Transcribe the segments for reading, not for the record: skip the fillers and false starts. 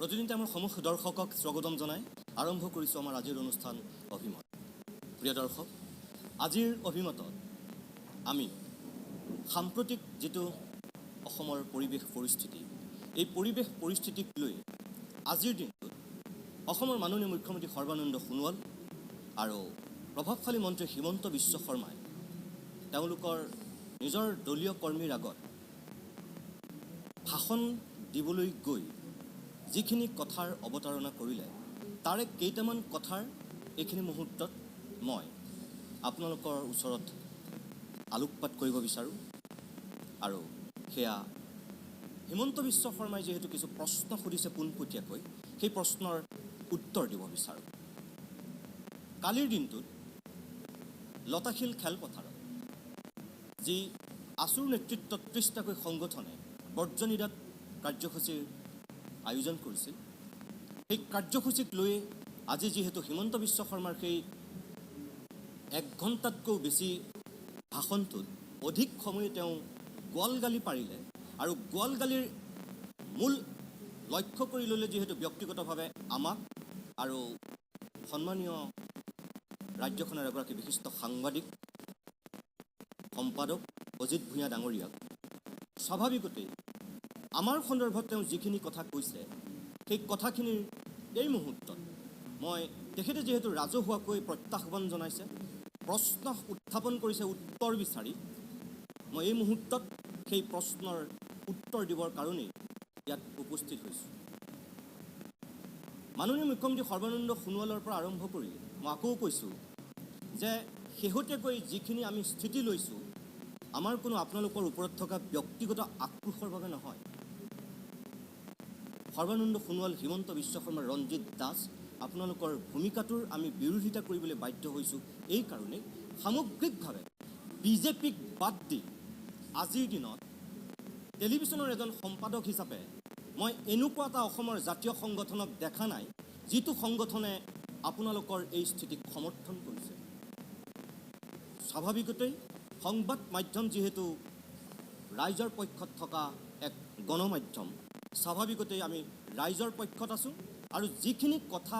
প্ৰতিদিনে আমাৰ সমূহ দৰ্শকক স্বাগতম জনাই আৰম্ভ কৰিছোঁ আমাৰ আজিৰ অনুষ্ঠান অভিমত। প্ৰিয় দৰ্শক, আজিৰ অভিমতত আমি সাম্প্ৰতিক যিটো অসমৰ পৰিৱেশ পৰিস্থিতি, এই পৰিৱেশ পৰিস্থিতিক লৈ আজিৰ দিনটোত অসমৰ মাননীয় মুখ্যমন্ত্ৰী সৰ্বানন্দ সোণোৱাল আৰু প্ৰভাৱশালী মন্ত্ৰী হিমন্ত বিশ্ব শৰ্মাই তেওঁলোকৰ নিজৰ দলীয় কৰ্মীৰ আগত ভাষণ দিবলৈ গৈ যিখিনি কথাৰ অৱতাৰণা কৰিলে, তাৰে কেইটামান কথাৰ এইখিনি মুহূৰ্তত মই আপোনালোকৰ ওচৰত আলোকপাত কৰিব বিচাৰোঁ। আৰু সেয়া হিমন্ত বিশ্ব শৰ্মাই যিহেতু কিছু প্ৰশ্ন সুধিছে পোনপটীয়াকৈ, সেই প্ৰশ্নৰ উত্তৰ দিব বিচাৰোঁ। কালিৰ দিনটোত লতাশিল খেলপথাৰত যি আছুৰ নেতৃত্বত 30টাকৈ সংগঠনে বৰ্জনিদাত কাৰ্যসূচীৰ আয়োজন কৰিছিল, সেই কাৰ্যসূচীক লৈ আজি যিহেতু হিমন্ত বিশ্ব শৰ্মাৰ সেই 1 ঘণ্টাতকৈও বেছি ভাষণটোত অধিক সময় তেওঁ গোৱালগালি পাৰিলে, আৰু গোৱালগালিৰ মূল লক্ষ্য কৰি ল'লে যিহেতু ব্যক্তিগতভাৱে আমাক আৰু সন্মানীয় ৰাজ্যখনৰ এগৰাকী বিশিষ্ট সাংবাদিক সম্পাদক অজিত ভূঞা ডাঙৰীয়াক। স্বাভাৱিকতেই আমাৰ সন্দৰ্ভত তেওঁ যিখিনি কথা কৈছে, সেই কথাখিনিৰ এই মুহূৰ্তত মই তেখেতে যিহেতু ৰাজহুৱাকৈ প্ৰত্যাহ্বান জনাইছে, প্ৰশ্ন উত্থাপন কৰিছে উত্তৰ বিচাৰি, মই এই মুহূৰ্তত সেই প্ৰশ্নৰ উত্তৰ দিবৰ কাৰণেই ইয়াত উপস্থিত হৈছোঁ। মাননীয় মুখ্যমন্ত্ৰী সৰ্বানন্দ সোণোৱালৰ পৰা আৰম্ভ কৰি মই আকৌ কৈছোঁ যে শেহতীয়াকৈ যিখিনি আমি স্থিতি লৈছোঁ, আমাৰ কোনো আপোনালোকৰ ওপৰত থকা ব্যক্তিগত আক্ৰোশৰ বাবে নহয়। সৰ্বানন্দ সোণোৱাল, হিমন্ত বিশ্ব শৰ্মা, ৰঞ্জিত দাস, আপোনালোকৰ ভূমিকাটোৰ আমি বিৰোধিতা কৰিবলৈ বাধ্য হৈছোঁ। এই কাৰণেই সামগ্ৰিকভাৱে বিজেপিক বাদ দি আজিৰ দিনত টেলিভিশ্যনৰ এজন সম্পাদক হিচাপে মই এনেকুৱা এটা অসমৰ জাতীয় সংগঠনক দেখা নাই যিটো সংগঠনে আপোনালোকৰ এই স্থিতিক সমৰ্থন কৰিছে। স্বাভাৱিকতেই সংবাদ মাধ্যম যিহেতু ৰাইজৰ পক্ষত থকা এক গণমাধ্যম, স্বাভাৱিকতেই আমি ৰাইজৰ পক্ষত আছোঁ, আৰু যিখিনি কথা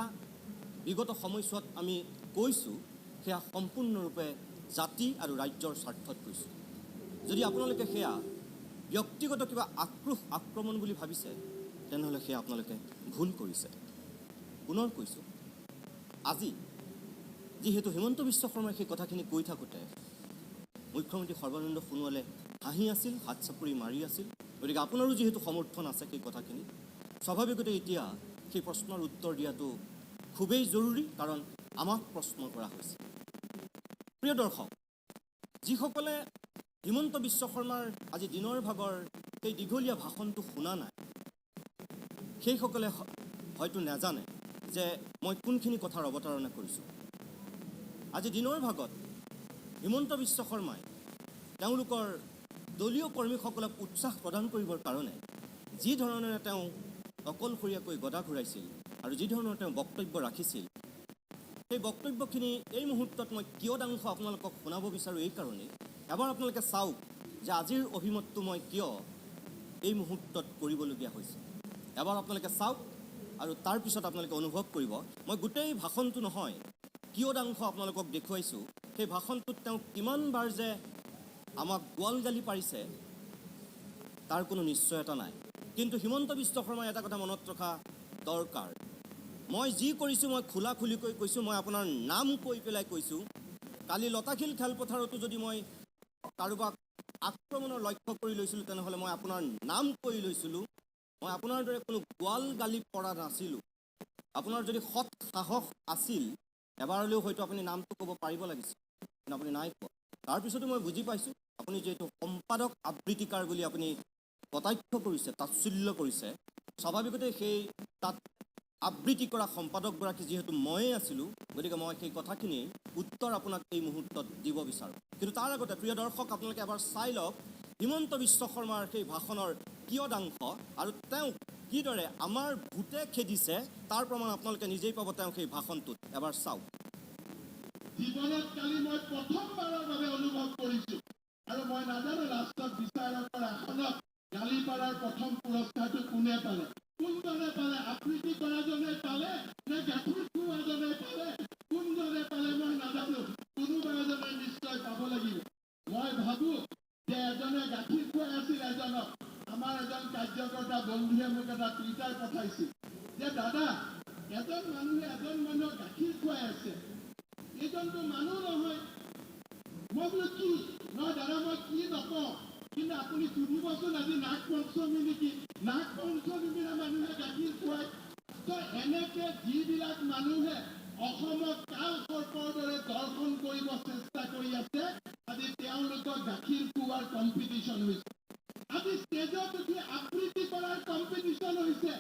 বিগত সময়ছোৱাত আমি কৈছোঁ সেয়া সম্পূৰ্ণৰূপে জাতি আৰু ৰাজ্যৰ স্বাৰ্থত কৈছোঁ। যদি আপোনালোকে সেয়া ব্যক্তিগত কিবা আক্ৰোশ আক্ৰমণ বুলি ভাবিছে, তেনেহ'লে সেয়া আপোনালোকে ভুল কৰিছে। পুনৰ কৈছোঁ, আজি যিহেতু হিমন্ত বিশ্ব শৰ্মাই সেই কথাখিনি কৈ থাকোঁতে মুখ্যমন্ত্ৰী সৰ্বানন্দ সোণোৱালে হাঁহি আছিল, হাত চাপৰি মাৰি আছিল, গতিকে আপোনাৰো যিহেতু সমৰ্থন আছে সেই কথাখিনি, স্বাভাৱিকতে এতিয়া সেই প্ৰশ্নৰ উত্তৰ দিয়াটো খুবেই জৰুৰী, কাৰণ আমাক প্ৰশ্ন কৰা হৈছে। প্ৰিয় দৰ্শক, যিসকলে হিমন্ত বিশ্ব শৰ্মাৰ আজি দিনৰ ভাগৰ সেই দীঘলীয়া ভাষণটো শুনা নাই, সেইসকলে হয়তো নাজানে যে মই কোনখিনি কথাৰ অৱতাৰণা কৰিছোঁ। আজি দিনৰ ভাগত হিমন্ত বিশ্ব শৰ্মাই তেওঁলোকৰ দলীয় কৰ্মীসকলক উৎসাহ প্ৰদান কৰিবৰ কাৰণে যি ধৰণেৰে তেওঁ অকলশৰীয়াকৈ গদা ঘূৰাইছিল আৰু যি ধৰণৰ তেওঁ বক্তব্য ৰাখিছিল, সেই বক্তব্যখিনি এই মুহূৰ্তত মই কিয়দাংশ আপোনালোকক শুনাব বিচাৰোঁ। এই কাৰণেই এবাৰ আপোনালোকে চাওক যে আজিৰ অভিমতটো মই কিয় এই মুহূৰ্তত কৰিবলগীয়া হৈছে। এবাৰ আপোনালোকে চাওক আৰু তাৰপিছত আপোনালোকে অনুভৱ কৰিব মই গোটেই ভাষণটো নহয়, কিয়দাংশ আপোনালোকক দেখুৱাইছোঁ। সেই ভাষণটোত তেওঁ কিমানবাৰ যে আমাক গোৱালগালি পাৰিছে তাৰ কোনো নিশ্চয়তা নাই। কিন্তু হিমন্ত বিশ্ব শৰ্মাই এটা কথা মনত ৰখা দৰকাৰ, মই যি কৰিছোঁ মই খোলা খুলিকৈ কৈছোঁ, মই আপোনাৰ নাম কৈ পেলাই কৈছোঁ। কালি লতাশিল খেলপথাৰতো যদি মই কাৰোবাক আক্ৰমণৰ লক্ষ্য কৰি লৈছিলোঁ, তেনেহ'লে মই আপোনাৰ নাম কৈ লৈছিলোঁ। মই আপোনাৰ দৰে কোনো গোৱালগালি পৰা নাছিলোঁ। আপোনাৰ যদি সৎ সাহস আছিল, এবাৰলৈও হয়তো আপুনি নামটো ক'ব পাৰিব লাগিছিল, কিন্তু আপুনি নাই কোৱা। তাৰপিছতো মই বুজি পাইছোঁ আপুনি যিহেতু সম্পাদক আবৃত্তিকাৰ বুলি আপুনি কটাক্ষ কৰিছে, তাচ্ছিল্য কৰিছে, স্বাভাৱিকতে সেই তাত আবৃত্তি কৰা সম্পাদকগৰাকী যিহেতু ময়েই আছিলোঁ, গতিকে মই সেই কথাখিনিৰ উত্তৰ আপোনাক এই মুহূৰ্তত দিব বিচাৰোঁ। কিন্তু তাৰ আগতে প্ৰিয় দৰ্শক, আপোনালোকে এবাৰ চাই লওক হিমন্ত বিশ্ব শৰ্মাৰ সেই ভাষণৰ কিয়দাংশ, আৰু তেওঁ কিদৰে আমাৰ ভোটে খেদিছে তাৰ প্ৰমাণ আপোনালোকে নিজেই পাব তেওঁ সেই ভাষণটোত। এবাৰ চাওক। জীৱনত কালি মই প্ৰথমবাৰৰ বাবে অনুভৱ কৰিছোঁ, আৰু মই নাজানো লাষ্টত বিচাৰকৰ আসনত গালি পাৰাৰ প্ৰথম পুৰস্কাৰটো কোনে পালে। কোনজনে পালে আবৃত্তি কৰাজনে পালে নে গাখীৰ খোৱাজনে পালে কোনজনে পালে মই নাজানো কোনোবা এজনে নিশ্চয় পাব লাগিব মই ভাবো যে এজনে গাখীৰ খুৱাই আছিল এজনক আমাৰ এজন কাৰ্যকৰ্তা বন্ধুৱে মোক এটা টুইটাৰ পঠাইছিল যে দাদা এজন মানুহক গাখীৰ খুৱাই আছে এইজনটো মানুহ নহয় মই বোলো কি নহয় দাদা মই কি নকওঁ কিন্তু আপুনি সুধিবচোন আজি নাগ পঞ্চমী নেকি নাগ পঞ্চমীৰ দিনা মানুহে গাখীৰ খুৱায় তো এনেকে যিবিলাক মানুহে অসমক কাল সৰ্পৰ দৰে দৰ্শন কৰিব চেষ্টা কৰি আছে আজি তেওঁলোকক গাখীৰ খুওৱাৰ কম্পিটিশ্যন হৈছে আজি ষ্টেজত উঠি আবৃত্তি কৰাৰ কম্পিটিশ্যন হৈছে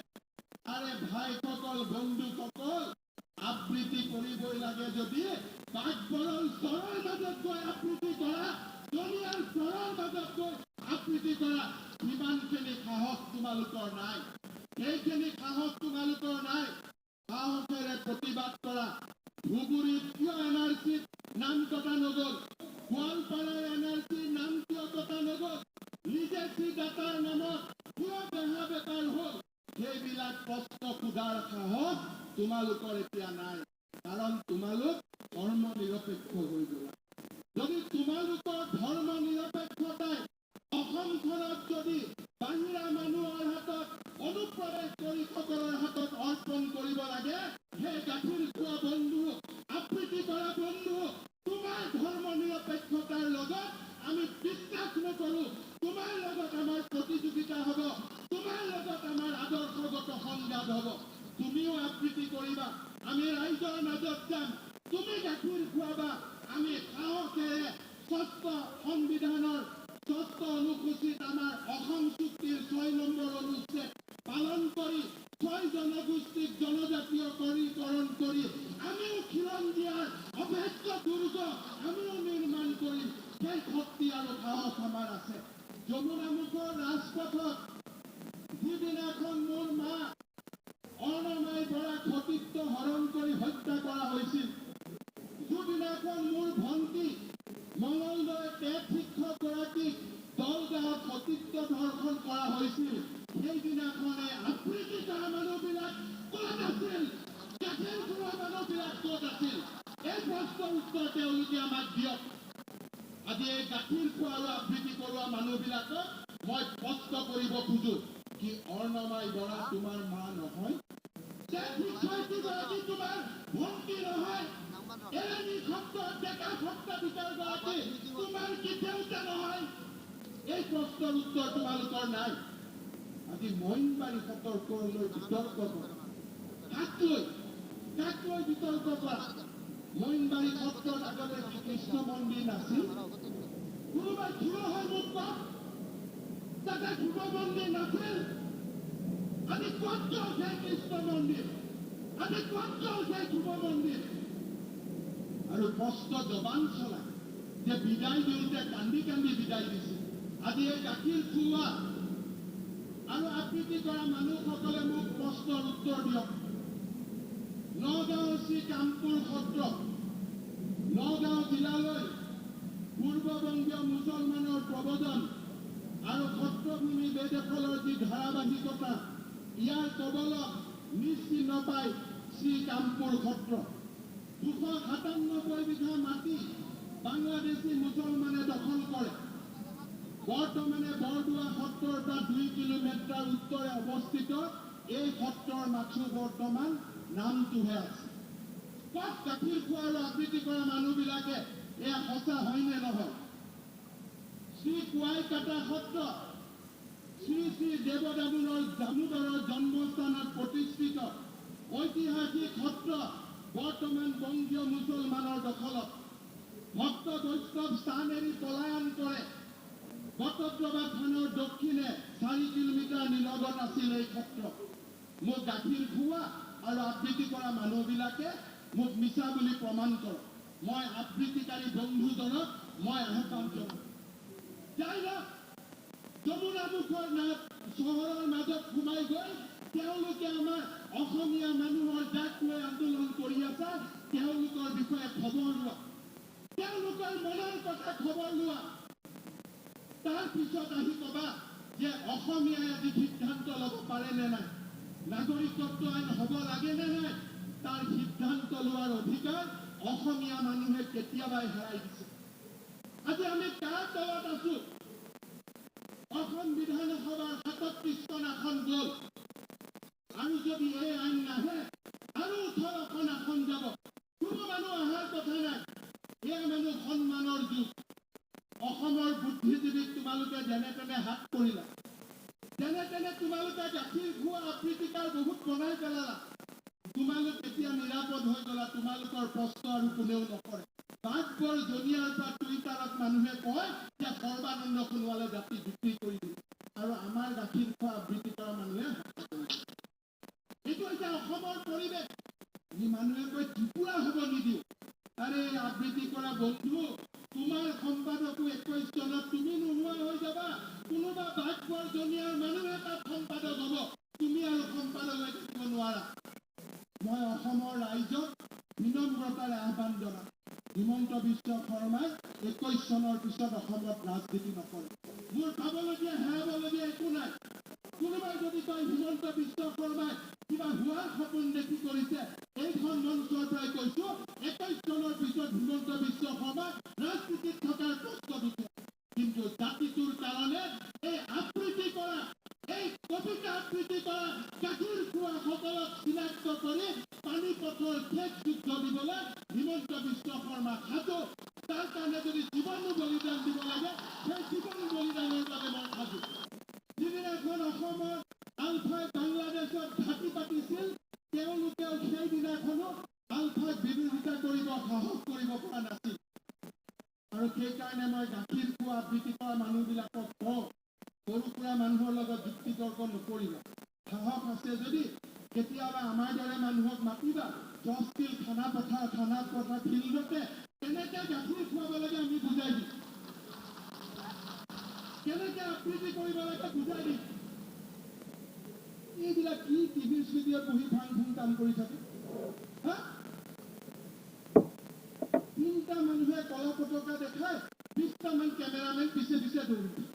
আৰে ভাইসকল বন্ধুসকল আবৃত্তি কৰিবই লাগে যদি বাঘবৰৰ চৰৰ মাজত গৈ আবৃত্তি কৰা দুনিয়াৰ চৰৰ মাজত গৈ আবৃত্তি কৰা সিমানখিনি সাহস তোমালোকৰ নাই সেইখিনি সাহস তোমালোকৰ নাই সাহসেৰে প্ৰতিবাদ কৰা ধুবুৰীত কিয় NRCত নাম কটা নগ'ল গোৱালপাৰাৰ NRCৰ নাম কিয় কটা নগ'ল লিগেচি ডাটাৰ নামত কিয় বেহা বেপাৰ হ'ল সেইবিলাক প্ৰশ্ন সোধাৰ সাহস তোমালোকৰ এতিয়া নাই কাৰণ তোমালোক ধৰ্ম নিৰপেক্ষ হৈ গ'লা যদি তোমালোকৰ ধৰ্ম নিৰপেক্ষতাই অসমখনত যদি বাহিৰা মানুহৰ হাতত অনুপ্ৰৱেশ কৰি সকলৰ হাতত অৰ্পণ কৰিব লাগে সেই গাখীৰ খোৱা বন্ধু আবৃত্তি কৰা বন্ধু তোমাৰ ধৰ্ম নিৰপেক্ষতাৰ লগত আমি বিশ্বাস নকৰো তোমাৰ লগত আমাৰ প্ৰতিযোগিতা হ'ব তোমাৰ লগত আমাৰ আদৰ্শগত সংঘাত হ'ব তুমিও আবৃত্তি কৰিবা আমি ৰাইজৰ মাজত যাম তুমি গাখীৰ খুৱাবা আমি সাহসেৰে ষষ্ঠ সংবিধানৰ ষষ্ঠ অনুসূচীত আমাৰ অসম চুক্তিৰ 6 নম্বৰ অনুচ্ছেদ পালন কৰি 6 জনগোষ্ঠীক জনজাতীয়কৰণ কৰি আমিও খিলন দিয়াৰ অভেদ্য দুৰ্গ আমিও নিৰ্মাণ কৰিম সেই শক্তি আৰু সাহস আমাৰ আছে যমুনামুখৰ ৰাজপথত যিদিনাখন মোৰ মা অৰ্ণমাই বৰাক সতীত্ব হৰণ কৰি হত্যা কৰা হৈছিল যিদিনাখন মোৰ ভণ্টি মঙলদৈ টেট শিক্ষকগৰাকীক দলগাঁৱত সতীত্ব ধৰ্ষণ কৰা হৈছিল সেইদিনাখনে আবৃত্তি কৰা মানুহবিলাক ক'ত আছিল গাখীৰ খোৱা মানুহবিলাক ক'ত আছিল এই প্ৰশ্নৰ উত্তৰ তেওঁলোকে আমাক দিয়ক আজি এই গাখীৰ খোৱা আৰু আবৃত্তি কৰোৱা মানুহবিলাকক মই স্পষ্ট কৰিব খোজো কি অৰ্ণমাই বৰা তোমাৰ মা নহয় শিক্ষয়িত্ৰীগৰাকী তোমাৰ ভণ্টি নহয় এলেনি শব্দৰ ডেকা সত্তাধিকাৰগৰাকী তোমাৰ কি দেউতা নহয় এই প্ৰশ্নৰ উত্তৰ তোমালোকৰ নাই আজি মইনবাৰী সতৰ্কলৈ বিতৰ্ক কৰা কাক লৈ বিতৰ্ক কৰা মইনবাৰী সত্ৰত আগতে কৃষ্ণ মন্দিৰ নাছিল কোনোবাই থিয় হৈ মোক কওক তাতে শিৱ মন্দিৰ নাছিল আজি ক'ত গ'ল সেই কৃষ্ণ মন্দিৰ আজি ক'ত গ'ল সেই শিৱ মন্দিৰ আৰু স্পষ্ট জবান চলাই যে বিদায় দিওঁতে কান্দি কান্দি বিদায় দিছিল আজি এই গাখীৰ খুওৱা আৰু আবৃত্তি কৰা মানুহসকলে মোক প্ৰশ্নৰ উত্তৰ দিয়ক নগাঁও শ্ৰী কামপুৰ সত্ৰ নগাঁও জিলালৈ পূৰ্ববংগীয় মুছলমানৰ প্ৰৱজন আৰু সত্ৰভূমি বেদখলৰ যি ধাৰাবাহিকতা ইয়াৰ কবলত নিশ্চিহ্ন পায় শ্ৰী কামপুৰ সত্ৰ 297 বিঘা মাটি বাংলাদেশী মুছলমানে দখল কৰে বৰ্তমানে বৰদোৱা সত্ৰৰ পৰা 2 কিলোমিটাৰ উত্তৰে অৱস্থিত এই সত্ৰৰ মাথো বৰ্তমান নামটোহে আছে ক'ত গাখীৰ খোৱা আৰু আবৃত্তি কৰা মানুহবিলাকে এয়া সঁচা হয়নে নহয় শ্ৰী কুৱাইকাটা সত্ৰ শ্ৰী শ্ৰী দামোদৰৰ জন্মস্থানত প্ৰতিষ্ঠিত ঐতিহাসিক সত্ৰ বৰ্তমান বংগীয় মুছলমানৰ দখলত ভক্ত বৈষ্ণৱ স্থান এৰি পলায়ন কৰে বটদ্ৰৱা থানৰ দক্ষিণে 4 কিলোমিটাৰ নিলগত আছিল এই সত্ৰ মোক গাখীৰ খোৱা আৰু আবৃত্তি কৰা মানুহবিলাকে মোক মিছা বুলি প্ৰমাণ কৰে মই আবৃত্তিকাৰী বন্ধুজনক মই আহ্বান জনাওঁ যাই লওক যমুনামুখৰ চহৰৰ মাজত সোমাই গৈ তেওঁলোকে আমাৰ অসমীয়া মানুহৰ জাক লৈ আন্দোলন কৰি আছে তেওঁলোকৰ বিষয়ে খবৰ লোৱা তেওঁলোকৰ মনৰ কথা খবৰ লোৱা তাৰ পিছত আহি কবা যে অসমীয়াই আজি সিদ্ধান্ত ল'ব পাৰে নে নাই নাগৰিকত্ব আইন হ'ব লাগে নে নাই তাৰ সিদ্ধান্ত লোৱাৰ অধিকাৰ অসমীয়া মানুহে কেতিয়াবাই হেৰাই দিছে। আজি আমি কাৰ তলত আছো? অসম বিধানসভাৰ ৩৭খন আসন গ'ল, আৰু যদি এই আইন নাহে আৰু ১৮খন আসন যাব। কোনো মানুহ অহাৰ কথা নাই। এয়া মানুহ সন্মানৰ যুগ। অসমৰ বুদ্ধিজীৱীক তোমালোকে যেনে তেনে হাত কৰিলা, যেনে তেনে তোমালোকে গাখীৰ খোৱা আফ্ৰিকাৰ বহুত বনাই পেলালা। তোমালোক এতিয়া নিৰাপদ হৈ গলা। তোমালোকৰ প্ৰশ্ন আৰু কোনেও নকৰে। বাঘবৰ জনিয়াৰ পৰা টুইটাৰত মানুহে কয় যে সৰ্বানন্দ সোণোৱালে জাতি বিক্ৰী কৰি দিলে, আৰু আমাৰ গাখীৰ খোৱা আবৃত্তি কৰা মানুহে এইটো হৈছে অসমৰ পৰিৱেশ। যি মানুহে কয় ত্ৰিপুৰা হ'ব নিদিওঁ। আৰে আবৃত্তি কৰা বন্ধু, তোমাৰ সম্পাদকো ২১ চনত তুমি নোহোৱা হৈ যাবা। কোনোবা বাঘবৰ জনিয়াৰ মানুহে তাত সম্পাদক হ'ব, তুমি আৰু সম্পাদক হৈ থাকিব নোৱাৰা। মই অসমৰ ৰাইজক বিনম্ৰতাৰে আহ্বান জনাম, হিমন্ত বিশ্ব শৰ্মাই ২১ চনৰ পিছত অসমত ৰাজনীতি নকৰে। মোৰ পাবলগীয়া হেৰাবলগীয়া একো নাই। কোনোবাই যদি কয় হিমন্ত বিশ্ব শৰ্মাই কিবা হোৱাৰ সপোন দেখি কৰিছে, এইখন মঞ্চৰ পৰাই কৈছো ২১ চনৰ পিছত হিমন্ত বিশ্ব শৰ্মা ৰাজনীতিত থকাৰ প্ৰশ্ন দিছে। কিন্তু জাতিটোৰ কাৰণে এই আবৃত্তি কৰা, এই কবিতা আবৃত্তি কৰা গাখীৰ খোৱা সকলক চিনাক্ত কৰি পানীপথৰ শেষ যুদ্ধ দিবলৈ হিমন্ত বিশ্ব শৰ্মা সাজু। তাৰ কাৰণে যদি জীৱনো বলিদান দিব লাগে, সেই জীৱন বলিদানৰ বাবে মই সাজু। যিদিনাখন অসমৰ আলফাই বাংলাদেশত ঘাটি পাতিছিল, তেওঁলোকেও সেইদিনাখনো আলফাক বিৰোধিতা কৰিব সাহস কৰিব পৰা নাছিল। আৰু সেইকাৰণে মই গাখীৰ খোৱা আবৃত্তি কৰা মানুহবিলাকক কওঁ, সৰু সুৰা মানুহৰ লগত যুক্তি তৰ্ক নকৰিবা। সাহস আছে যদি কেতিয়াবা আমাৰ দৰে মানুহক মাতিবা, 10 কিল খানা পথাৰ ফিল্ডতে কেনেকে গাখীৰ খুৱাব লাগে আমি বুজাই দিম, কেনেকে আবৃত্তি কৰিব লাগে বুজাই দিম। এইবিলাক কি টিভিৰ ষ্টুডিঅ'ত বহি ফাং ফুং কাম কৰি থাকে? হা? 3টা মানুহে কলা পতাকা দেখায়, 20টামান কেমেৰামেন পিছে পিছে দৌৰি দিয়ে।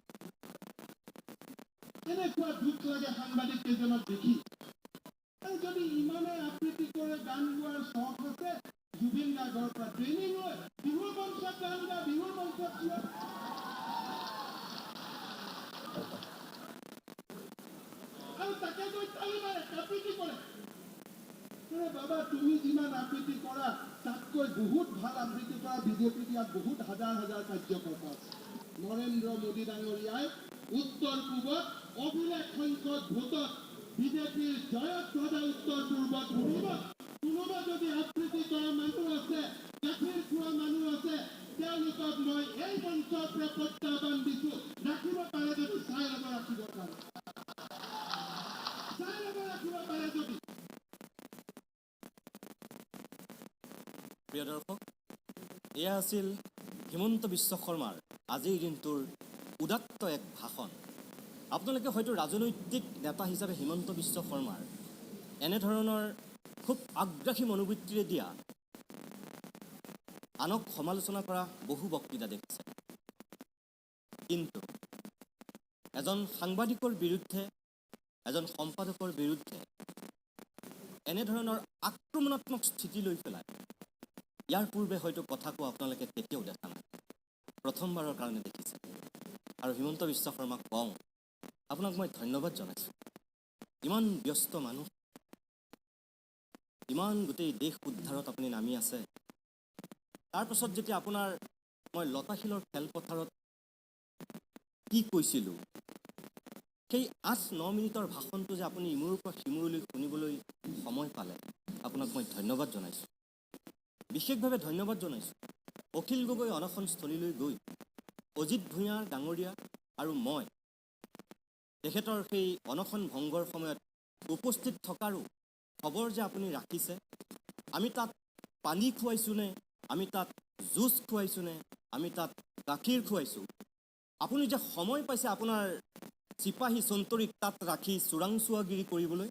এনেকুৱা দুখ লাগে সাংবাদিক কেইজনক দেখি। আৰু যদি ইমানে আবৃত্তি কৰে, গান গোৱাৰ চখ আছে, জুবিন গাৰ্গৰ পৰা ট্ৰেইনিং লৈ বিহুৰ মঞ্চত গান গা, বিহুৰ মঞ্চত চিঞৰ। আৰু তাকে গৈ তালি মাৰে, আবৃত্তি কৰে। বাবা, তুমি যিমান আবৃত্তি কৰা তাতকৈ বহুত ভাল আবৃত্তি কৰা বিজেপিত ইয়াত বহুত হাজাৰ হাজাৰ কাৰ্যকৰ্তা আছে। নৰেন্দ্ৰ মোদী ডাঙৰীয়াই উত্তৰ পূবত অভিলেখ সংখ্যক ভোটত বিজেপিৰ জয়ত সদায় উত্তৰ পূৰ্বত শুনিব। কোনোবা যদি আবৃত্তি কৰা মানুহ আছে, গাখীৰ খোৱা মানুহ আছে, তেওঁলোকক মই এই মঞ্চৰ পৰা প্ৰত্যাহ্বান দিছো, ৰাখিব পাৰে যদি চাই ল'ব, ৰাখিব পাৰে। চাই ল'ব, ৰাখিব পাৰে যদি। প্ৰিয় দৰ্শক, এয়া আছিল হিমন্ত বিশ্ব শৰ্মাৰ আজিৰ দিনটোৰ উদাত্ত এক ভাষণ। আপোনালোকে হয়তো ৰাজনৈতিক নেতা হিচাপে হিমন্ত বিশ্ব শৰ্মাৰ এনেধৰণৰ খুব আগ্ৰাসী মনোবৃত্তিৰে দিয়া, আনক সমালোচনা কৰা বহু বক্তৃতা দেখিছে। কিন্তু এজন সাংবাদিকৰ বিৰুদ্ধে, এজন সম্পাদকৰ বিৰুদ্ধে এনেধৰণৰ আক্ৰমণাত্মক স্থিতি লৈ পেলাই ইয়াৰ পূৰ্বে হয়তো কথা কোৱা আপোনালোকে কেতিয়াও দেখা নাই, প্ৰথমবাৰৰ কাৰণে দেখিছে। আৰু হিমন্ত বিশ্ব শৰ্মাক কওঁ, আপোনাক মই ধন্যবাদ জনাইছোঁ। ইমান ব্যস্ত মানুহ, ইমান গোটেই দেশ উদ্ধাৰত আপুনি নামি আছে। তাৰপাছত যেতিয়া আপোনাৰ মই লতাশিলৰ খেলপথাৰত কি কৈছিলোঁ, সেই 8-9 মিনিটৰ ভাষণটো যে আপুনি ইমূৰৰ পৰা সিমূৰলৈ শুনিবলৈ সময় পালে, আপোনাক মই ধন্যবাদ জনাইছোঁ। বিশেষভাৱে ধন্যবাদ জনাইছোঁ অখিল গগৈ অনশনস্থলীলৈ গৈ অজিত ভূঞা ডাঙৰীয়া আৰু মই তেখেতৰ সেই অনশন ভংগৰ সময়ত উপস্থিত থকাৰো খবৰ যে আপুনি ৰাখিছে। আমি তাত পানী খুৱাইছোঁনে, আমি তাত জুচ খুৱাইছোঁনে, আমি তাত গাখীৰ খুৱাইছোঁ, আপুনি যে সময় পাইছে আপোনাৰ চিপাহী চন্তৰীক তাত ৰাখি চোৰাংচোৱাগিৰি কৰিবলৈ,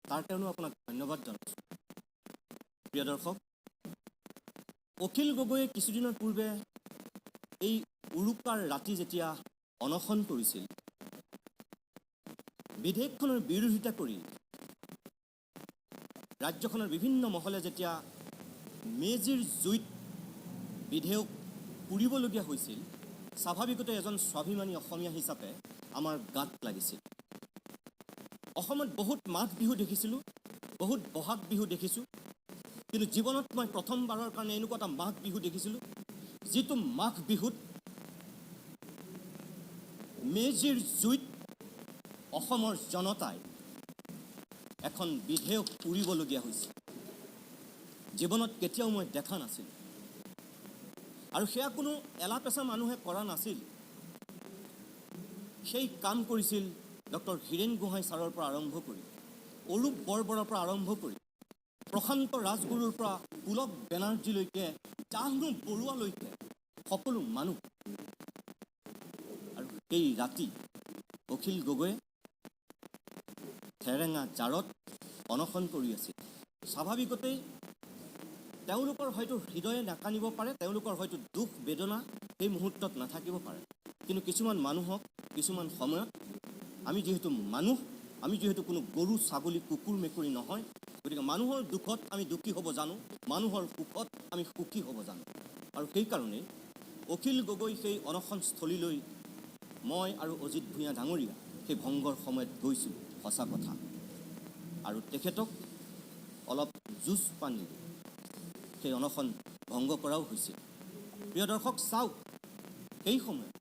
তাৰ কাৰণেও আপোনাক ধন্যবাদ জনাইছোঁ। প্ৰিয় দৰ্শক, অখিল গগৈয়ে কিছুদিনৰ পূৰ্বে এই উৰুকাৰ ৰাতি যেতিয়া অনশন কৰিছিল, বিধেয়কখনৰ বিৰোধিতা কৰি ৰাজ্যখনৰ বিভিন্ন মহলে যেতিয়া মেজিৰ জুইত বিধেয়ক পুৰিবলগীয়া হৈছিল, স্বাভাৱিকতে এজন স্বাভিমানী অসমীয়া হিচাপে আমাৰ গাত লাগিছিল। অসমত বহুত মাঘ বিহু দেখিছিলোঁ, বহুত বহাগ বিহু দেখিছোঁ, কিন্তু জীৱনত মই প্ৰথমবাৰৰ কাৰণে এনেকুৱা এটা মাঘ বিহু দেখিছিলোঁ, যিটো মাঘ বিহুত মেজিৰ জুইত অসমৰ জনতাই এখন বিধেয়ক পুৰিবলগীয়া হৈছিল। জীৱনত কেতিয়াও মই দেখা নাছিলোঁ, আৰু সেয়া কোনো এলাপেচা মানুহে কৰা নাছিল। সেই কাম কৰিছিল ডক্টৰ হীৰেণ গোহাঁই ছাৰৰ পৰা আৰম্ভ কৰি, অৰূপ বৰবৰাৰ পৰা আৰম্ভ কৰি, প্ৰশান্ত ৰাজগুৰুৰ পৰা পুলক বেনাৰ্জীলৈকে, জাহ্নু বৰুৱালৈকে সকলো মানুহ। আৰু সেই ৰাতি অখিল গগৈয়ে থেৰেঙা জাৰত অনশন কৰি আছিল। স্বাভাৱিকতেই তেওঁলোকৰ হয়তো হৃদয়ে নাকানিব পাৰে, তেওঁলোকৰ হয়তো দুখ বেদনা সেই মুহূৰ্তত নাথাকিব পাৰে, কিন্তু কিছুমান মানুহক কিছুমান সময়ত, আমি যিহেতু মানুহ, আমি যিহেতু কোনো গৰু ছাগলী কুকুৰ মেকুৰী নহয়, গতিকে মানুহৰ দুখত আমি দুখী হ'ব জানো, মানুহৰ সুখত আমি সুখী হ'ব জানো। আৰু সেইকাৰণেই অখিল গগৈ সেই অনশনস্থলীলৈ মই আৰু অজিত ভূঞা ডাঙৰীয়া সেই ভংগৰ সময়ত গৈছিলোঁ, সঁচা কথা। আৰু তেখেতক অলপ যুঁজ পানী সেই অনশন ভংগ কৰাও হৈছিল। প্ৰিয় দৰ্শক, চাওক সেই সময়ত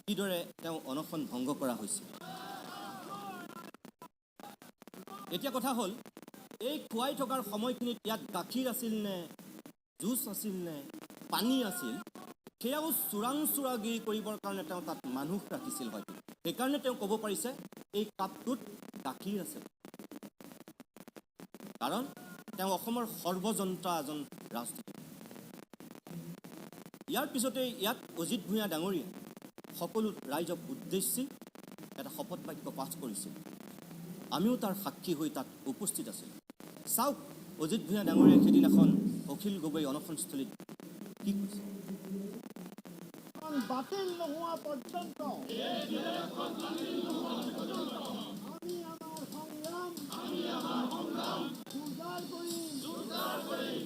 কিদৰে তেওঁ অনশন ভংগ কৰা হৈছিল। এতিয়া কথা হ'ল, এই খুৱাই থকাৰ সময়খিনিত ইয়াত গাখীৰ আছিল নে, জুচ আছিল নে, পানী আছিল, সেয়াও চোৰাংচোৰাগিৰি কৰিবৰ কাৰণে তেওঁ তাত মানুহ ৰাখিছিল হয়তো। সেইকাৰণে তেওঁ ক'ব পাৰিছে এই কাপটোত গাখীৰ আছে, কাৰণ তেওঁ অসমৰ সৰ্বজন্তা এজন ৰাজনীতি। ইয়াৰ পিছতে ইয়াত অজিত ভূঞা ডাঙৰীয়াই সকলো ৰাইজক উদ্দেশ্যি এটা শপত বাক্য পাঠ কৰিছিল। আমিও তাৰ সাক্ষী হৈ তাত উপস্থিত আছিলোঁ। চাওক অজিত ভূঞা ডাঙৰীয়াই সেইদিনাখন অখিল গগৈ অনশনস্থলীত কি কৈছে। বাতিল নোহোৱা পৰ্যন্ত আমি আমাৰ সংগ্ৰাম জোৰদাৰ কৰিম,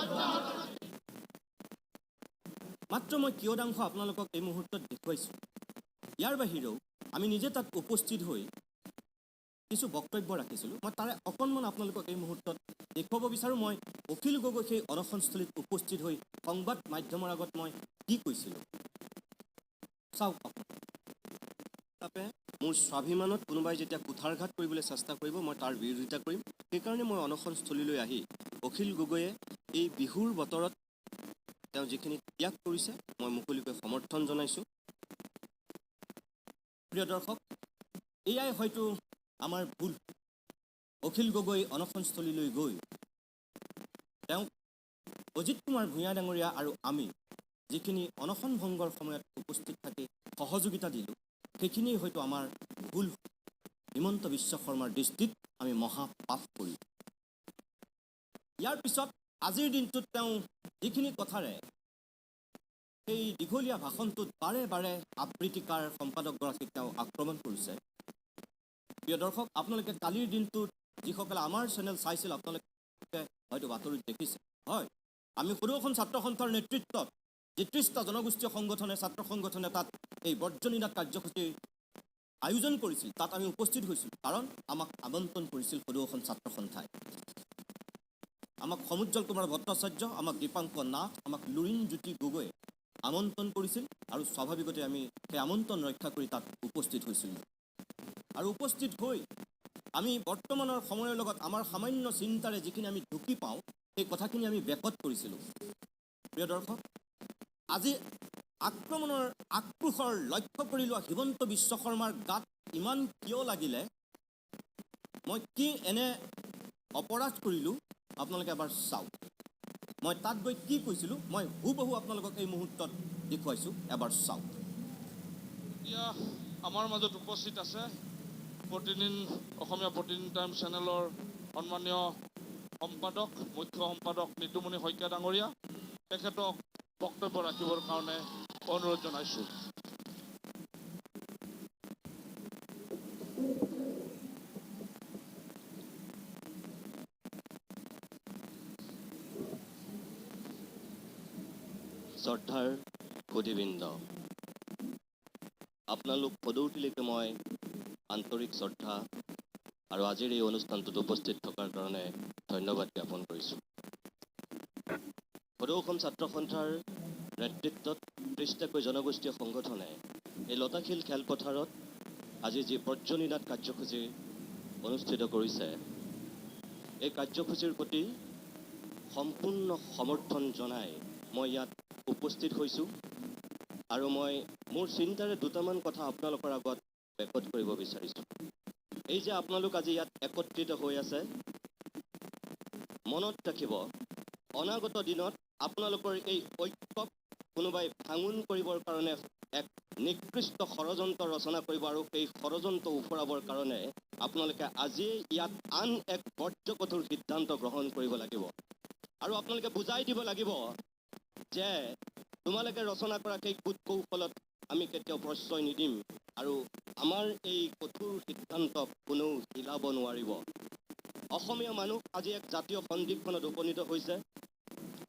অব্যাহত ৰাখিম। মাত্ৰ মই কিয়দাংশ আপোনালোকক এই মুহূৰ্তত দেখুৱাইছোঁ। ইয়াৰ বাহিৰেও আমি নিজে তাত উপস্থিত হৈ কিছু বক্তব্য ৰাখিছিলোঁ। মই তাৰে অকণমান আপোনালোকক এই মুহূৰ্তত দেখুৱাব বিচাৰোঁ। মই অখিল গগৈ সেই অনশনস্থলীত উপস্থিত হৈ সংবাদ মাধ্যমৰ আগত মই কি কৈছিলোঁ চাওক। তাতে মোৰ স্বাভিমানত কোনোবাই যেতিয়া কুঠাৰঘাত কৰিবলৈ চেষ্টা কৰিব, মই তাৰ বিৰোধিতা কৰিম। সেইকাৰণে মই অনশনস্থলীলৈ আহি অখিল গগৈয়ে এই বিহুৰ বতৰত তেওঁ যিখিনি ত্যাগ কৰিছে, মই মুকলিকৈ সমৰ্থন জনাইছোঁ। প্ৰিয় দৰ্শক, এয়াই হয়তো আমাৰ ভুল। অখিল গগৈ অনশনস্থলীলৈ গৈ তেওঁ অজিত কুমাৰ ভূঞা ডাঙৰীয়া আৰু আমি যিখিনি অনশন ভংগৰ সময়ত উপস্থিত থাকি সহযোগিতা দিলোঁ, সেইখিনিয়ে হয়তো আমাৰ ভুল। হিমন্ত বিশ্ব শৰ্মাৰ দৃষ্টিত আমি মহাপাপ কৰিলোঁ। ইয়াৰ পিছত আজিৰ দিনটোত তেওঁ যিখিনি কথাৰে সেই দীঘলীয়া ভাষণটোত বাৰে বাৰে আবৃত্তিকাৰ সম্পাদকগৰাকীক তেওঁ আক্ৰমণ কৰিছে। প্ৰিয় দৰ্শক, আপোনালোকে কালিৰ দিনটোত যিসকলে আমাৰ চেনেল চাইছিল, আপোনালোকে হয়তো বাতৰিত দেখিছে। হয়, আমি সদৌখন ছাত্ৰ সন্থাৰ নেতৃত্বত যি 30টা জনগোষ্ঠীয় সংগঠনে, ছাত্ৰ সংগঠনে তাত এই বৰ্জনীনাথ কাৰ্যসূচীৰ আয়োজন কৰিছিল, তাত আমি উপস্থিত হৈছিলোঁ। কাৰণ আমাক আমন্ত্ৰণ কৰিছিল সদৌখন ছাত্ৰ সন্থাই। আমাক সমুজ্জ্বল কুমাৰ ভট্টাচাৰ্য, আমাক দীপাংকৰ নাথ, আমাক লুৰিণজ্যোতি গগৈয়ে আমন্ত্ৰণ কৰিছিল, আৰু স্বাভাৱিকতে আমি সেই আমন্ত্ৰণ ৰক্ষা কৰি তাত উপস্থিত হৈছিলোঁ। আৰু উপস্থিত হৈ আমি বৰ্তমানৰ সময়ৰ লগত আমাৰ সামান্য চিন্তাৰে যিখিনি আমি ঢুকি পাওঁ, সেই কথাখিনি আমি ব্যাকত কৰিছিলোঁ। প্ৰিয় দৰ্শক, আজি আক্ৰমণৰ আক্ৰোশৰ লক্ষ্য কৰি লোৱা হিমন্ত বিশ্ব শৰ্মাৰ গাত ইমান কিয় লাগিলে, মই কি এনে অপৰাধ কৰিলোঁ, আপোনালোকে এবাৰ চাওক। মই তাত গৈ কি কৈছিলোঁ, মই হুবহু আপোনালোকক এই মুহূৰ্তত দেখুৱাইছোঁ, এবাৰ চাওক। এতিয়া আমাৰ মাজত উপস্থিত আছে প্ৰতিদিন অসমীয়া প্ৰতিদিন টাইম চেনেলৰ সন্মানীয় সম্পাদক, মুখ্য সম্পাদক নিতুমণি শইকীয়া ডাঙৰীয়া। তেখেতক বক্তব্য ৰাখিবৰ কাৰণে অনুৰোধ জনাইছোঁ। শ্ৰদ্ধাৰ সুধীবৃন্দ, আপোনালোক সদৌতিলৈকে মই আন্তৰিক শ্ৰদ্ধা আৰু আজিৰ এই অনুষ্ঠানটোত উপস্থিত থকাৰ কাৰণে ধন্যবাদ জ্ঞাপন কৰিছোঁ। সদৌ অসম ছাত্ৰ সন্থাৰ নেতৃত্বত ৩০টাকৈ জনগোষ্ঠীয় সংগঠনে এই লতাশিল খেলপথাৰত আজি যি বৰ্জনীনাথ কাৰ্যসূচী অনুষ্ঠিত কৰিছে, এই কাৰ্যসূচীৰ প্ৰতি সম্পূৰ্ণ সমৰ্থন জনাই মই ইয়াত উপস্থিত হৈছোঁ আৰু মই মোৰ চিন্তাৰে দুটামান কথা আপোনালোকৰ আগত ব্যক্ত কৰিব বিচাৰিছোঁ। এই যে আপোনালোক আজি ইয়াত একত্ৰিত হৈ আছে, মনত ৰাখিব অনাগত দিনত আপোনালোকৰ এই ঐক্যক কোনোবাই ভাঙোন কৰিবৰ কাৰণে এক নিকৃষ্ট ষড়যন্ত্ৰ ৰচনা কৰিব আৰু এই ষড়যন্ত্ৰ উফৰাবৰ কাৰণে আপোনালোকে আজিয়ে ইয়াত আন এক বৰ্জকঠোৰ সিদ্ধান্ত গ্ৰহণ কৰিব লাগিব আৰু আপোনালোকে বুজাই দিব লাগিব যে তোমালোকে ৰচনা কৰা সেই কূট কৌশলত আমি কেতিয়াও প্ৰশ্ৰয় নিদিম আৰু আমাৰ এই কঠোৰ সিদ্ধান্তক কোনেও হিলাব নোৱাৰিব। অসমীয়া মানুহ আজি এক জাতীয় সন্ধিক্ষণত উপনীত হৈছে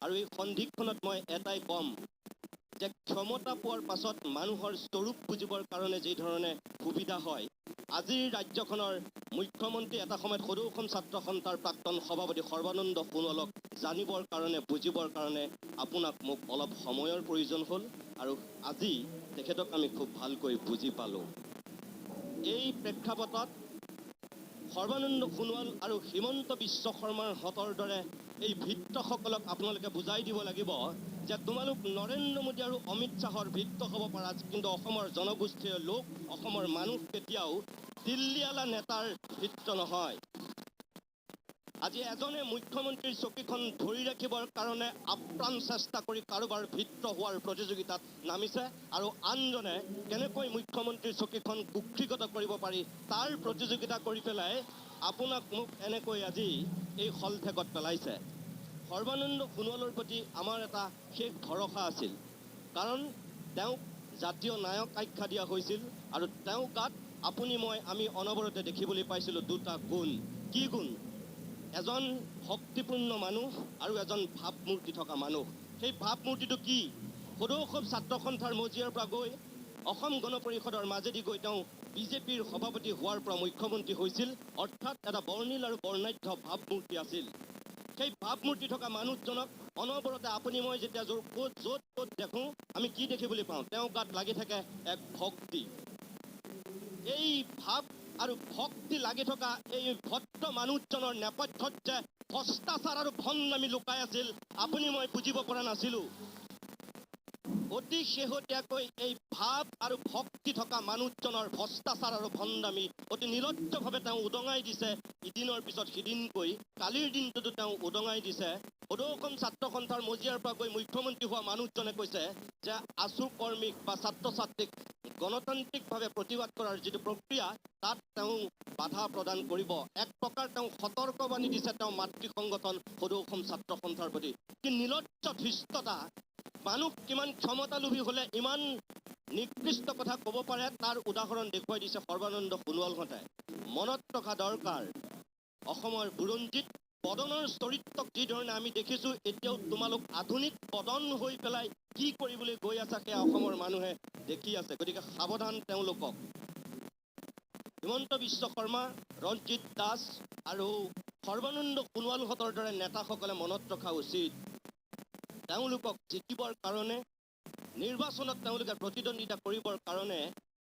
আৰু এই সন্ধিক্ষণত মই এটাই ক'ম যে ক্ষমতা পোৱাৰ পাছত মানুহৰ স্বৰূপ বুজিবৰ কাৰণে যি ধৰণে সুবিধা হয়, আজিৰ ৰাজ্যখনৰ মুখ্যমন্ত্ৰী এটা সময়ত সদৌ অসম ছাত্ৰ সন্থাৰ প্ৰাক্তন সভাপতি সৰ্বানন্দ সোণোৱালক জানিবৰ কাৰণে বুজিবৰ কাৰণে আপোনাক মোক অলপ সময়ৰ প্ৰয়োজন হ'ল আৰু আজি তেখেতক আমি খুব ভালকৈ বুজি পালোঁ। এই প্ৰেক্ষাপটত সৰ্বানন্দ সোণোৱাল আৰু হিমন্ত বিশ্ব শৰ্মাৰ হতৰ দৰে এই ভিত্তসকলক আপোনালোকে বুজাই দিব লাগিব যে তোমালোক নৰেন্দ্ৰ মোদী আৰু অমিত শ্বাহৰ ভিত্ত হ'ব পাৰা, কিন্তু অসমৰ জনগোষ্ঠীয় লোক, অসমৰ মানুহ কেতিয়াও দিল্লীৱালা নেতাৰ ভিত্ত নহয়। আজি এজনে মুখ্যমন্ত্ৰীৰ চকীখন ধৰি ৰাখিবৰ কাৰণে আপ্ৰাণ চেষ্টা কৰি কাৰোবাৰ ভিত্ত হোৱাৰ প্ৰতিযোগিতাত নামিছে আৰু আনজনে কেনেকৈ মুখ্যমন্ত্ৰীৰ চকীখন কুক্ষিগত কৰিব পাৰি তাৰ প্ৰতিযোগিতা কৰি পেলাই আপোনাক মোক এনেকৈ আজি এই হলঠেকত পেলাইছে। সৰ্বানন্দ সোণোৱালৰ প্ৰতি আমাৰ এটা শেষ ভৰসা আছিল, কাৰণ তেওঁক জাতীয় নায়ক আখ্যা দিয়া হৈছিল আৰু তেওঁ গাত আমি অনবৰতে দেখিবলৈ পাইছিলোঁ দুটা গুণ। কি গুণ? এজন শক্তিপূৰ্ণ মানুহ আৰু এজন ভাৱমূৰ্তি থকা মানুহ। সেই ভাৱমূৰ্তিটো কি? সদৌ অসম ছাত্ৰ সন্থাৰ মজিয়াৰ পৰা গৈ অসম গণ পৰিষদৰ মাজেদি গৈ তেওঁ বিজেপিৰ সভাপতি হোৱাৰ পৰা মুখ্যমন্ত্ৰী হৈছিল, অৰ্থাৎ এটা বৰ্ণিল আৰু বৰ্ণাঢ্য ভাৱমূৰ্তি আছিল। সেই ভাৱমূৰ্তি থকা মানুহজনক অনবৰতে মই যেতিয়া য'ত দেখোঁ আমি কি দেখিবলৈ পাওঁ? তেওঁ গাত লাগি থাকে এক ভক্তি। এই ভাৱ আৰু ভক্তি লাগি থকা এই ভদ্ৰ মানুহজনৰ নেপথ্যত যে ভ্ৰষ্টাচাৰ আৰু ভণ্ডামি লুকাই আছিল মই বুজিব পৰা নাছিলোঁ। অতি শেহতীয়াকৈ এই ভাৱ আৰু ভক্তি থকা মানুহজনৰ ভ্ৰষ্টাচাৰ আৰু ভণ্ডামি অতি নিলজ্জভাৱে তেওঁ উদঙাই দিছে। ইদিনৰ পিছত সিদিনকৈ কালিৰ দিনটোতো তেওঁ উদঙাই দিছে। সদৌ অসম ছাত্ৰ সন্থাৰ মজিয়াৰ পৰা গৈ মুখ্যমন্ত্ৰী হোৱা মানুহজনে কৈছে যে আছু কৰ্মীক বা ছাত্ৰ ছাত্ৰীক গণতান্ত্ৰিকভাৱে প্ৰতিবাদ কৰাৰ যিটো প্ৰক্ৰিয়া তাত তেওঁ বাধা প্ৰদান কৰিব। এক প্ৰকাৰ তেওঁ সতৰ্কবাণী দিছে তেওঁ মাতৃ সংগঠন সদৌ অসম ছাত্ৰ সন্থাৰ প্ৰতি। কি নিলজ্জ ধৃষ্টতা! মানুহ কিমান ক্ষমতালোভী হ'লে ইমান নিকৃষ্ট কথা ক'ব পাৰে তাৰ উদাহৰণ দেখুৱাই দিছে সৰ্বানন্দ সোণোৱালহঁতে। মনত ৰখা দৰকাৰ, অসমৰ বুৰঞ্জীত পদনৰ চৰিত্ৰক যি ধৰণে আমি দেখিছোঁ, এতিয়াও তোমালোক আধুনিক পদন হৈ পেলাই কি কৰিবলৈ গৈ আছা সেয়া অসমৰ মানুহে দেখি আছে। গতিকে সাৱধান তেওঁলোকক। হিমন্ত বিশ্ব শৰ্মা, ৰঞ্জিত দাস আৰু সৰ্বানন্দ সোণোৱালহঁতৰ দৰে নেতাসকলে মনত ৰখা উচিত, তেওঁলোকক জিকিবৰ কাৰণে নিৰ্বাচনত তেওঁলোকে প্ৰতিদ্বন্দ্বিতা কৰিবৰ কাৰণে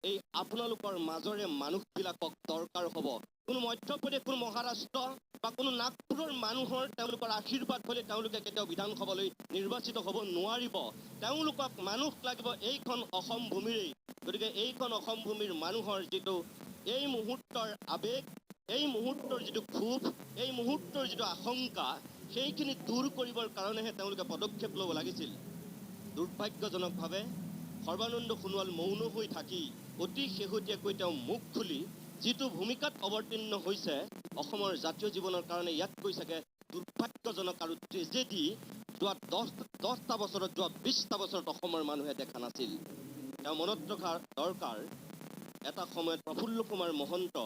এই আপোনালোকৰ মাজৰে মানুহবিলাকক দৰকাৰ হ'ব। কোনো মধ্যপ্ৰদেশ, কোনো মহাৰাষ্ট্ৰ বা কোনো নাগপুৰৰ মানুহৰ তেওঁলোকৰ আশীৰ্বাদ হ'লে তেওঁলোকে কেতিয়াও বিধানসভালৈ নিৰ্বাচিত হ'ব নোৱাৰিব। তেওঁলোকক মানুহ লাগিব এইখন অসম ভূমিৰেই। গতিকে এইখন অসম ভূমিৰ মানুহৰ যিটো এই মুহূৰ্তৰ আৱেগ, এই মুহূৰ্তৰ যিটো ক্ষোভ, এই মুহূৰ্তৰ যিটো আশংকা, সেইখিনি দূৰ কৰিবৰ কাৰণেহে তেওঁলোকে পদক্ষেপ ল'ব লাগিছিল। দুৰ্ভাগ্যজনকভাৱে সৰ্বানন্দ সোণোৱাল মৌন হৈ থাকি অতি শেহতীয়াকৈ তেওঁ মুখ খুলি যিটো ভূমিকাত অৱতীৰ্ণ হৈছে অসমৰ জাতীয় জীৱনৰ কাৰণে, ইয়াতকৈ চাগে দুৰ্ভাগ্যজনক আৰু ট্ৰেজেডি যোৱা 10টা বছৰত, যোৱা 20টা বছৰত অসমৰ মানুহে দেখা নাছিল। তেওঁ মনত ৰখা দৰকাৰ, এটা সময়ত প্ৰফুল্ল কুমাৰ মহন্ত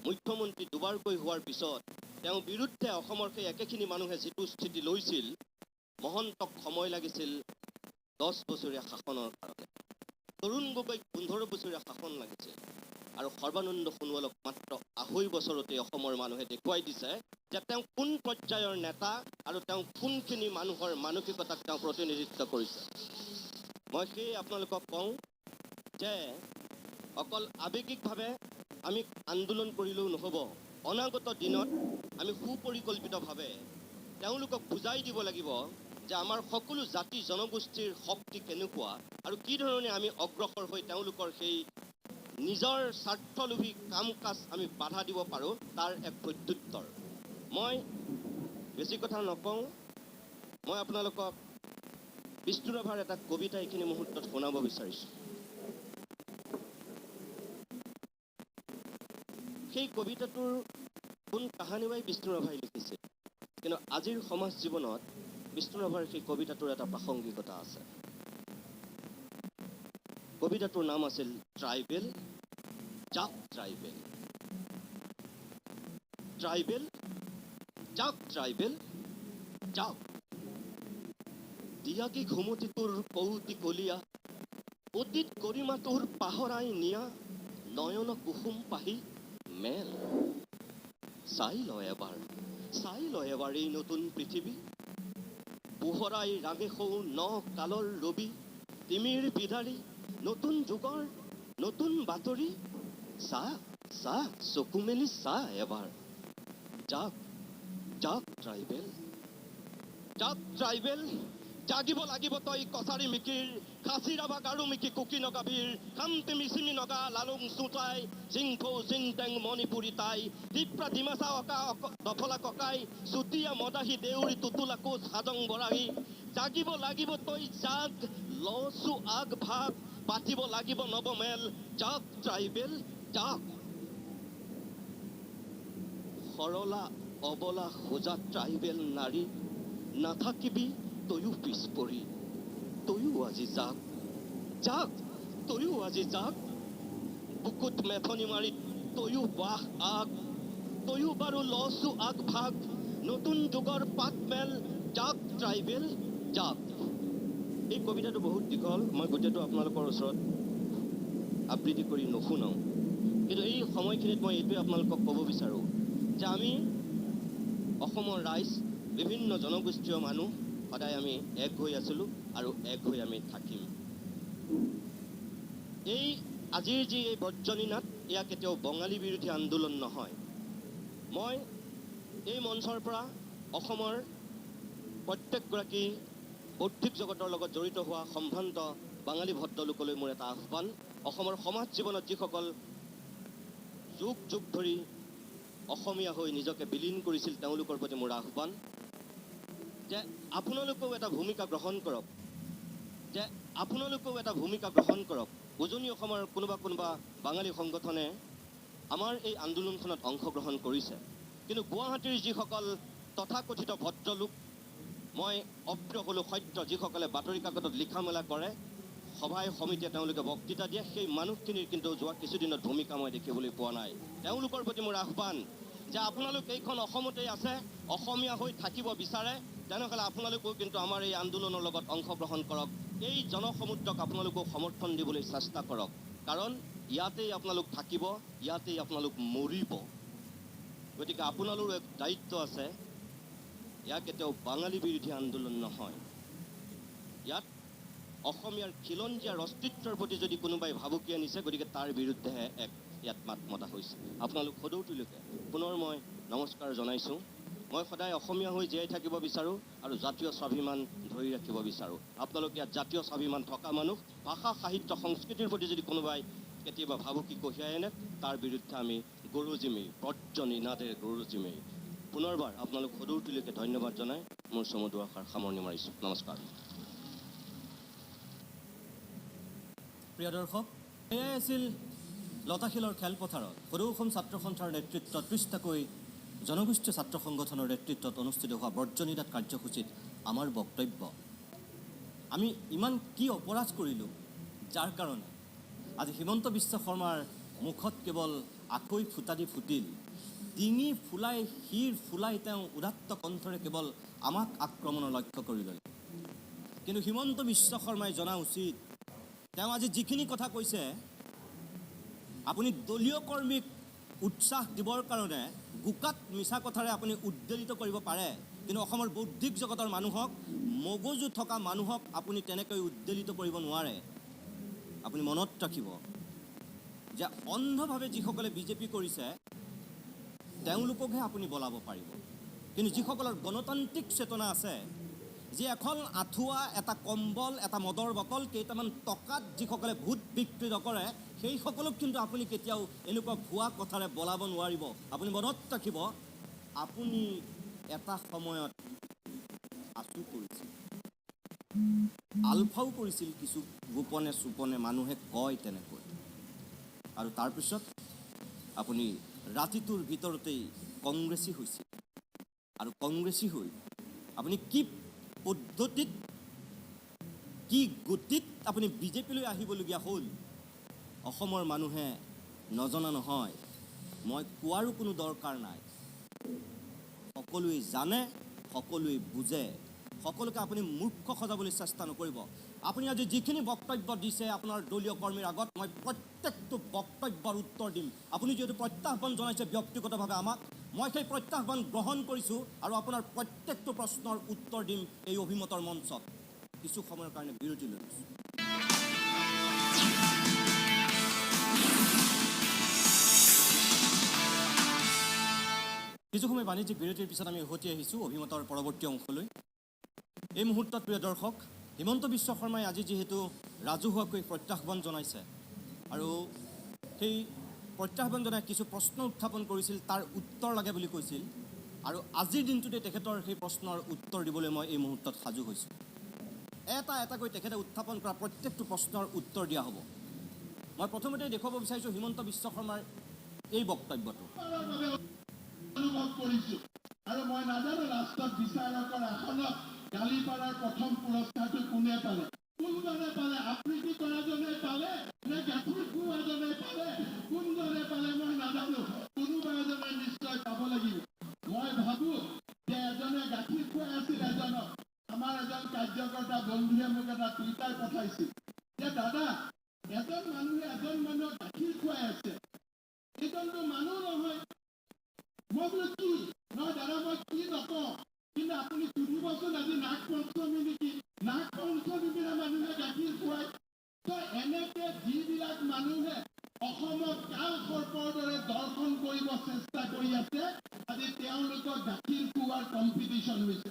মুখ্যমন্ত্ৰী দুবাৰকৈ হোৱাৰ পিছত তেওঁ বিৰুদ্ধে অসমৰ সেই একেখিনি মানুহে যিটো স্থিতি লৈছিল, মহন্তক সময় লাগিছিল 10 বছৰীয়া শাসনৰ কাৰণে, তৰুণ গগৈক 15 বছৰীয়া শাসন লাগিছিল, আৰু সৰ্বানন্দ সোণোৱালক মাত্ৰ 2.5 বছৰতে অসমৰ মানুহে দেখুৱাই দিছে যে তেওঁ কোন পৰ্যায়ৰ নেতা আৰু তেওঁ কোনখিনি মানুহৰ মানসিকতাক তেওঁ প্ৰতিনিধিত্ব কৰিছে। মই সেই আপোনালোকক কওঁ যে অকল আৱেগিকভাৱে আমি আন্দোলন কৰিলেও নহ'ব। অনাগত দিনত আমি সুপৰিকল্পিতভাৱে তেওঁলোকক বুজাই দিব লাগিব যে আমাৰ সকলো জাতি জনগোষ্ঠীৰ শক্তি কেনেকুৱা আৰু কি ধৰণে আমি অগ্ৰসৰ হৈ তেওঁলোকৰ সেই নিজৰ স্বাৰ্থলোভী কাম কাজ আমি বাধা দিব পাৰোঁ, তাৰ এক প্ৰত্যুত্তৰ। মই বেছি কথা নকওঁ, মই আপোনালোকক বিষ্ণু ৰাভাৰ এটা কবিতা এইখিনি মুহূৰ্তত শুনাব বিচাৰিছোঁ। সেই কবিতাটোৰ কোন কাহানিবাই বিষ্ণু ৰাভাই লিখিছে, কিন্তু আজিৰ সমাজ জীৱনত বিষ্ণু ৰাভাৰ সেই কবিতাটোৰ এটা প্ৰাসংগিকতা আছে। কবিতাটোৰ নাম আছিল ট্ৰাইবেল। যাক ট্ৰাইবেল, ট্ৰাইবেল যাক ট্ৰাইবেল যাক, দিয়াকি ঘুমতি তোৰ কৌতি কলীয়া, অতীত গৰিমা তোৰ পাহৰাই নিয়া, নয়ন কুসুম পাহি মেল। চাই ল এবাৰ এই নতুন পৃথিৱী, পোহৰাই ৰাগে সৌ ন কালৰ ৰবি, তিমিৰ বিদাৰি নতুন যুগৰ নতুন বাতৰি, চাহ চকু মেলি চাহ এবাৰ। যাক যাক ট্ৰাইবেল, যাক ট্ৰাইবেল, জাগিব লাগিব তই কছাৰী মিকিৰ, খাচী ৰাভা গাৰো মিকি কুকি নগাভীৰ, খামটি মিচিমি নগা লালুং চুটাই, জিংফৌ জিংটেং মণিপুৰী টাই, টিপ্ৰা ডিমাচা অকা দফলা ককাই, চুতীয়া মদাহী দেউৰী টুটুলা কোচ হাজং বৰাহী, জাগিব লাগিব তই জাগ লচু আগ ভাগ, পাতিব লাগিব নৱমেল। যাক ট্ৰাইবেল যাক, সৰলা অবলা সোজা ট্ৰাইবেল নাৰী, নাথাকিবি তয়ো পিছ পৰি, তয়ো আজি যাক যাক, তয়ো আজি যাক, বুকুত মেথনি মাৰি তয়ো বাহ আগ, তয়ো বাৰু লচু আগ ভাগ, নতুন যুগৰ পাত মেল। যাক ট্ৰাইবেল যাক। এই কবিতাটো বহুত দীঘল, মই গোটেইটো আপোনালোকৰ ওচৰত আবৃত্তি কৰি নুশুনাওঁ, কিন্তু এই সময়খিনিত মই এইটোৱে আপোনালোকক ক'ব বিচাৰোঁ যে আমি অসমৰ ৰাইজ, বিভিন্ন জনগোষ্ঠীয় মানুহ সদায় আমি এক হৈ আছিলোঁ আৰু এক হৈ আমি থাকিম। এই আজিৰ যি এই বৰ্জনী নাট, এয়া কেতিয়াও বঙালী বিৰোধী আন্দোলন নহয়। মই এই মঞ্চৰ পৰা অসমৰ প্ৰত্যেকগৰাকী বৌদ্ধিক জগতৰ লগত জড়িত হোৱা সম্ভ্ৰান্ত বাঙালী ভদ্ৰলোকলৈ মোৰ এটা আহ্বান, অসমৰ সমাজ জীৱনত যিসকল যুগ যুগ ধৰি অসমীয়া হৈ নিজকে বিলীন কৰিছিল, তেওঁলোকৰ প্ৰতি মোৰ আহ্বান যে আপোনালোকেও এটা ভূমিকা গ্ৰহণ কৰক, যে আপোনালোকেও এটা ভূমিকা গ্ৰহণ কৰক। উজনি অসমৰ কোনোবা বাঙালী সংগঠনে আমাৰ এই আন্দোলনখনত অংশগ্ৰহণ কৰিছে, কিন্তু গুৱাহাটীৰ যিসকল তথাকথিত ভদ্ৰলোক, মই অপ্ৰিয় হ'লেও সত্য, যিসকলে বাতৰি কাকতত লিখা মেলা কৰে, সভাই সমিতিয়ে তেওঁলোকে বক্তৃতা দিয়ে, সেই মানুহখিনিৰ কিন্তু যোৱা কিছুদিনত ভূমিকা মই দেখিবলৈ পোৱা নাই। তেওঁলোকৰ প্ৰতি মোৰ আহ্বান যে আপোনালোক এইখন অসমতেই আছে, অসমীয়া হৈ থাকিব বিচাৰে, তেনেহ'লে আপোনালোকেও কিন্তু আমাৰ এই আন্দোলনৰ লগত অংশগ্ৰহণ কৰক। এই জনসমুদ্ৰক আপোনালোকেও সমৰ্থন দিবলৈ চেষ্টা কৰক, কাৰণ ইয়াতেই আপোনালোক থাকিব, ইয়াতেই আপোনালোক মৰিব। গতিকে আপোনালোৰো এক দায়িত্ব আছে, ইয়াত কেতিয়াও বাঙালী বিৰোধী আন্দোলন নহয়। ইয়াত অসমীয়াৰ খিলঞ্জীয়াৰ অস্তিত্বৰ প্ৰতি যদি কোনোবাই ভাবুকি আনিছে, গতিকে তাৰ বিৰুদ্ধেহে ইয়াত মাত মতা হৈছে। আপোনালোক সদৌতিলৈকে পুনৰ মই নমস্কাৰ জনাইছোঁ। মই সদায় অসমীয়া হৈ জীয়াই থাকিব বিচাৰোঁ আৰু জাতীয় স্বাভিমান ধৰি ৰাখিব বিচাৰোঁ। আপোনালোক ইয়াত জাতীয় স্বাভিমান থকা মানুহ, ভাষা সাহিত্য সংস্কৃতিৰ প্ৰতি যদি কোনোবাই কেতিয়াবা ভাবুকি কঢ়িয়াই আনে, তাৰ বিৰুদ্ধে আমি গৰজিমেই, বৰ্জনী নাদেৰে গৰজিমেই। পুনৰবাৰ আপোনালোক সদৌতিলৈকে ধন্যবাদ জনাই মোৰ চমু দুআষাৰ সামৰণি মাৰিছোঁ। নমস্কাৰ। প্ৰিয় দৰ্শক, এয়াই আছিল লতাশিলৰ খেলপথাৰত সদৌ অসম ছাত্ৰ সন্থাৰ নেতৃত্বত 30টাকৈ জনগোষ্ঠীয় ছাত্ৰ সংগঠনৰ নেতৃত্বত অনুষ্ঠিত হোৱা বৰ্জনী নাট কাৰ্যসূচীত আমাৰ বক্তব্য। আমি ইমান কি অপৰাধ কৰিলোঁ যাৰ কাৰণে আজি হিমন্ত বিশ্ব শৰ্মাৰ মুখত কেৱল আকৈ ফুটা দি ফুটিল, ডিঙি ফুলাই শিৰ ফুলাই তেওঁ উদাত্ত কণ্ঠৰে কেৱল আমাক আক্ৰমণৰ লক্ষ্য কৰি ল'লে। কিন্তু হিমন্ত বিশ্ব শৰ্মাই জনা উচিত তেওঁ আজি যিখিনি কথা কৈছে আপুনি দলীয় কৰ্মীক উৎসাহ দিবৰ কাৰণে গুকাত মিছা কথাৰে আপুনি উদ্বেলিত কৰিব পাৰে, কিন্তু অসমৰ বৌদ্ধিক জগতৰ মানুহক, মগজু থকা মানুহক আপুনি তেনেকৈ উদ্বেলিত কৰিব নোৱাৰে। আপুনি মনত ৰাখিব যে অন্ধভাৱে যিসকলে বিজেপি কৰিছে তেওঁলোককহে আপুনি বলাব পাৰিব, কিন্তু যিসকলৰ গণতান্ত্ৰিক চেতনা আছে, যি এখন আঁঠুৱা, এটা কম্বল, এটা মদৰ বটল, কেইটামান টকাত যিসকলে ভোট বিক্ৰী নকৰে, সেইসকলক কিন্তু আপুনি কেতিয়াও এনেকুৱা ভুৱা কথাৰে বলাব নোৱাৰিব। আপুনি মনত ৰাখিব আপুনি এটা সময়ত আঁচু কৰিছিল, আলফাও কৰিছিল কিছু গোপনে চুপনে, মানুহে কয় তেনেকৈ, আৰু তাৰপিছত আপুনি ৰাতিটোৰ ভিতৰতেই কংগ্ৰেছী হৈছিল। আৰু কংগ্ৰেছী হৈ আপুনি কি পদ্ধতিত, কি গতিত আপুনি বিজেপিলৈ আহিবলগীয়া হ'ল অসমৰ মানুহে নজনা নহয়। মই কোৱাৰো কোনো দৰকাৰ নাই, সকলোৱে জানে, সকলোৱে বুজে। সকলোকে আপুনি মূৰ্খ সজাবলৈ চেষ্টা নকৰিব। আপুনি আজি যিখিনি বক্তব্য দিছে আপোনাৰ দলীয় কৰ্মীৰ আগত, মই প্ৰত্যেকটো বক্তব্যৰ উত্তৰ দিম। আপুনি যিহেতু প্ৰত্যাহ্বান জনাইছে ব্যক্তিগতভাৱে আমাক, মই সেই প্ৰত্যাহ্বান গ্ৰহণ কৰিছোঁ আৰু আপোনাৰ প্ৰত্যেকটো প্ৰশ্নৰ উত্তৰ দিম এই অভিমতৰ মঞ্চত। কিছু সময়ৰ কাৰণে বিৰতি লৈছোঁ। কিছু সময় বাণিজ্যিক বিৰতিৰ পিছত আমি উভতি আহিছোঁ অভিমতৰ পৰৱৰ্তী অংশলৈ। এই মুহূৰ্তত প্ৰিয় দৰ্শক, হিমন্ত বিশ্ব শৰ্মাই আজি যিহেতু ৰাজহুৱাকৈ প্ৰত্যাহ্বান জনাইছে আৰু সেই প্ৰত্যাহ্বান জনাই কিছু প্ৰশ্ন উত্থাপন কৰিছিল, তাৰ উত্তৰ লাগে বুলি কৈছিল, আৰু আজিৰ দিনটোতে তেখেতৰ সেই প্ৰশ্নৰ উত্তৰ দিবলৈ মই এই মুহূৰ্তত সাজু হৈছোঁ। এটা এটাকৈ তেখেতে উত্থাপন কৰা প্ৰত্যেকটো প্ৰশ্নৰ উত্তৰ দিয়া হ'ব। মই প্ৰথমতে দেখুৱাব বিচাৰিছোঁ হিমন্ত বিশ্ব শৰ্মাৰ এই বক্তব্যটো। অনুভৱ কৰিছোঁ, আৰু মই নাজানো লাষ্টত বিচাৰকৰ আসনত গালি পাৰাৰ প্ৰথম পুৰস্কাৰটো কোনে পালে, কোনজনে পালে, আবৃত্তি কৰাজনে পালে নে গাখীৰ খোৱাজনে পালে, কোনজনে পালে মই নাজানো, কোনোবা এজনে নিশ্চয় পাব লাগিব। মই ভাবোঁ যে এজনে গাখীৰ খুৱাই আছিল এজনক। আমাৰ এজন কাৰ্যকৰ্তা বন্ধুৱে মোক এটা টুইটাৰ পঠাইছিল যে দাদা, এজন মানুহে এজন মানুহক গাখীৰ খুৱাই আছে, এইজনটো মানুহ নহয়। মই বোলো কি নহয় দাদা, মই কি নকওঁ, কিন্তু আপুনি সুধিবচোন আজি নাগ পঞ্চমী নেকি, নাগ পঞ্চমীৰ দিনা মানুহে গাখীৰ খুৱায়। তো এনেকে যিবিলাক মানুহে অসমত কাল সৰ্পৰ দৰে দৰ্শন কৰিব চেষ্টা কৰি আছে, আজি তেওঁলোকক গাখীৰ খুওৱাৰ কম্পিটিশ্যন হৈছে।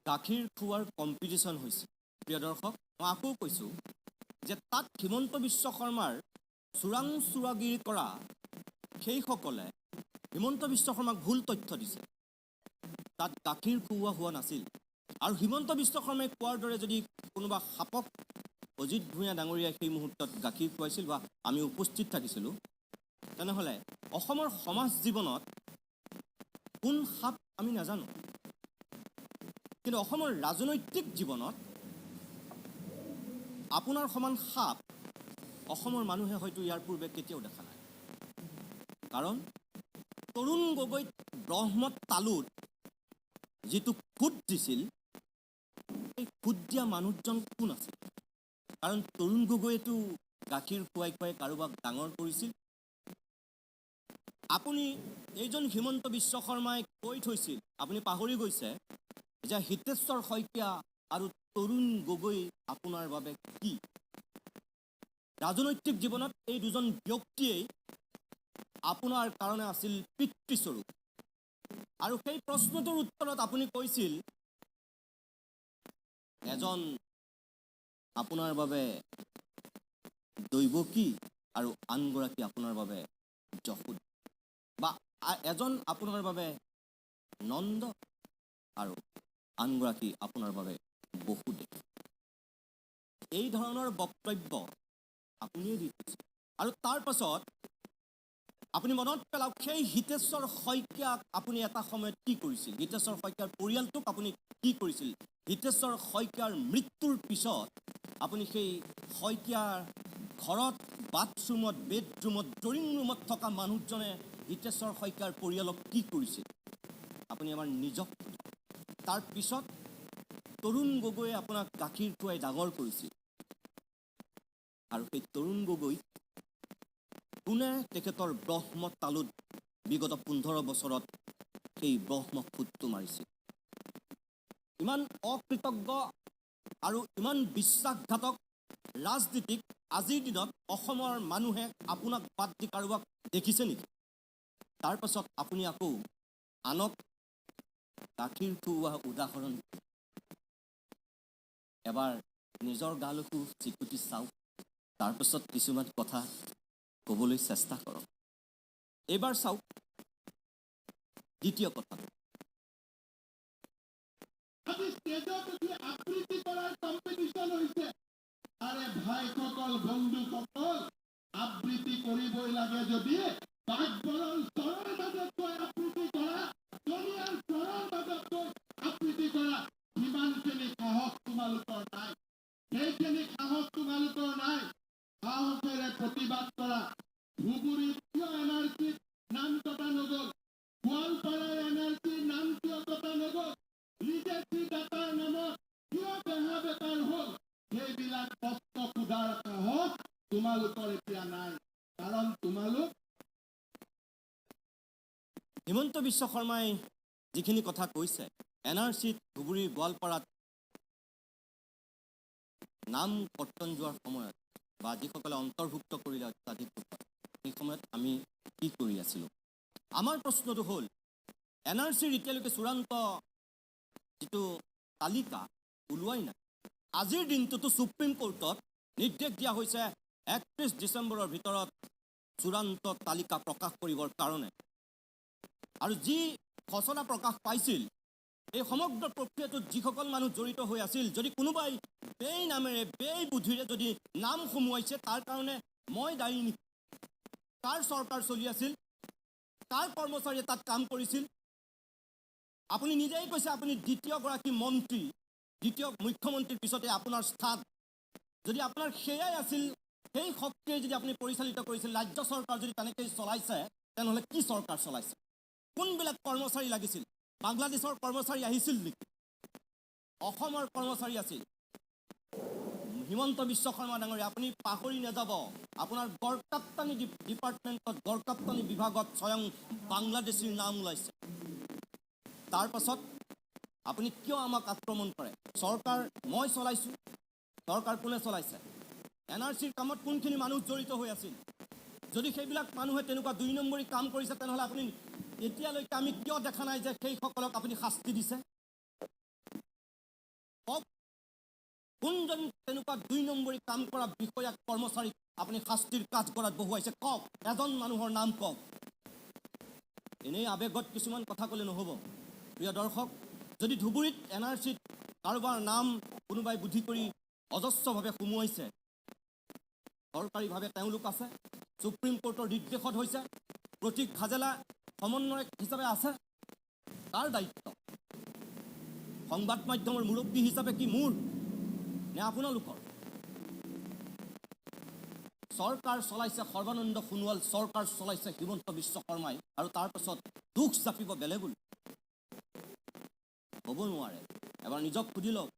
গাখীৰ খোৱাৰ কম্পিটিশ্যন হৈছে। প্ৰিয় দৰ্শক, মই আকৌ কৈছোঁ যে তাত হিমন্ত বিশ্ব শৰ্মাৰ চোৰাং চোৰাগিৰি কৰা সেইসকলে হিমন্ত বিশ্ব শৰ্মাক ভুল তথ্য দিছে। তাত গাখীৰ খুওৱা হোৱা নাছিল। আৰু হিমন্ত বিশ্ব শৰ্মাই কোৱাৰ দৰে যদি কোনোবা সাপক অজিত ভূঞা ডাঙৰীয়াই সেই মুহূৰ্তত গাখীৰ খুৱাইছিল বা আমি উপস্থিত থাকিছিলোঁ, তেনেহ'লে অসমৰ সমাজ জীৱনত কোন সাপ আমি নাজানো, কিন্তু অসমৰ ৰাজনৈতিক জীৱনত আপোনাৰ সমান সাপ অসমৰ মানুহে হয়তো ইয়াৰ পূৰ্বে কেতিয়াও দেখা নাই। কাৰণ তৰুণ গগৈক ব্ৰহ্মত তালুত যিটো খুদ দিছিল, সেই খুদ দিয়া মানুহজন কোন আছিল? কাৰণ তৰুণ গগৈয়েতো গাখীৰ খুৱাই খুৱাই কাৰোবাক ডাঙৰ কৰিছিল। আপুনি এইজন হিমন্ত বিশ্ব শৰ্মাই কৈ থৈছিল, আপুনি পাহৰি গৈছে যে হিতেশ্বৰ শইকীয়া আৰু তৰুণ গগৈ আপোনাৰ বাবে কি? ৰাজনৈতিক জীৱনত এই দুজন ব্যক্তিয়েই আপোনাৰ কাৰণে আছিল পিতৃস্বৰূপ। আৰু সেই প্ৰশ্নটোৰ উত্তৰত আপুনি কৈছিল এজন আপোনাৰ বাবে দৈৱকী আৰু আনগৰাকী আপোনাৰ বাবে যশোদা, বা এজন আপোনাৰ বাবে নন্দ আৰু আনগৰাকী আপোনাৰ বাবে বসুদেৱ। এই ধৰণৰ বক্তব্য আপুনিয়ে দি থৈছে। আৰু তাৰ পাছত আপুনি মনত পেলাওক, সেই হিতেশ্বৰ শইকীয়াক আপুনি এটা সময়ত কি কৰিছিল? হিতেশ্বৰ শইকীয়াৰ পৰিয়ালটোক আপুনি কি কৰিছিল? হিতেশ্বৰ শইকীয়াৰ মৃত্যুৰ পিছত আপুনি সেই শইকীয়াৰ ঘৰত, বাথৰুমত, বেডৰুমত, ড্ৰয়িং ৰুমত থকা মানুহজনে হিতেশ্বৰ শইকীয়াৰ পৰিয়ালক কি কৰিছিল? আপুনি আমাৰ নিজক তাৰ পিছত তৰুণ গগৈয়ে আপোনাক গাখীৰ খুৱাই ডাঙৰ কৰিছিল আৰু সেই তৰুণ গগৈ কোনে তেখেতৰ ব্ৰহ্ম তালুত বিগত 15 বছৰত সেই ব্ৰহ্ম ফুটটো মাৰিছিল ইমান অকৃতজ্ঞ আৰু ইমান বিশ্বাসঘাতক ৰাজনীতিক আজিৰ দিনত অসমৰ মানুহে আপোনাক বাদ দি কাৰোবাক দেখিছে নেকি তাৰ পাছত আপুনি আকৌ আনক গাখীৰ খুওৱা উদাহৰণ এবাৰ নিজৰ গালৈকো চিকুটি চাওক তাৰ পাছত কিছুমান কথা ক'বলৈ চেষ্টা কৰক এইবাৰ চাওক দ্বিতীয় কথা আজি ষ্টেজত উঠি আবৃত্তি কৰাৰ কম্পিটিশ্যন হৈছে আৰে ভাইসকল বন্ধুসকল আবৃত্তি কৰিবই লাগে যদি বাগবৰৰ স্বৰৰ মাজত গৈ আবৃত্তি কৰা দুনিয়াৰ স্বৰৰ মাজত গৈ আবৃত্তি কৰা সিমানখিনি সাহস তোমালোকৰ নাই সেইখিনি সাহস তোমালোকৰ নাই সাহসেৰে প্ৰতিবাদ কৰা ধুবুৰীত কিয় NRCত নাম কটা নগ'ল গোৱালপাৰাৰ NRCৰ নাম কিয় কটা নগ'ল লিগেচি ডাটাৰ নামত কিয় বেহা বেপাৰ হ'ল সেইবিলাক প্ৰশ্ন সোধাৰ সাহস তোমালোকৰ এতিয়া নাই কাৰণ তোমালোক হিমন্ত বিশ্ব শৰ্মাই যিখিনি কথা কৈছে NRCত ধুবুৰী গোৱালপাৰাত নাম কৰ্তন যোৱাৰ সময়ত বা যিসকলে অন্তৰ্ভুক্ত কৰিলে অত্যাধিক সেই সময়ত আমি কি কৰি আছিলোঁ আমাৰ প্ৰশ্নটো হ'ল NRCৰ এতিয়ালৈকে চূড়ান্ত যিটো তালিকা ওলোৱাই নাই আজিৰ দিনটোতো সুপ্ৰিম কোৰ্টত নিৰ্দেশ দিয়া হৈছে 31 ডিচেম্বৰৰ ভিতৰত চূড়ান্ত তালিকা প্ৰকাশ কৰিবৰ কাৰণে আৰু যি খচৰা প্ৰকাশ পাইছিল এই সমগ্ৰ প্ৰক্ৰিয়াটোত যিসকল মানুহ জড়িত হৈ আছিল যদি কোনোবাই বেই নামেৰে বেই বুদ্ধিৰে যদি নাম সোমোৱাইছে তাৰ কাৰণে মই দায়ী নেকি কাৰ চৰকাৰ চলি আছিল কাৰ কৰ্মচাৰীয়ে তাত কাম কৰিছিল আপুনি নিজেই কৈছে আপুনি দ্বিতীয়গৰাকী মন্ত্ৰী দ্বিতীয় মুখ্যমন্ত্ৰীৰ পিছতে আপোনাৰ স্থান যদি আপোনাৰ সেয়াই আছিল সেই শক্তিয়ে যদি আপুনি পৰিচালিত কৰিছিল ৰাজ্য চৰকাৰ যদি তেনেকৈ চলাইছে তেনেহ'লে কি চৰকাৰ চলাইছে কোনবিলাক কৰ্মচাৰী লাগিছিল বাংলাদেশৰ কৰ্মচাৰী আহিছিল নেকি অসমৰ কৰ্মচাৰী আছিল হিমন্ত বিশ্ব শৰ্মা ডাঙৰীয়া আপুনি পাহৰি নাযাব আপোনাৰ গড়কাপ্তানি ডিপাৰ্টমেণ্টত গড়কাপ্তানি বিভাগত স্বয়ং বাংলাদেশীৰ নাম ওলাইছে তাৰ পাছত আপুনি কিয় আমাক আক্ৰমণ কৰে চৰকাৰ মই চলাইছোঁ চৰকাৰ কোনে চলাইছে NRCৰ কামত কোনখিনি মানুহ জড়িত হৈ আছিল যদি সেইবিলাক মানুহে তেনেকুৱা 2 নম্বৰী কাম কৰিছে তেনেহ'লে আপুনি এতিয়ালৈকে আমি কিয় দেখা নাই যে সেইসকলক আপুনি শাস্তি দিছে কোনজন তেনেকুৱা 2 নম্বৰী কাম কৰা বিষয়া কৰ্মচাৰীক আপুনি শাস্তিৰ কাজ কৰাত বহুৱাইছে কওক এজন মানুহৰ নাম কওক এনেই আৱেগত কিছুমান কথা ক'লে নহ'ব প্ৰিয় দৰ্শক যদি ধুবুৰীত NRCত কাৰোবাৰ নাম কোনোবাই বুদ্ধি কৰি অজস্ৰভাৱে সোমোৱাইছে চৰকাৰীভাৱে তেওঁলোক আছে সুপ্ৰিম কোৰ্টৰ নিৰ্দেশত হৈছে প্ৰতীক হাজেলা সমন্বয়ক হিচাপে আছে তাৰ দায়িত্ব সংবাদ মাধ্যমৰ মুৰব্বী হিচাপে কি মোৰ নে আপোনালোকৰ চৰকাৰ চলাইছে সৰ্বানন্দ সোণোৱাল চৰকাৰ চলাইছে হিমন্ত বিশ্ব শৰ্মাই আৰু তাৰ পাছত দুখ জাপিব বেলেগলৈ হ'ব নোৱাৰে এবাৰ নিজক সুধি লওক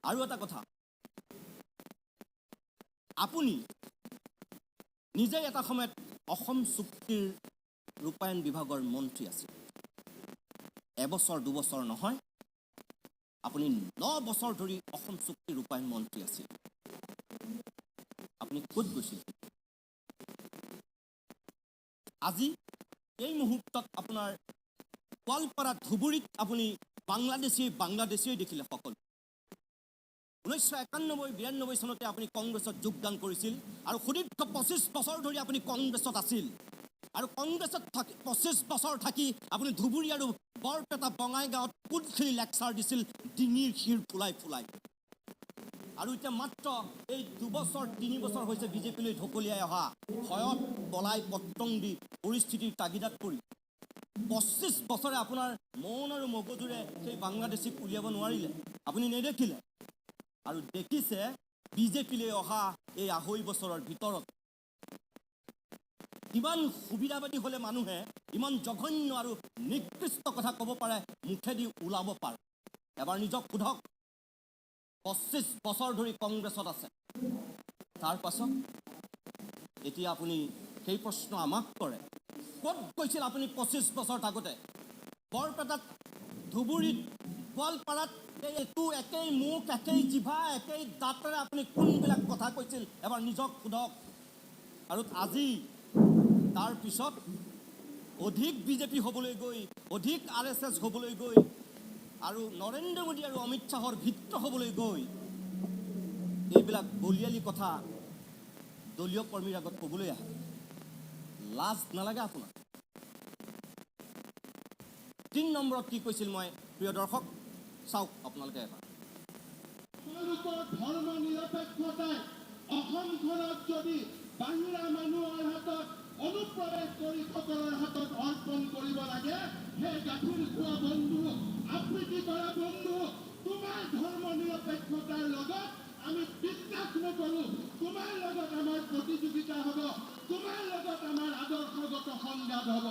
আৰু এটা কথা আপুনি নিজে এটা সময়ত অসম চুক্তিৰ ৰূপায়ণ বিভাগৰ মন্ত্ৰী আছিল এবছৰ দুবছৰ নহয় আপুনি 9 বছৰ ধৰি অসম চুক্তি ৰূপায়ণ মন্ত্ৰী আছিল আপুনি ক'ত গৈছিল আজি এই মুহূৰ্তত আপোনাৰ গোৱালপাৰা ধুবুৰীত আপুনি বাংলাদেশী দেখিলে সকলো 1991-92 চনতে আপুনি কংগ্ৰেছত যোগদান কৰিছিল আৰু সুদীৰ্ঘ 25 বছৰ ধৰি আপুনি কংগ্ৰেছত আছিল আৰু কংগ্ৰেছত 25 বছৰ থাকি আপুনি ধুবুৰী আৰু বৰপেটা বঙাইগাঁৱত কোনখিনি লেকচাৰ দিছিল ডিঙিৰ শিৰ ফুলাই ফুলাই আৰু এতিয়া মাত্ৰ এই 2 বছৰ 3 বছৰ হৈছে বিজেপিলৈ ঢকলিয়াই অহা ভয়ত পলাই পত্ৰং দি পৰিস্থিতিৰ তাগিদাত পৰি 25 বছৰে আপোনাৰ মন আৰু মগজুৰে সেই বাংলাদেশীক উলিয়াব নোৱাৰিলে আপুনি নেদেখিলে আৰু দেখিছে বিজেপিলৈ অহা এই 2.5 বছৰৰ ভিতৰত ইমান সুবিধাবাদী হ'লে মানুহে ইমান জঘন্য আৰু নিকৃষ্ট কথা ক'ব পাৰে মুখেদি ওলাব পাৰে এবাৰ নিজক সোধক 25 বছৰ ধৰি কংগ্ৰেছত আছে তাৰ পাছত এতিয়া আপুনি সেই প্ৰশ্ন আমাক কৰে ক'ত গৈছিল আপুনি 25 বছৰ থাকোতে বৰপেটাত ধুবুৰীত গোৱালপাৰাত এইটো একেই মুখ একেই জিভা একেই দাঁতেৰে আপুনি কোনবিলাক কথা কৈছিল এবাৰ নিজক সোধক আৰু আজি তাৰ পিছত অধিক বিজেপি হ'বলৈ গৈ অধিক RSS হ'বলৈ গৈ আৰু নৰেন্দ্ৰ মোদী আৰু অমিত শ্বাহৰ ভিত্ৰ হ'বলৈ গৈ এইবিলাক বলিয়ালি কথা দলীয় কৰ্মীৰ আগত ক'বলৈ আহে লাজ নালাগে আপোনাৰ 3 নম্বৰত কি কৈছিল মই প্ৰিয় দৰ্শক চাওক আপোনালোকে এবাৰ ধৰ্ম নিৰপেক্ষতাই অসমখনত যদি বাহিৰা মানুহৰ হাতত অনুপ্ৰৱেশ কৰি সকলৰ হাতত অৰ্পণ কৰিব লাগে সেই গাখীৰ খোৱা বন্ধু আবৃত্তি কৰা বন্ধু তোমাৰ ধৰ্ম নিৰপেক্ষতাৰ লগত আমি বিশ্বাস নকৰোঁ তোমাৰ লগত আমাৰ প্ৰতিযোগিতা হ'ব তোমাৰ লগত আমাৰ আদৰ্শগত সংঘাত হ'ব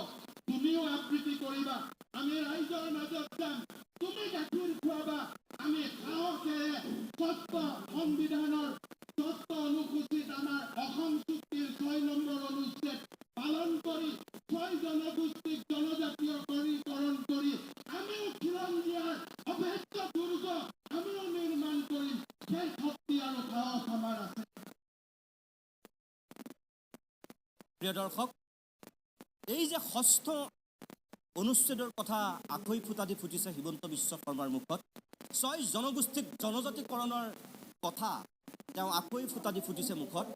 তুমিও আবৃত্তি কৰিবা আমি ৰাইজৰ মাজত যাম তুমি গাখীৰ খুৱাবা আমি সাহসেৰে তত্ত্ব সংবিধানৰ তত্ত্ব অনুসূচিত আমাৰ অসম চুক্তিৰ 6 নম্বৰ অনুচ্ছেদ পালন কৰি 6 জনগোষ্ঠীক জনজাতীয়কৰণ কৰি আমিও খিলন দিয়াৰ অভেদ্য দুৰ্গ আমিও নিৰ্মাণ কৰিম সেই শক্তি আৰু সাহস আমাৰ আছে প্ৰিয় দৰ্শক এই যে ষষ্ঠ অনুচ্ছেদৰ কথা আখৈ ফুটা দি ফুটিছে হিমন্ত বিশ্ব শৰ্মাৰ মুখত 6 জনগোষ্ঠীক জনজাতিকৰণৰ কথা তেওঁ আখৈ ফুটা দি ফুটিছে মুখত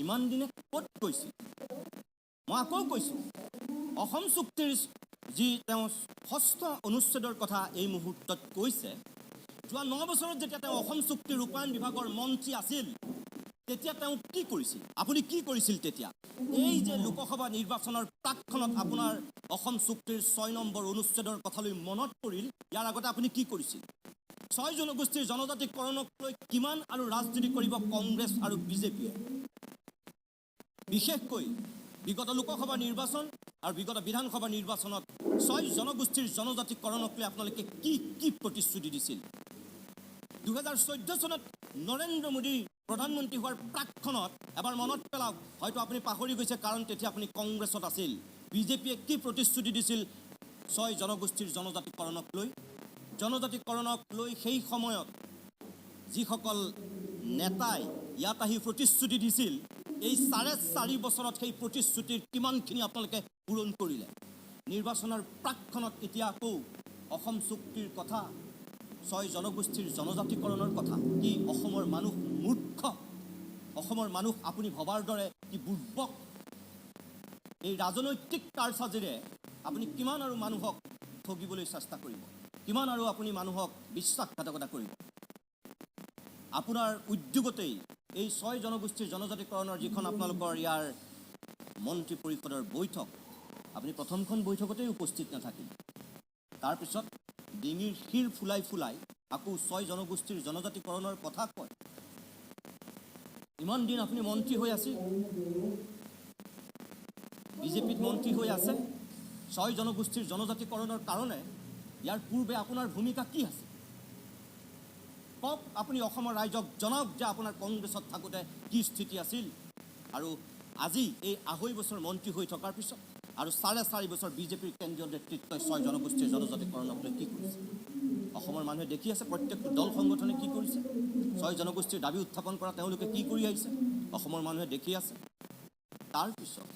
ইমান দিনে ক'ত কৈছিল মই আকৌ কৈছোঁ অসম চুক্তিৰ যি তেওঁ ষষ্ঠ অনুচ্ছেদৰ কথা এই মুহূৰ্তত কৈছে যোৱা 9 বছৰত যেতিয়া তেওঁ অসম চুক্তি ৰূপায়ণ বিভাগৰ মন্ত্ৰী আছিল তেতিয়া তেওঁ কি কৰিছিল আপুনি কি কৰিছিল তেতিয়া এই যে লোকসভা নিৰ্বাচনৰ প্ৰাকখনত আপোনাৰ অসম চুক্তিৰ 6 নম্বৰ অনুচ্ছেদৰ কথালৈ মনত পৰিল ইয়াৰ আগতে আপুনি কি কৰিছিল 6 জনগোষ্ঠীৰ জনজাতিকৰণক লৈ কিমান আৰু ৰাজনীতি কৰিব কংগ্ৰেছ আৰু বিজেপিয়ে বিশেষকৈ বিগত লোকসভা নিৰ্বাচন আৰু বিগত বিধানসভা নিৰ্বাচনত 6 জনগোষ্ঠীৰ জনজাতিকৰণক লৈ আপোনালোকে কি কি প্ৰতিশ্ৰুতি দিছিল 2014 চনত নৰেন্দ্ৰ মোদী প্ৰধানমন্ত্ৰী হোৱাৰ প্ৰাকখনত এবাৰ মনত পেলাওক হয়তো আপুনি পাহৰি গৈছে কাৰণ তেতিয়া আপুনি কংগ্ৰেছত আছিল বিজেপিয়ে কি প্ৰতিশ্ৰুতি দিছিল 6 জনগোষ্ঠীৰ জনজাতিকৰণক লৈ সেই সময়ত যিসকল নেতাই ইয়াত আহি প্ৰতিশ্ৰুতি দিছিল এই 4.5 বছৰত সেই প্ৰতিশ্ৰুতিৰ কিমানখিনি আপোনালোকে পূৰণ কৰিলে নিৰ্বাচনৰ প্ৰাকখনত এতিয়া আকৌ অসম চুক্তিৰ কথা 6 জনগোষ্ঠীৰ জনজাতিকৰণৰ কথা কি অসমৰ মানুহ মূৰ্খ অসমৰ মানুহ আপুনি ভবাৰ দৰে কি বুৰ্বক এই ৰাজনৈতিক কাৰসাজিৰে আপুনি কিমান আৰু মানুহক ঠগিবলৈ চেষ্টা কৰিব কিমান আৰু আপুনি মানুহক বিশ্বাসঘাতকতা কৰিব আপোনাৰ উদ্যোগতেই এই 6 জনগোষ্ঠীৰ জনজাতিকৰণৰ যিখন আপোনালোকৰ ইয়াৰ মন্ত্ৰী পৰিষদৰ বৈঠক আপুনি প্ৰথমখন বৈঠকতেই উপস্থিত নাথাকিল তাৰপিছত ডিঙিৰ শিৰ ফুলাই আকৌ 6 জনগোষ্ঠীৰ জনজাতিকৰণৰ কথা কয় ইমান দিন আপুনি মন্ত্ৰী হৈ আছিল বিজেপিত মন্ত্ৰী হৈ আছে 6 জনগোষ্ঠীৰ জনজাতিকৰণৰ কাৰণে ইয়াৰ পূৰ্বে আপোনাৰ ভূমিকা কি আছে কওক আপুনি অসমৰ ৰাইজক জনাওক যে আপোনাৰ কংগ্ৰেছত থাকোঁতে কি স্থিতি আছিল আৰু আজি এই 2.5 বছৰ মন্ত্ৰী হৈ থকাৰ পিছত আৰু 4.5 বছৰ বিজেপিৰ কেন্দ্ৰীয় নেতৃত্বই 6 জনগোষ্ঠীৰ জনজাতিকৰণক লৈ কি কৰিছে অসমৰ মানুহে দেখি আছে প্ৰত্যেকটো দল সংগঠনে কি কৰিছে 6 জনগোষ্ঠীৰ দাবী উত্থাপন কৰা তেওঁলোকে কি কৰি আহিছে অসমৰ মানুহে দেখি আছে তাৰপিছত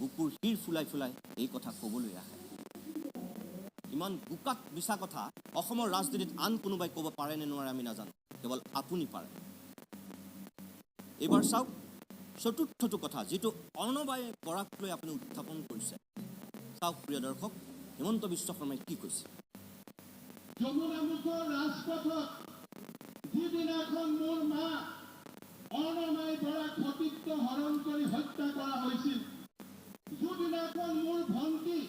বুকুৰ শিৰ ফুলাই এই কথা ক'বলৈ আহে ইমান বুকাত মিছা কথা অসমৰ ৰাজনীতিত আন কোনোবাই ক'ব পাৰে নে নোৱাৰে আমি নাজানো কেৱল আপুনি পাৰে এইবাৰ চাওক চতুৰ্থটো কথা যিটো অৰ্ণবাই বৰাক লৈ আপুনি উত্থাপন কৰিছে চাওক প্ৰিয় দৰ্শক হিমন্ত বিশ্ব শৰ্মাই কি কৈছে যমুনামুখৰ ৰাজপথত যিদিনাখন মোৰ মা অৰ্ণবাই বৰাক সতীত্ব হৰণ কৰি হত্যা কৰা হৈছিল যিদিনাখন মোৰ ভণ্টি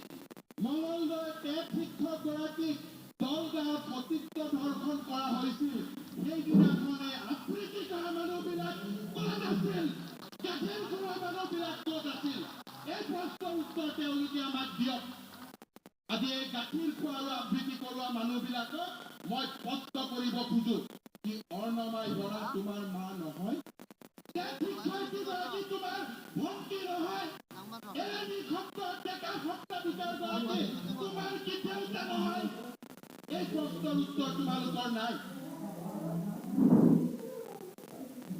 মঙলদৈ টেট শিক্ষকগৰাকীক দলগাঁৱত সতীত্ব ধৰ্ষণ কৰা হৈছিল সেইদিনাখনে আবৃত্তি কৰা মানুহবিলাক ক'ত আছিল গাখীৰ খোৱা মানুহবিলাক ক'ত আছিল এই প্ৰশ্নৰ উত্তৰ তেওঁলোকে আমাক দিয়ক আজি এই গাখীৰ খোৱা আৰু আবৃত্তি কৰোৱা মানুহবিলাকক মই স্পষ্ট কৰিব খোজো কি অৰ্ণমাই বৰা তোমাৰ মা নহয়, শিক্ষয়িত্ৰীগৰাকী তোমাৰ ভণ্টি নহয়, এলেনি সত্ৰ ডেকা সত্ৰাধিকাৰগৰাকী তোমাৰ কি দেউতা নহয়? এই প্ৰশ্নৰ উত্তৰ তোমালোকৰ নাই।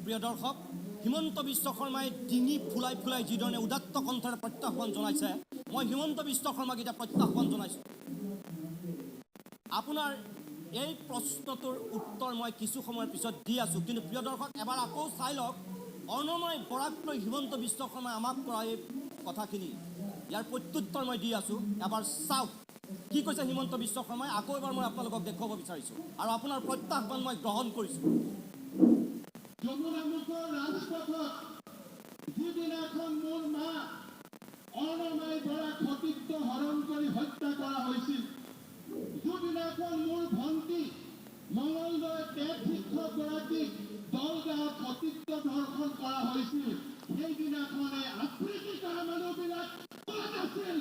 প্ৰিয় দৰ্শক, হিমন্ত বিশ্ব শৰ্মাই ডিঙি ফুলাই ফুলাই যিধৰণে উদাত্ত কণ্ঠৰে প্ৰত্যাহ্বান জনাইছে, মই হিমন্ত বিশ্ব শৰ্মাক এতিয়া প্ৰত্যাহ্বান জনাইছোঁ। আপোনাৰ এই প্ৰশ্নটোৰ উত্তৰ মই কিছু সময়ৰ পিছত দি আছোঁ, কিন্তু প্ৰিয় দৰ্শক এবাৰ আকৌ চাই লওক অৰ্ণময় বৰাক লৈ হিমন্ত বিশ্ব শৰ্মাই আমাক কৰা এই কথাখিনি, ইয়াৰ প্ৰত্যুত্তৰ মই দি আছোঁ। এবাৰ চাওক কি কৈছে হিমন্ত বিশ্ব শৰ্মাই। আকৌ এবাৰ মই আপোনালোকক দেখুৱাব বিচাৰিছোঁ আৰু আপোনাৰ প্ৰত্যাহ্বান মই গ্ৰহণ কৰিছোঁ। যমুনামুখৰ ৰাজপথত যিদিনাখন মোৰ মা অৰ্ণমাই বৰাক সতীত্ব হৰণ কৰি হত্যা কৰা হৈছিল, যিদিনাখন মোৰ ভণ্টি মঙলদৈ টেট শিক্ষকগৰাকীক দলগাঁৱত সতীত্ব ধৰ্ষণ কৰা হৈছিল, সেইদিনাখনে আবৃত্তি কৰা মানুহবিলাক ক'ত আছিল?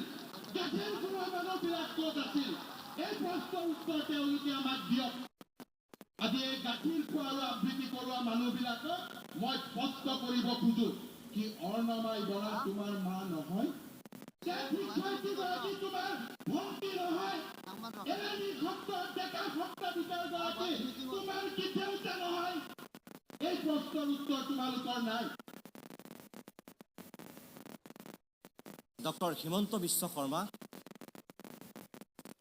গাখীৰ খোৱা মানুহবিলাক ক'ত আছিল? এই প্ৰশ্নৰ উত্তৰ তেওঁলোকে আমাক দিয়ক। আজি এই গাখীৰ খোৱা আৰু আবৃত্তি কৰোৱা মানুহবিলাকক মই স্পষ্ট কৰিব খোজো কি অৰ্ণমাই বৰা তোমাৰ মা নহয়, শিক্ষয়িত্ৰীগৰাকী তোমাৰ ভণ্টি নহয়, এলেনি সত্ৰ ডেকা সত্ৰাধিকাৰগৰাকী তোমাৰ কি দেউতা নহয়? এই প্ৰশ্নৰ উত্তৰ তোমালোকৰ নাই। ডক্টৰ হিমন্ত বিশ্ব শৰ্মা,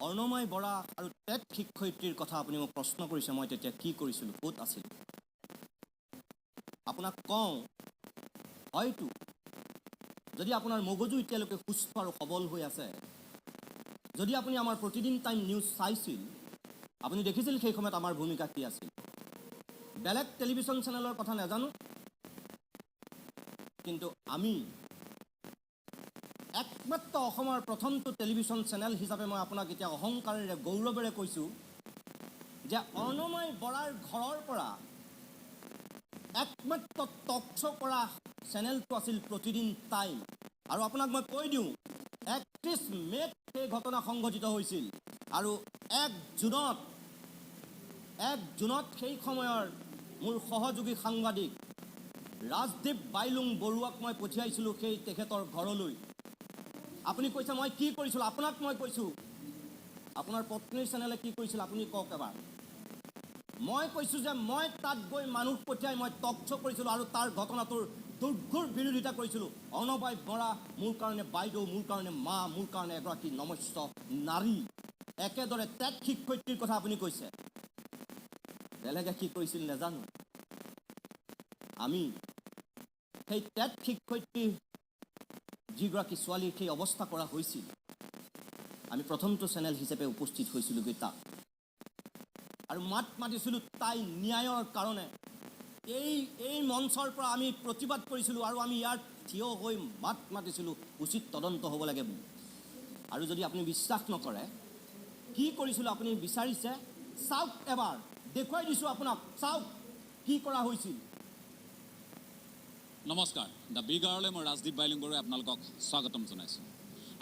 অৰ্ণময় বৰা আৰু টেট শিক্ষয়িত্ৰীৰ কথা আপুনি মোক প্ৰশ্ন কৰিছে, মই তেতিয়া কি কৰিছিলোঁ, ক'ত আছিলোঁ? আপোনাক কওঁ, হয়তো যদি আপোনাৰ মগজু এতিয়ালৈকে সুস্থ আৰু সবল হৈ আছে, যদি আপুনি আমাৰ প্ৰতিদিন টাইম নিউজ চাইছিল, আপুনি দেখিছিল সেই সময়ত আমাৰ ভূমিকা কি আছিল। বেলেগ টেলিভিশ্যন চেনেলৰ কথা নাজানো, কিন্তু আমি একমাত্ৰ অসমৰ প্ৰথমটো টেলিভিশ্যন চেনেল হিচাপে মই আপোনাক এতিয়া অহংকাৰেৰে গৌৰৱেৰে কৈছোঁ যে অৰ্ণময় বৰাৰ ঘৰৰ পৰা একমাত্ৰ টক শ্ব' কৰা চেনেলটো আছিল প্ৰতিদিন টাইম। আৰু আপোনাক মই কৈ দিওঁ 31 মে'ত সেই ঘটনা সংঘটিত হৈছিল আৰু 1 জুনত সেই সময়ৰ মোৰ সহযোগী সাংবাদিক ৰাজদীপ বাইলুং বৰুৱাক মই পঠিয়াইছিলোঁ সেই তেখেতৰ ঘৰলৈ। আপুনি কৈছে মই কি কৰিছিলোঁ, আপোনাক মই কৈছোঁ আপোনাৰ পত্নীৰ চেনেলে কি কৰিছিল আপুনি কওক এবাৰ। মই কৈছোঁ যে মই তাত গৈ মানুহ পঠিয়াই মই টক শ্ব' কৰিছিলোঁ আৰু তাৰ ঘটনাটোৰ দুৰ্ঘোৰ বিৰোধিতা কৰিছিলোঁ। অৰ্ণময় বৰা মোৰ কাৰণে বাইদেউ, মোৰ কাৰণে মা, মোৰ কাৰণে এগৰাকী নমস্য নাৰী। একেদৰে টেট শিক্ষয়িত্ৰীৰ কথা আপুনি কৈছে, বেলেগে কি কৰিছিল নাজানো। আমি সেই টেট শিক্ষয়িত্ৰী যিগৰাকী ছোৱালীৰ সেই অৱস্থা কৰা হৈছিল, আমি প্ৰথমটো চেনেল হিচাপে উপস্থিত হৈছিলোঁগৈ তাত আৰু মাত মাতিছিলোঁ তাই ন্যায়ৰ কাৰণে। এই মঞ্চৰ পৰা আমি প্ৰতিবাদ কৰিছিলোঁ আৰু আমি ইয়াত থিয় হৈ মাত মাতিছিলোঁ উচিত তদন্ত হ'ব লাগে বুলি। আৰু যদি আপুনি বিশ্বাস নকৰে কি কৰিছিলোঁ আপুনি বিচাৰিছে, চাওক এবাৰ দেখুৱাই দিছোঁ আপোনাক, চাওক কি কৰা হৈছিল। নমস্কাৰ, দ্য বিগ আৱাৰলৈ মই ৰাজদীপ বাইলুং বৰুৱাই আপোনালোকক স্বাগতম জনাইছোঁ।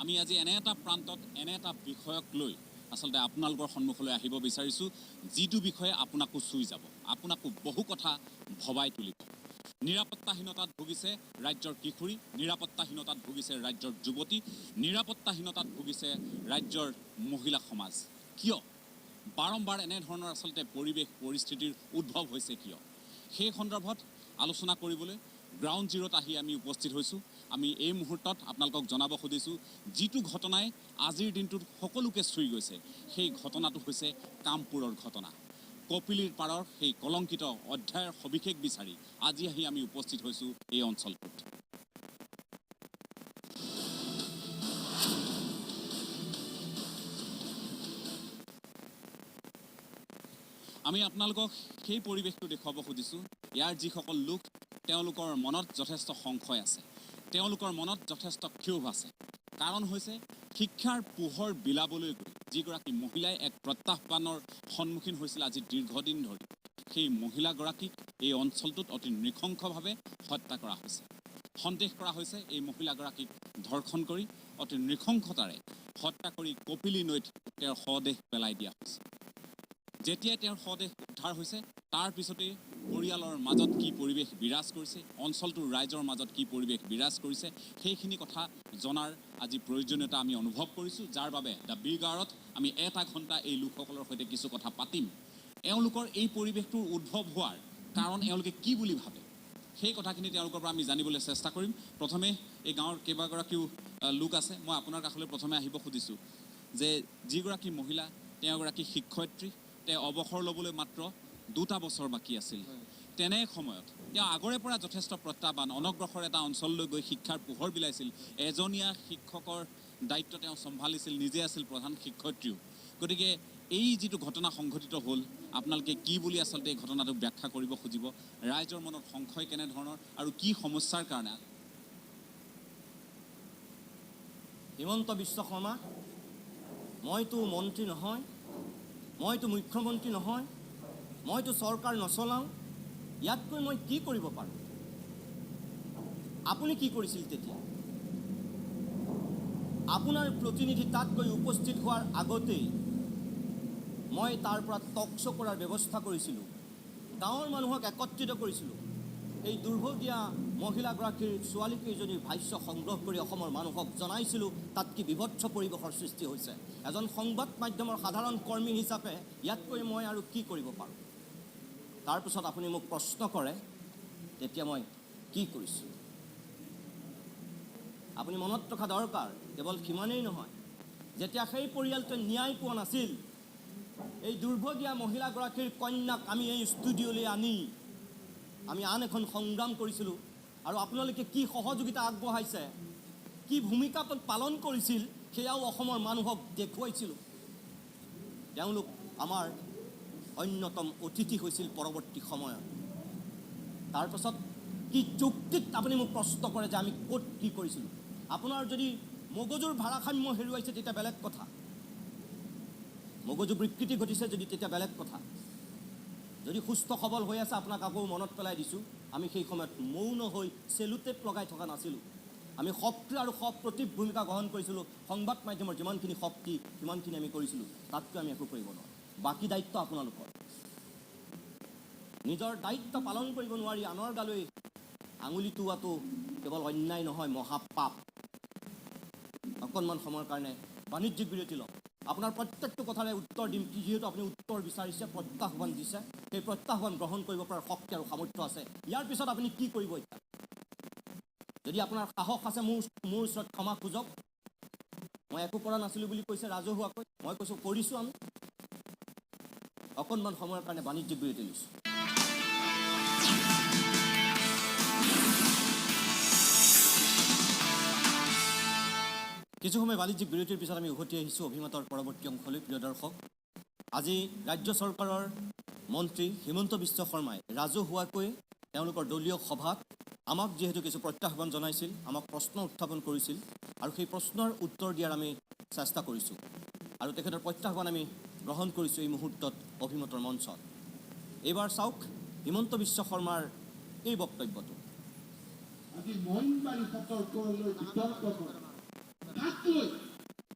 আমি আজি এনে এটা প্ৰান্তত এনে এটা বিষয়ক লৈ আচলতে আপোনালোকৰ সন্মুখলৈ আহিব বিচাৰিছোঁ, যিটো বিষয়ে আপোনাকো চুই যাব, আপোনাকো বহু কথা ভবাই তুলিব। নিৰাপত্তাহীনতাত ভুগিছে ৰাজ্যৰ কিশোৰী, নিৰাপত্তাহীনতাত ভুগিছে ৰাজ্যৰ যুৱতী, নিৰাপত্তাহীনতাত ভুগিছে ৰাজ্যৰ মহিলা সমাজ। কিয় বাৰম্বাৰ এনেধৰণৰ আচলতে পৰিৱেশ পৰিস্থিতিৰ উদ্ভৱ হৈছে কিয়, সেই সন্দৰ্ভত আলোচনা কৰিবলৈ গ্ৰাউণ্ড জিৰ'ত আহি আমি উপস্থিত হৈছোঁ। আমি এই মুহূৰ্তত আপোনালোকক জনাব খুজিছোঁ, যিটো ঘটনাই আজিৰ দিনটোত সকলোকে চুই গৈছে, সেই ঘটনাটো হৈছে কামপুৰৰ ঘটনা। কপিলীৰ পাৰৰ সেই কলংকিত অধ্যায়ৰ সবিশেষ বিচাৰি আজি আহি আমি উপস্থিত হৈছোঁ এই অঞ্চলটোত। আমি আপোনালোকক সেই পৰিৱেশটো দেখুৱাব খুজিছোঁ। ইয়াৰ যিসকল লোক, তেওঁলোকৰ মনত যথেষ্ট সংশয় আছে, তেওঁলোকৰ মনত যথেষ্ট ক্ষোভ আছে। কাৰণ হৈছে শিক্ষাৰ পোহৰ বিলাবলৈ গৈ যিগৰাকী মহিলাই এক প্ৰত্যাহ্বানৰ সন্মুখীন হৈছিল আজি দীৰ্ঘদিন ধৰি, সেই মহিলাগৰাকীক এই অঞ্চলটোত অতি নৃশংসভাৱে হত্যা কৰা হৈছে। সন্দেহ কৰা হৈছে এই মহিলাগৰাকীক ধৰ্ষণ কৰি অতি নৃশংসতাৰে হত্যা কৰি কপিলী নৈত তেওঁৰ শৱদেহ পেলাই দিয়া হৈছে। যেতিয়াই তেওঁৰ শৱদেহ উদ্ধাৰ হৈছে তাৰ পিছতেই পৰিয়ালৰ মাজত কি পৰিৱেশ বিৰাজ কৰিছে, অঞ্চলটোৰ ৰাইজৰ মাজত কি পৰিৱেশ বিৰাজ কৰিছে, সেইখিনি কথা জনাৰ আজি প্ৰয়োজনীয়তা আমি অনুভৱ কৰিছোঁ, যাৰ বাবে দ্য বিগ আৱাৰত আমি 1 ঘণ্টা এই লোকসকলৰ সৈতে কিছু কথা পাতিম। এওঁলোকৰ এই পৰিৱেশটোৰ উদ্ভৱ হোৱাৰ কাৰণ এওঁলোকে কি বুলি ভাবে, সেই কথাখিনি তেওঁলোকৰ পৰা আমি জানিবলৈ চেষ্টা কৰিম। প্ৰথমে এই গাঁৱৰ কেইবাগৰাকীও লোক আছে, মই আপোনাৰ কাষলৈ প্ৰথমে আহিব খুজিছোঁ যে যিগৰাকী মহিলা তেওঁ এগৰাকী শিক্ষয়িত্ৰী, তেওঁ অৱসৰ ল'বলৈ মাত্ৰ 2টা বছৰ বাকী আছিল। তেনে সময়ত তেওঁ আগৰে পৰা যথেষ্ট প্ৰত্যাহ্বান, অনগ্ৰসৰ এটা অঞ্চললৈ গৈ শিক্ষাৰ পোহৰ বিলাইছিল। এজনীয়া শিক্ষকৰ দায়িত্ব তেওঁ চম্ভালিছিল, নিজে আছিল প্ৰধান শিক্ষয়িত্ৰীও। গতিকে এই যিটো ঘটনা সংঘটিত হ'ল, আপোনালোকে কি বুলি আচলতে এই ঘটনাটোক ব্যাখ্যা কৰিব খুজিব, ৰাইজৰ মনত সংশয় কেনেধৰণৰ আৰু কি সমস্যাৰ কাৰণে? হিমন্ত বিশ্ব শৰ্মা, মইতো মন্ত্ৰী নহয়, মইতো মুখ্যমন্ত্ৰী নহয়, মইতো চৰকাৰ নচলাওঁ, ইয়াতকৈ মই কি কৰিব পাৰোঁ? আপুনি কি কৰিছিল তেতিয়া? আপোনাৰ প্ৰতিনিধি তাত গৈ উপস্থিত হোৱাৰ আগতেই মই তাৰ পৰা টক শ্ব' কৰাৰ ব্যৱস্থা কৰিছিলোঁ, গাঁৱৰ মানুহক একত্ৰিত কৰিছিলোঁ। এই দুৰ্ভগীয়া মহিলাগৰাকীৰ ছোৱালীকেইজনীৰ ভাষ্য সংগ্ৰহ কৰি অসমৰ মানুহক জনাইছিলোঁ তাত কি বিভৎস পৰিৱেশৰ সৃষ্টি হৈছে। এজন সংবাদ মাধ্যমৰ সাধাৰণ কৰ্মী হিচাপে ইয়াতকৈ মই আৰু কি কৰিব পাৰোঁ? তাৰপিছত আপুনি মোক প্ৰশ্ন কৰে তেতিয়া মই কি কৰিছোঁ। আপুনি মনত ৰখা দৰকাৰ, কেৱল সিমানেই নহয়, যেতিয়া সেই পৰিয়ালটোৱে ন্যায় পোৱা নাছিল, এই দুৰ্ভগীয়া মহিলাগৰাকীৰ কন্যাক আমি এই ষ্টুডিঅ'লৈ আনি আমি আন এখন সংগ্ৰাম কৰিছিলোঁ। আৰু আপোনালোকে কি সহযোগিতা আগবঢ়াইছে, কি ভূমিকা পালন কৰিছিল, সেয়াও অসমৰ মানুহক দেখুৱাইছিলোঁ। তেওঁলোক আমাৰ অন্যতম অতিথি হৈছিল পৰৱৰ্তী সময়ত। তাৰপাছত কি যুক্তিত আপুনি মোক প্ৰশ্ন কৰে যে আমি ক'ত কি কৰিছিলোঁ? আপোনাৰ যদি মগজুৰ ভাৰসাম্য হেৰুৱাইছে তেতিয়া বেলেগ কথা, মগজু বিকৃতি ঘটিছে যদি তেতিয়া বেলেগ কথা। যদি সুস্থ সবল হৈ আছে, আপোনাক আকৌ মনত পেলাই দিছোঁ, আমি সেই সময়ত মৌন হৈ চেলুটেপ লগাই থকা নাছিলোঁ। আমি সক্ৰিয় আৰু সপ্ৰতিভ ভূমিকা গ্ৰহণ কৰিছিলোঁ। সংবাদ মাধ্যমৰ যিমানখিনি শক্তি সিমানখিনি আমি কৰিছিলোঁ, তাতকৈ আমি একো কৰিব নোৱাৰোঁ। বাকী দায়িত্ব আপোনালোকৰ। নিজৰ দায়িত্ব পালন কৰিব নোৱাৰি আনৰ গালৈ আঙুলি টোৱাটো কেৱল অন্যায় নহয়, মহাপাপ। অকণমান সময়ৰ কাৰণে বাণিজ্যিক বিৰতি লওঁ। আপোনাৰ প্ৰত্যেকটো কথাৰে উত্তৰ দিম, যিহেতু আপুনি উত্তৰ বিচাৰিছে, প্ৰত্যাহ্বান দিছে। সেই প্ৰত্যাহ্বান গ্ৰহণ কৰিব পৰাৰ শক্তি আৰু সামৰ্থ্য আছে। ইয়াৰ পিছত আপুনি কি কৰিব এতিয়া? যদি আপোনাৰ সাহস আছে মোৰ ওচৰত ক্ষমা খোজক। মই একো কৰা নাছিলোঁ বুলি কৈছে ৰাজহুৱাকৈ, মই কৈছোঁ কৰিছোঁ আমি। অকণমান সময়ৰ কাৰণে বাণিজ্যিক বিৰতি লৈছোঁ। কিছু সময় বাণিজ্যিক বিৰতিৰ পিছত আমি উভতি আহিছোঁ অভিমতৰ পৰৱৰ্তী অংশলৈ। প্ৰিয় দৰ্শক, আজি ৰাজ্য চৰকাৰৰ মন্ত্ৰী হিমন্ত বিশ্ব শৰ্মাই ৰাজহুৱাকৈ তেওঁলোকৰ দলীয় সভাত আমাক যিহেতু কিছু প্ৰত্যাহ্বান জনাইছিল, আমাক প্ৰশ্ন উত্থাপন কৰিছিল, আৰু সেই প্ৰশ্নৰ উত্তৰ দিয়াৰ আমি চেষ্টা কৰিছোঁ। আৰু তেখেতৰ প্ৰত্যাহ্বান আমি গ্ৰহণ কৰিছোঁ এই মুহূৰ্তত অভিমতৰ মঞ্চত। এইবাৰ চাওক হিমন্ত বিশ্ব শৰ্মাৰ এই বক্তব্যটো। আজি মইনবাৰী সতৰ্কলৈ বিতৰ্ক কৰে,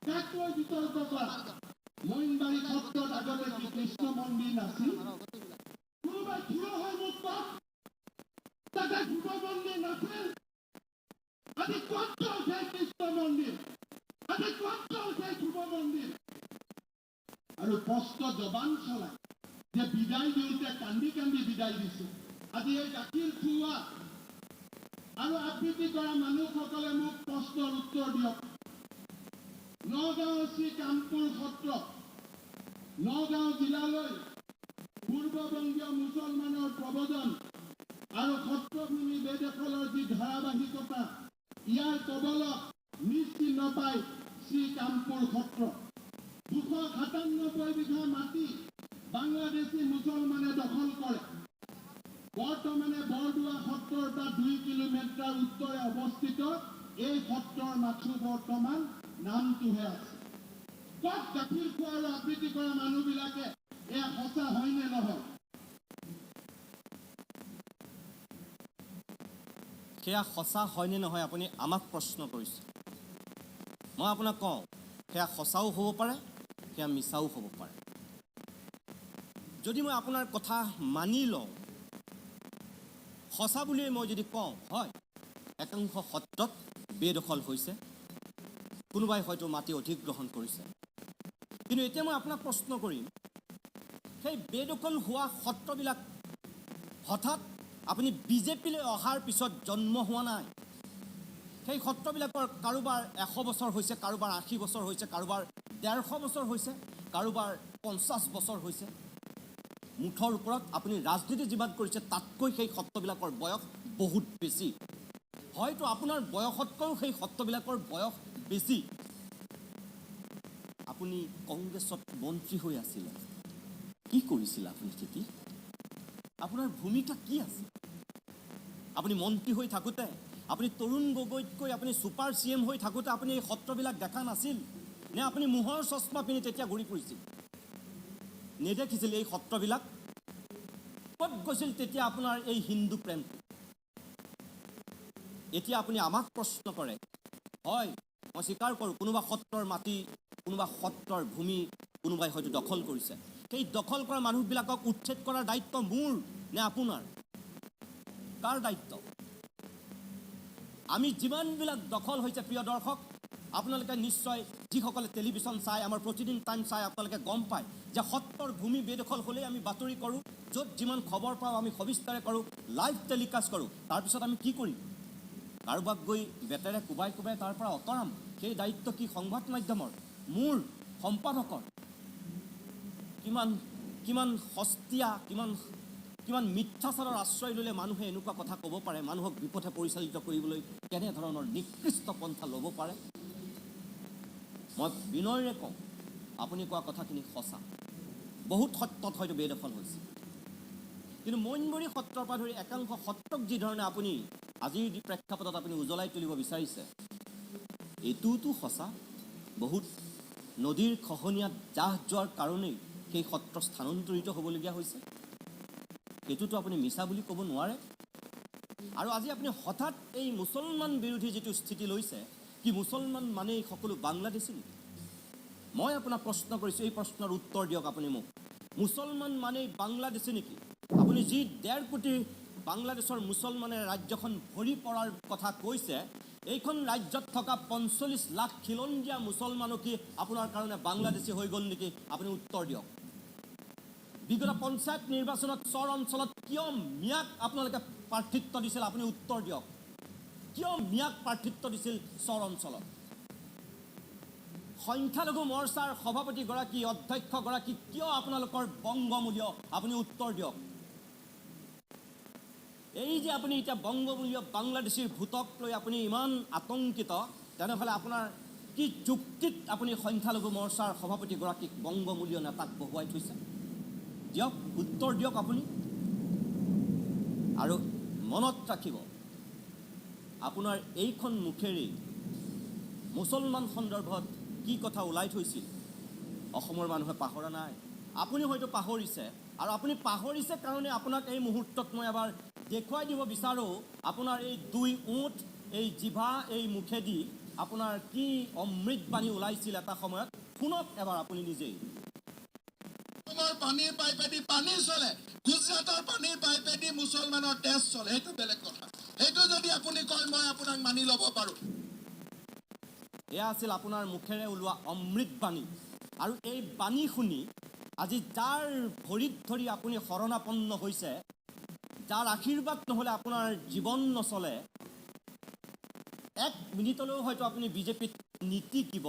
কাকলৈ বিতৰ্ক কৰা? মইনবাৰী সত্ৰত আগতে কি কৃষ্ণ মন্দিৰ নাছিল? কোনোবাই থিয় হৈ মোক কওক, তাতে শিৱ মন্দিৰ নাছিল? আজি ক'ত গ'ল সেই কৃষ্ণ মন্দিৰ? আজি ক'ত গ'ল সেই শিৱ মন্দিৰ? আৰু স্পষ্ট জবান চলাই যে বিদায় দিওঁতে কান্দি কান্দি বিদায় দিছে। আজি এই গাখীৰ খুওৱা আৰু আবৃত্তি কৰা মানুহসকলে মোক প্ৰশ্নৰ উত্তৰ দিয়ক। নগাঁও শ্ৰী কামপুৰ সত্ৰ, নগাঁও জিলালৈ পূৰ্ববংগীয় মুছলমানৰ প্ৰব্ৰজন আৰু সত্ৰভূমি বেদখলৰ যি ধাৰাবাহিকতা, ইয়াৰ কবলত নিশ্চিহ্ন পাই শ্ৰী কামপুৰ সত্ৰ। 297 বিঘা মাটি বাংলাদেশী মুছলমানে দখল কৰে। বৰ্তমানে বৰদোৱা সত্ৰৰ পৰা 2 কিলোমিটাৰ উত্তৰে অৱস্থিত এই সত্ৰৰ মাথো বৰ্তমান নামটোহে আছে। ক'ত গাখীৰ খোৱা আৰু আবৃত্তি কৰা মানুহবিলাকে এয়া সঁচা হয়নে নহয়? সেয়া সঁচা হয়নে নহয় আপুনি আমাক প্ৰশ্ন কৰিছে। মই আপোনাক কওঁ, সেয়া সঁচাও হ'ব পাৰে, সেয়া মিছাও হ'ব পাৰে। যদি মই আপোনাৰ কথা মানি লওঁ, সঁচা বুলিয়ে মই যদি কওঁ, হয় একাংশ সত্ৰত বেদখল হৈছে, কোনোবাই হয়তো মাটি অধিগ্ৰহণ কৰিছে, কিন্তু এতিয়া মই আপোনাক প্ৰশ্ন কৰিম, সেই বেদখল হোৱা সত্ৰবিলাক হঠাৎ আপুনি বিজেপিলৈ অহাৰ পিছত জন্ম হোৱা নাই। সেই সত্ৰবিলাকৰ কাৰোবাৰ 100 বছৰ হৈছে, কাৰোবাৰ 80 বছৰ হৈছে, কাৰোবাৰ 150 বছৰ হৈছে, কাৰোবাৰ 50 বছৰ হৈছে। মুঠৰ ওপৰত আপুনি ৰাজনীতি যিমান কৰিছে তাতকৈ সেই সত্ৰবিলাকৰ বয়স বহুত বেছি। হয়তো আপোনাৰ বয়সতকৈও সেই সত্ৰবিলাকৰ বয়স বেছি। আপুনি কংগ্ৰেছত মন্ত্ৰী হৈ আছিলে, কি কৰিছিল আপুনি তেতিয়া? আপোনাৰ ভূমিকা কি আছিল? আপুনি মন্ত্ৰী হৈ থাকোঁতে, আপুনি তৰুণ গগৈতকৈ আপুনি ছুপাৰ CM হৈ থাকোঁতে আপুনি এই সত্ৰবিলাক দেখা নাছিল নে? আপুনি মোহৰ চশমা পিন্ধি তেতিয়া ঘূৰি ফুৰিছিল, নেদেখিছিল এই সত্ৰবিলাক? ক'ত গৈছিল তেতিয়া আপোনাৰ এই হিন্দু প্ৰেম? এতিয়া আপুনি আমাক প্ৰশ্ন কৰে, হয় মই স্বীকাৰ কৰোঁ কোনোবা সত্ৰৰ মাটি, কোনোবা সত্ৰৰ ভূমি কোনোবাই হয়তো দখল কৰিছে। সেই দখল কৰা মানুহবিলাকক উচ্ছেদ কৰাৰ দায়িত্ব মোৰ নে আপোনাৰ? কাৰ দায়িত্ব? আমি যিমানবিলাক দখল হৈছে, প্ৰিয় দৰ্শক, আপোনালোকে নিশ্চয় যিসকলে টেলিভিশ্যন চাই, আমাৰ প্ৰতিদিন টাইম চাই, আপোনালোকে গম পায় যে সত্ৰৰ ভূমি বেদখল হ'লেই আমি বাতৰি কৰোঁ, য'ত যিমান খবৰ পাওঁ আমি সবিস্তাৰে কৰোঁ, লাইভ টেলিকাষ্ট কৰোঁ। তাৰপিছত আমি কি কৰিম? কাৰোবাক গৈ বেটেৰে কোবাই কোবাই তাৰ পৰা আঁতৰাম? সেই দায়িত্ব কি সংবাদ মাধ্যমৰ, মোৰ, সম্পাদকৰ? কিমান সস্তীয়া, কিমান মিথ্যাচাৰৰ আশ্ৰয় ল'লে মানুহে এনেকুৱা কথা ক'ব পাৰে? মানুহক বিপথে পৰিচালিত কৰিবলৈ কেনেধৰণৰ নিকৃষ্ট পন্থা ল'ব পাৰে? মই বিনয়েৰে কওঁ, আপুনি কোৱা কথাখিনি সঁচা। বহুত সত্ৰত হয়তো বেদখল হৈছে, কিন্তু মৈনবৰী সত্ৰৰ পৰা ধৰি একাংশ সত্ৰক যি ধৰণে আপুনি আজিৰ প্ৰেক্ষাপটত আপুনি উজ্বলাই তুলিব বিচাৰিছে, এইটোতো সঁচা। বহুত নদীৰ খহনীয়াত জাহ যোৱাৰ কাৰণেই সেই সত্ৰ স্থানান্তৰিত হ'বলগীয়া হৈছে, এইটোতো আপুনি মিছা বুলি ক'ব নোৱাৰে। আৰু আজি আপুনি হঠাৎ এই মুছলমান বিৰোধী যিটো স্থিতি লৈছে, কি মুছলমান মানেই সকলো বাংলাদেশী নেকি? মই আপোনাক প্ৰশ্ন কৰিছোঁ, এই প্ৰশ্নৰ উত্তৰ দিয়ক আপুনি মোক। মুছলমান মানেই বাংলাদেশী নেকি? আপুনি যি 1.5 কোটি বাংলাদেশৰ মুছলমানে ৰাজ্যখন ভৰি পৰাৰ কথা কৈছে, এইখন ৰাজ্যত থকা 45 লাখ খিলঞ্জীয়া মুছলমানো কি আপোনাৰ কাৰণে বাংলাদেশী হৈ গ'ল নেকি? আপুনি উত্তৰ দিয়ক। বিগত পঞ্চায়ত নিৰ্বাচনত চৰ অঞ্চলত কিয় মিয়াক আপোনালোকে প্ৰাৰ্থিত্ব দিছিল? আপুনি উত্তৰ দিয়ক। কিয় মিয়াক প্ৰাৰ্থিত্ব দিছিল চৰ অঞ্চলত? সংখ্যালঘু মৰ্চাৰ সভাপতিগৰাকী, অধ্যক্ষগৰাকী কিয় আপোনালোকৰ বংগমূলীয়? আপুনি উত্তৰ দিয়ক। এই যে আপুনি এতিয়া বংগমূলীয় বাংলাদেশীৰ ভোটক লৈ আপুনি ইমান আতংকিত, তেনেহ'লে আপোনাৰ কি যুক্তিত আপুনি সংখ্যালঘু মৰ্চাৰ সভাপতিগৰাকীক বংগমূলীয় নেতাক বহুৱাই থৈছে? দিয়ক, উত্তৰ দিয়ক আপুনি। আৰু মনত ৰাখিব, আপোনাৰ এইখন মুখেৰেই মুছলমান সন্দৰ্ভত কি কথা ওলাই থৈছিল অসমৰ মানুহে পাহৰা নাই। আপুনি হয়তো পাহৰিছে, আৰু আপুনি পাহৰিছে কাৰণে আপোনাক এই মুহূৰ্তত মই এবাৰ দেখুৱাই দিব বিচাৰোঁ, আপোনাৰ এই 2 ওঁঠ, এই জিভা, এই মুখেদি আপোনাৰ কি অমৃতবাণী ওলাইছিল এটা সময়ত। শুনক এবাৰ আপুনি নিজেই। পানীৰ পাইপেদি পানী চলে, গুজৰাটৰ পানীৰ পাইপেদি মুছলমানৰ তেজ চলে, সেইটো বেলেগ কথা। সেইটো যদি আপুনি কয় মই আপোনাক মানি ল'ব পাৰোঁ। এয়া আছিল আপোনাৰ মুখেৰে ওলোৱা অমৃতবাণী। আৰু এই বাণী শুনি আজি যাৰ ভৰিত ধৰি আপুনি শৰণাপন্ন হৈছে, যাৰ আশীৰ্বাদ নহ'লে আপোনাৰ জীৱন নচলে, 1 মিনিটলৈও হয়তো আপুনি বিজেপিত নীতিকিব,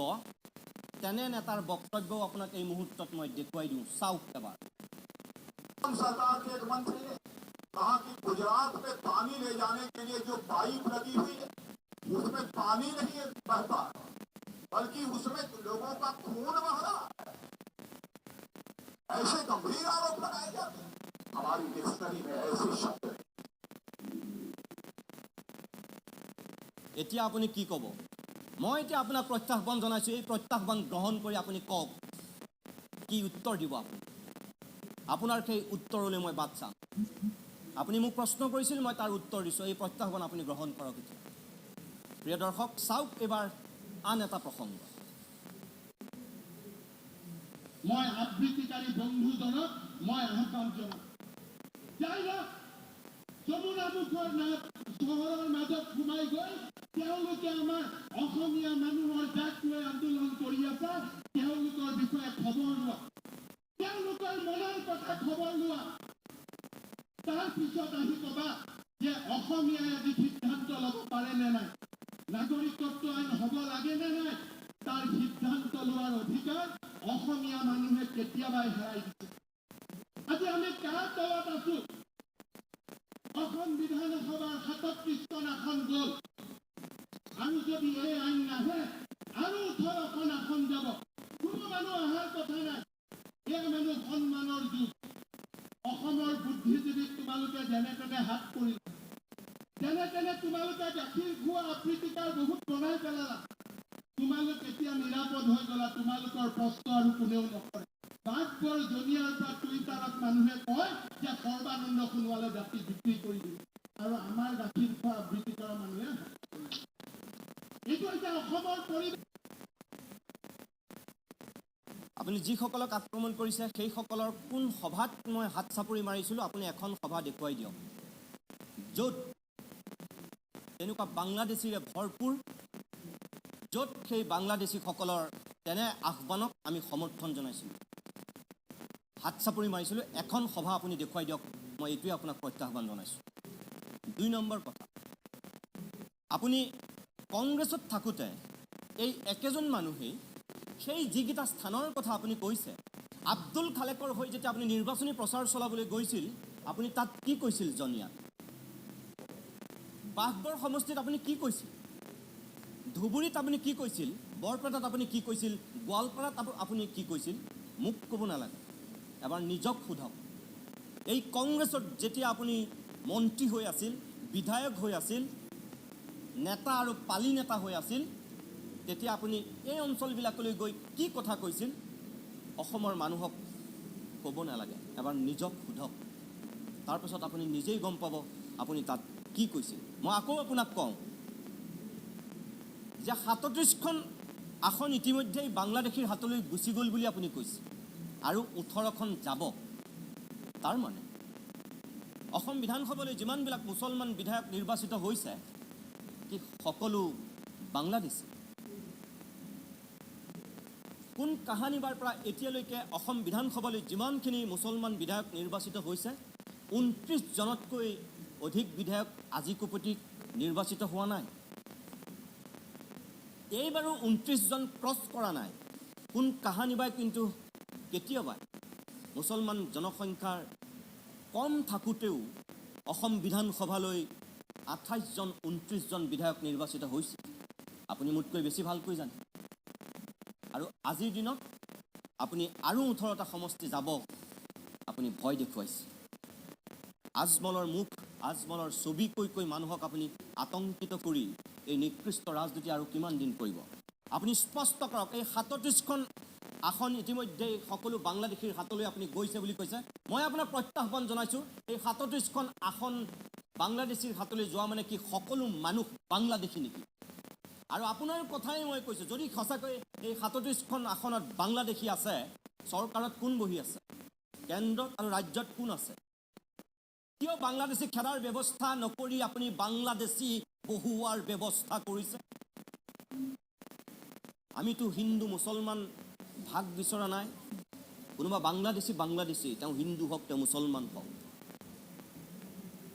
তেনে নেতাৰ বক্তব্যও আপোনাক এই মুহূৰ্তত মই দেখুৱাই দিওঁ। চাওক এবাৰ। सरकार के एक मंत्री ने कहा कि गुजरात में पानी ले जाने के लिए जो पाइप लगी हुई है, उसमें पानी नहीं बहता, बल्कि उसमें लोगों का खून बह रहा है। ऐसे गंभीर आरोप लगाए जाते हैं। हमारी डिक्शनरी में ऐसे शब्द नहीं। এতিয়া আপুনি কি ক'ব? মই এতিয়া আপোনাক প্ৰত্যাহ্বান জনাইছোঁ, এই প্ৰত্যাহ্বান গ্ৰহণ কৰি আপুনি কওক, কি উত্তৰ দিব আপুনি? আপোনাৰ সেই উত্তৰলৈ মই বাট চাম। আপুনি মোক প্ৰশ্ন কৰিছিল, মই তাৰ উত্তৰ দিছোঁ। এই প্ৰত্যাহ্বান আপুনি গ্ৰহণ কৰক এতিয়া। প্ৰিয় দৰ্শক, চাওক এইবাৰ আন এটা প্ৰসংগ। মই আবৃত্তিকাৰী বন্ধুজনক মই আহ্বান জনাম যাই না যমুনামুখৰ চহৰৰ মাজত সোমাই গৈ তেওঁলোকে আমাৰ অসমীয়া মানুহৰ জাক লৈ আন্দোলন কৰি আছে তেওঁলোকৰ বিষয়ে খবৰ লোৱা তেওঁলোকৰ মনৰ কথা খবৰ লোৱা তাৰ পিছত আহি কবা যে অসমীয়াই আজি সিদ্ধান্ত ল'ব পাৰে নে নাই নাগৰিকত্ব আইন হ'ব লাগে নে নাই তাৰ সিদ্ধান্ত লোৱাৰ অধিকাৰ অসমীয়া মানুহে কেতিয়াবাই হেৰাই দিছে আজি আমি কাৰ তলত আছো অসম বিধানসভাৰ ৩৭খন আসন গ'ল আৰু যদি এই আইন নাহে আৰু ১৮খন আসন যাব কোনো মানুহ অহাৰ কথা নাই এই মানুহ সন্মানৰ যুগ অসমৰ বুদ্ধিজীৱীক তোমালোকে যেনে তেনে হাত কৰিলা যেনে তেনে তোমালোকে গাখীৰ খোৱা আবৃত্তিকাৰ বহুত বনাই পেলালা তোমালোক এতিয়া নিৰাপদ হৈ গলা তোমালোকৰ প্ৰশ্ন আৰু কোনেও নকৰে বাঘবৰ জনিয়াৰ পৰা টুইটাৰত মানুহে কয় যে সৰ্বানন্দ সোণোৱালে জাতি বিক্ৰী কৰি দিলে আৰু আমাৰ গাখীৰ খোৱা আবৃত্তি কৰা মানুহে এইটো এতিয়া অসমৰ পৰিৱেশ আপুনি যিসকলক আক্ৰমণ কৰিছে সেইসকলৰ কোন সভাত মই হাত চাপৰি মাৰিছিলোঁ আপুনি এখন সভা দেখুৱাই দিয়ক য'ত তেনেকুৱা বাংলাদেশীৰে ভৰপূৰ য'ত সেই বাংলাদেশীসকলৰ তেনে আহ্বানক আমি সমৰ্থন জনাইছিলোঁ হাত চাপৰি মাৰিছিলোঁ এখন সভা আপুনি দেখুৱাই দিয়ক মই এইটোৱে আপোনাক প্ৰত্যাহ্বান জনাইছোঁ ২ নম্বৰ কথা আপুনি কংগ্ৰেছত থাকোঁতে এই একেজন মানুহেই সেই যিকেইটা স্থানৰ কথা আপুনি কৈছে আব্দুল খালেকৰ হৈ যেতিয়া আপুনি নিৰ্বাচনী প্ৰচাৰ চলাবলৈ গৈছিল আপুনি তাত কি কৈছিল জনিয়াত বাঘবৰ সমষ্টিত আপুনি কি কৈছিল ধুবুৰীত আপুনি কি কৈছিল বৰপেটাত আপুনি কি কৈছিল গোৱালপাৰাত আপুনি কি কৈছিল মোক ক'ব নালাগে এবাৰ নিজক সোধক এই কংগ্ৰেছত যেতিয়া আপুনি মন্ত্ৰী হৈ আছিল বিধায়ক হৈ আছিল নেতা আৰু পালি নেতা হৈ আছিল তেতিয়া আপুনি এই অঞ্চলবিলাকলৈ গৈ কি কথা কৈছিল অসমৰ মানুহক ক'ব নালাগে এবাৰ নিজক সোধক তাৰপিছত আপুনি নিজেই গম পাব আপুনি তাত কি কৈছিল মই আকৌ আপোনাক কওঁ যে ৩৭খন আসন ইতিমধ্যেই বাংলাদেশীৰ হাতলৈ গুচি গ'ল বুলি আপুনি কৈছে আৰু ১৮খন যাব তাৰ মানে অসম বিধানসভালৈ যিমানবিলাক মুছলমান বিধায়ক নিৰ্বাচিত হৈছে কি সকলো বাংলাদেশী কোন কাহানিবাৰ পৰা এতিয়ালৈকে অসম বিধানসভালৈ যিমানখিনি মুছলমান বিধায়ক নিৰ্বাচিত হৈছে ২৯ জনতকৈ অধিক বিধায়ক আজিকোপতি নিৰ্বাচিত হোৱা নাই এইবাৰো ২৯ জন ক্ৰছ কৰা নাই কোন কাহানিবাই কিন্তু কেতিয়াবা মুছলমান জনসংখ্যাৰ কম থাকোঁতেও অসম বিধানসভালৈ ২৮ জন ২৯ জন বিধায়ক নিৰ্বাচিত হৈছে আপুনি মোতকৈ বেছি ভালকৈ জানে আৰু আজিৰ দিনত আপুনি আৰু ১৮টা সমষ্টি যাব আপুনি ভয় দেখুৱাইছে আজমলৰ মুখ আজমলৰ ছবি কৈ মানুহক আপুনি আতংকিত কৰি এই নিকৃষ্ট ৰাজনীতি আৰু কিমান দিন কৰিব আপুনি স্পষ্ট কৰক এই ৩৭খন আসন ইতিমধ্যেই সকলো বাংলাদেশীৰ হাতলৈ আপুনি গৈছে বুলি কৈছে মই আপোনাক প্ৰত্যাহ্বান জনাইছোঁ এই ৩৭খন আসন বাংলাদেশীৰ হাতলৈ যোৱা মানে কি সকলো মানুহ বাংলাদেশী নেকি আৰু আপোনাৰ কথাই মই কৈছোঁ যদি সঁচাকৈ এই ৩৭খন আসনত বাংলাদেশী আছে চৰকাৰত কোন বহি আছে কেন্দ্ৰত আৰু ৰাজ্যত কোন আছে কিয় বাংলাদেশী খেদাৰ ব্যৱস্থা নকৰি আপুনি বাংলাদেশী বহুৱাৰ ব্যৱস্থা কৰিছে আমিতো হিন্দু মুছলমান ভাগ বিচৰা নাই কোনোবা বাংলাদেশী তেওঁ হিন্দু হওক তেওঁ মুছলমান হওক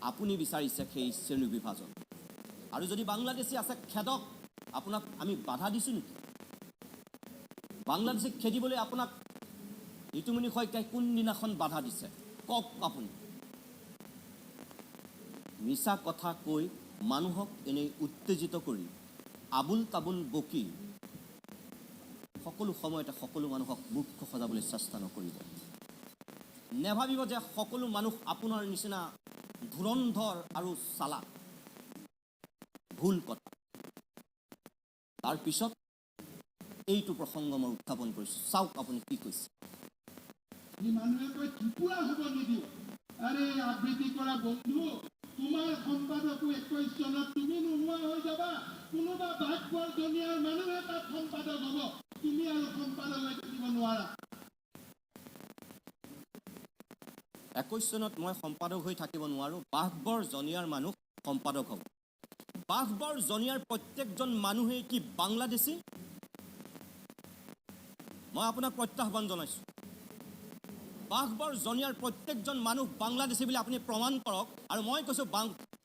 আপুনি বিচাৰিছে সেই শ্ৰেণী বিভাজন আৰু যদি বাংলাদেশী আছে খেদক আপোনাক আমি বাধা দিছোঁ নেকি বাংলাদেশীক খেদিবলৈ আপোনাক নিতুমণি শইকীয়াই কোনদিনাখন বাধা দিছে কওক আপুনি মিছা কথা কৈ মানুহক এনেই উত্তেজিত কৰি আবুল তাবুল বকি সকলো সময়তে সকলো মানুহক মুখ্য সজাবলৈ চেষ্টা নকৰিব নেভাবিব যে সকলো মানুহ আপোনাৰ নিচিনা ধুৰন্ধৰ আৰু চালাক ভুল কথা তাৰপিছত এইটো প্ৰসংগ মই উত্থাপন কৰিছোঁ চাওক আপুনি কি কৈছে মানুহে কয় ত্ৰিপুৰা হ'ব নিদিওঁ আৰে আবৃত্তি কৰা বন্ধু তোমাৰ সম্পাদকো ২১ চনত তুমি নোহোৱা হৈ যাবা কোনোবা বাঘবৰ জনিয়াৰ মানুহে তাত সম্পাদক হ'ব তুমি আৰু সম্পাদক হৈ থাকিব নোৱাৰা 21 চনত মই সম্পাদক হৈ থাকিব নোৱাৰোঁ, বাঘবৰ জনিয়াৰ মানুহ সম্পাদক হ'ব। বাঘবৰ জনিয়াৰ প্ৰত্যেকজন মানুহেই কি বাংলাদেশী? মই আপোনাক প্ৰত্যাহ্বান জনাইছোঁ। বাঘবৰ জনিয়াৰ প্ৰত্যেকজন মানুহ বাংলাদেশী বুলি আপুনি প্ৰমাণ কৰক। আৰু মই কৈছোঁ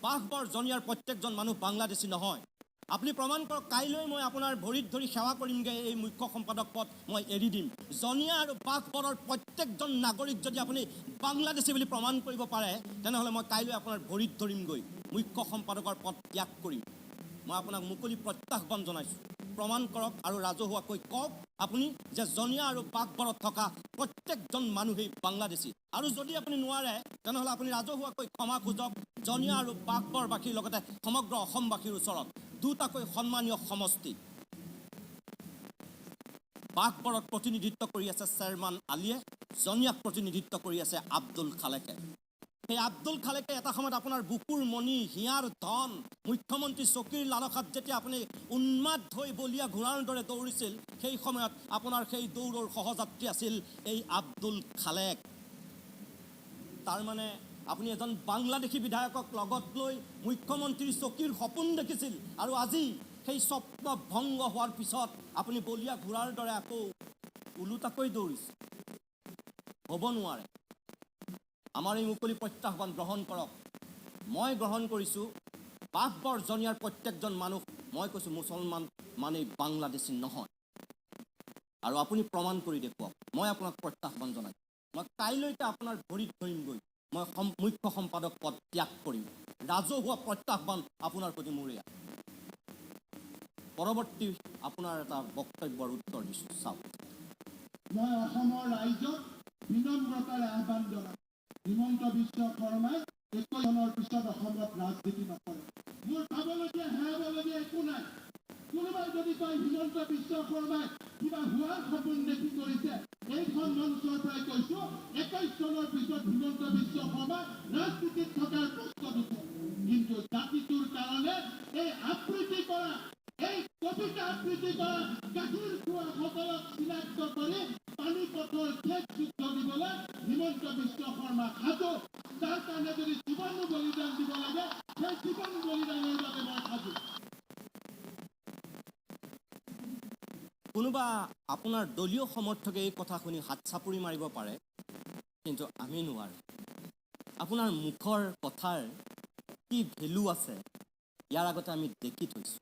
বাঘবৰ জনিয়াৰ প্ৰত্যেকজন মানুহ বাংলাদেশী নহয়। আপুনি প্ৰমাণ কৰক। কাইলৈ মই আপোনাৰ ভৰিত ধৰি সেৱা কৰিমগৈ, এই মুখ্য সম্পাদক পদ মই এৰি দিম। জনিয়া আৰু বাঘবৰৰ প্ৰত্যেকজন নাগৰিক যদি আপুনি বাংলাদেশী বুলি প্ৰমাণ কৰিব পাৰে, তেনেহ'লে মই কাইলৈ আপোনাৰ ভৰিত ধৰিমগৈ, মুখ্য সম্পাদকৰ পদ ত্যাগ কৰিম। মই আপোনাক মুকলি প্ৰত্যাহ্বান জনাইছোঁ। প্ৰমাণ কৰক আৰু ৰাজহুৱাকৈ কওক আপুনি যে জনিয়া আৰু বাঘবৰত থকা প্ৰত্যেকজন মানুহেই বাংলাদেশী। আৰু যদি আপুনি নোৱাৰে, তেনেহ'লে আপুনি ৰাজহুৱাকৈ ক্ষমা খোজক জনিয়া আৰু বাঘবৰবাসীৰ লগতে সমগ্ৰ অসমবাসীৰ ওচৰত। দুটাকৈ সন্মানীয় সমষ্টি। বাঘবৰত প্ৰতিনিধিত্ব কৰি আছে চেয়াৰমান আলীয়ে, জনিয়াক প্ৰতিনিধিত্ব কৰি আছে আব্দুল খালেকে। সেই আব্দুল খালেকে এটা সময়ত আপোনাৰ বুকুৰ মণি, হিয়াৰ ধন, মুখ্যমন্ত্ৰী চকীৰ লালসাত যেতিয়া আপুনি উন্মাদ হৈ বলীয়া ঘোঁৰাৰ দৰে দৌৰিছিল, সেই সময়ত আপোনাৰ সেই দৌৰৰ সহযাত্ৰী আছিল এই আব্দুল খালেক। তাৰমানে আপুনি এজন বাংলাদেশী বিধায়কক লগত লৈ মুখ্যমন্ত্ৰীৰ চকীৰ সপোন দেখিছিল, আৰু আজি সেই স্বপ্ন ভংগ হোৱাৰ পিছত আপুনি বলীয়া ঘোঁৰাৰ দৰে আকৌ ওলোটাকৈ দৌৰিছে। হ'ব নোৱাৰে। আমাৰ এই মুকলি প্ৰত্যাহ্বান গ্ৰহণ কৰক। মই গ্ৰহণ কৰিছোঁ। বাঘবৰ জনিয়াৰ প্ৰত্যেকজন মানুহ, মই কৈছোঁ মুছলমান মানে বাংলাদেশী নহয়। আৰু আপুনি প্ৰমাণ কৰি দেখুৱাওক। মই আপোনাক প্ৰত্যাহ্বান জনাইছোঁ। মই কাইলৈকে আপোনাৰ ভৰিত ধৰিমগৈ, মই মুখ্য সম্পাদক পদ ত্যাগ কৰিম। ৰাজহুৱা প্ৰত্যাহ্বান আপোনাৰ প্ৰতি মোৰ এয়া। পৰৱৰ্তী আপোনাৰ এটা বক্তব্যৰ উত্তৰ দিছোঁ, চাওক। মই অসমৰ ৰাইজক বিনম্ৰতাৰে আহ্বান জনাম। হিমন্ত বিশ্ব শৰ্মাই 21 চনৰ পিছত অসমত ৰাজনীতি নকৰে। মোৰ পাবলগীয়া হেৰাবলগীয়া একো নাই। কোনোবাই যদি কয় হিমন্ত বিশ্ব শৰ্মাই কিবা হোৱাৰ সপোন দেখি কৰিছে, এইখন মঞ্চৰ পৰাই কৈছোঁ, 21 চনৰ পিছত হিমন্ত বিশ্ব শৰ্মা ৰাজনীতিত থকাৰ প্ৰশ্ন নুঠে। কিন্তু জাতিটোৰ কাৰণে এই আবৃত্তি কৰা, এই কবিতা আবৃত্তি কৰা গাখীৰ খোৱা সকলক চিনাক্ত কৰি পানী পথৰ শেষ যুদ্ধ দিবলৈ হিমন্ত বিশ্ব শৰ্মা সাজু। যাৰ কাৰণে যদি জীৱনো বলিদান দিব লাগে, সেই জীৱন বলিদানৰ বাবে মই সাজু। কোনোবা আপোনাৰ দলীয় সমৰ্থকে এই কথা শুনি হাত চাপৰি মাৰিব পাৰে, কিন্তু আমি নোৱাৰোঁ। আপোনাৰ মুখৰ কথাৰ কি ভেলু আছে, ইয়াৰ আগতে আমি দেখি থৈছোঁ।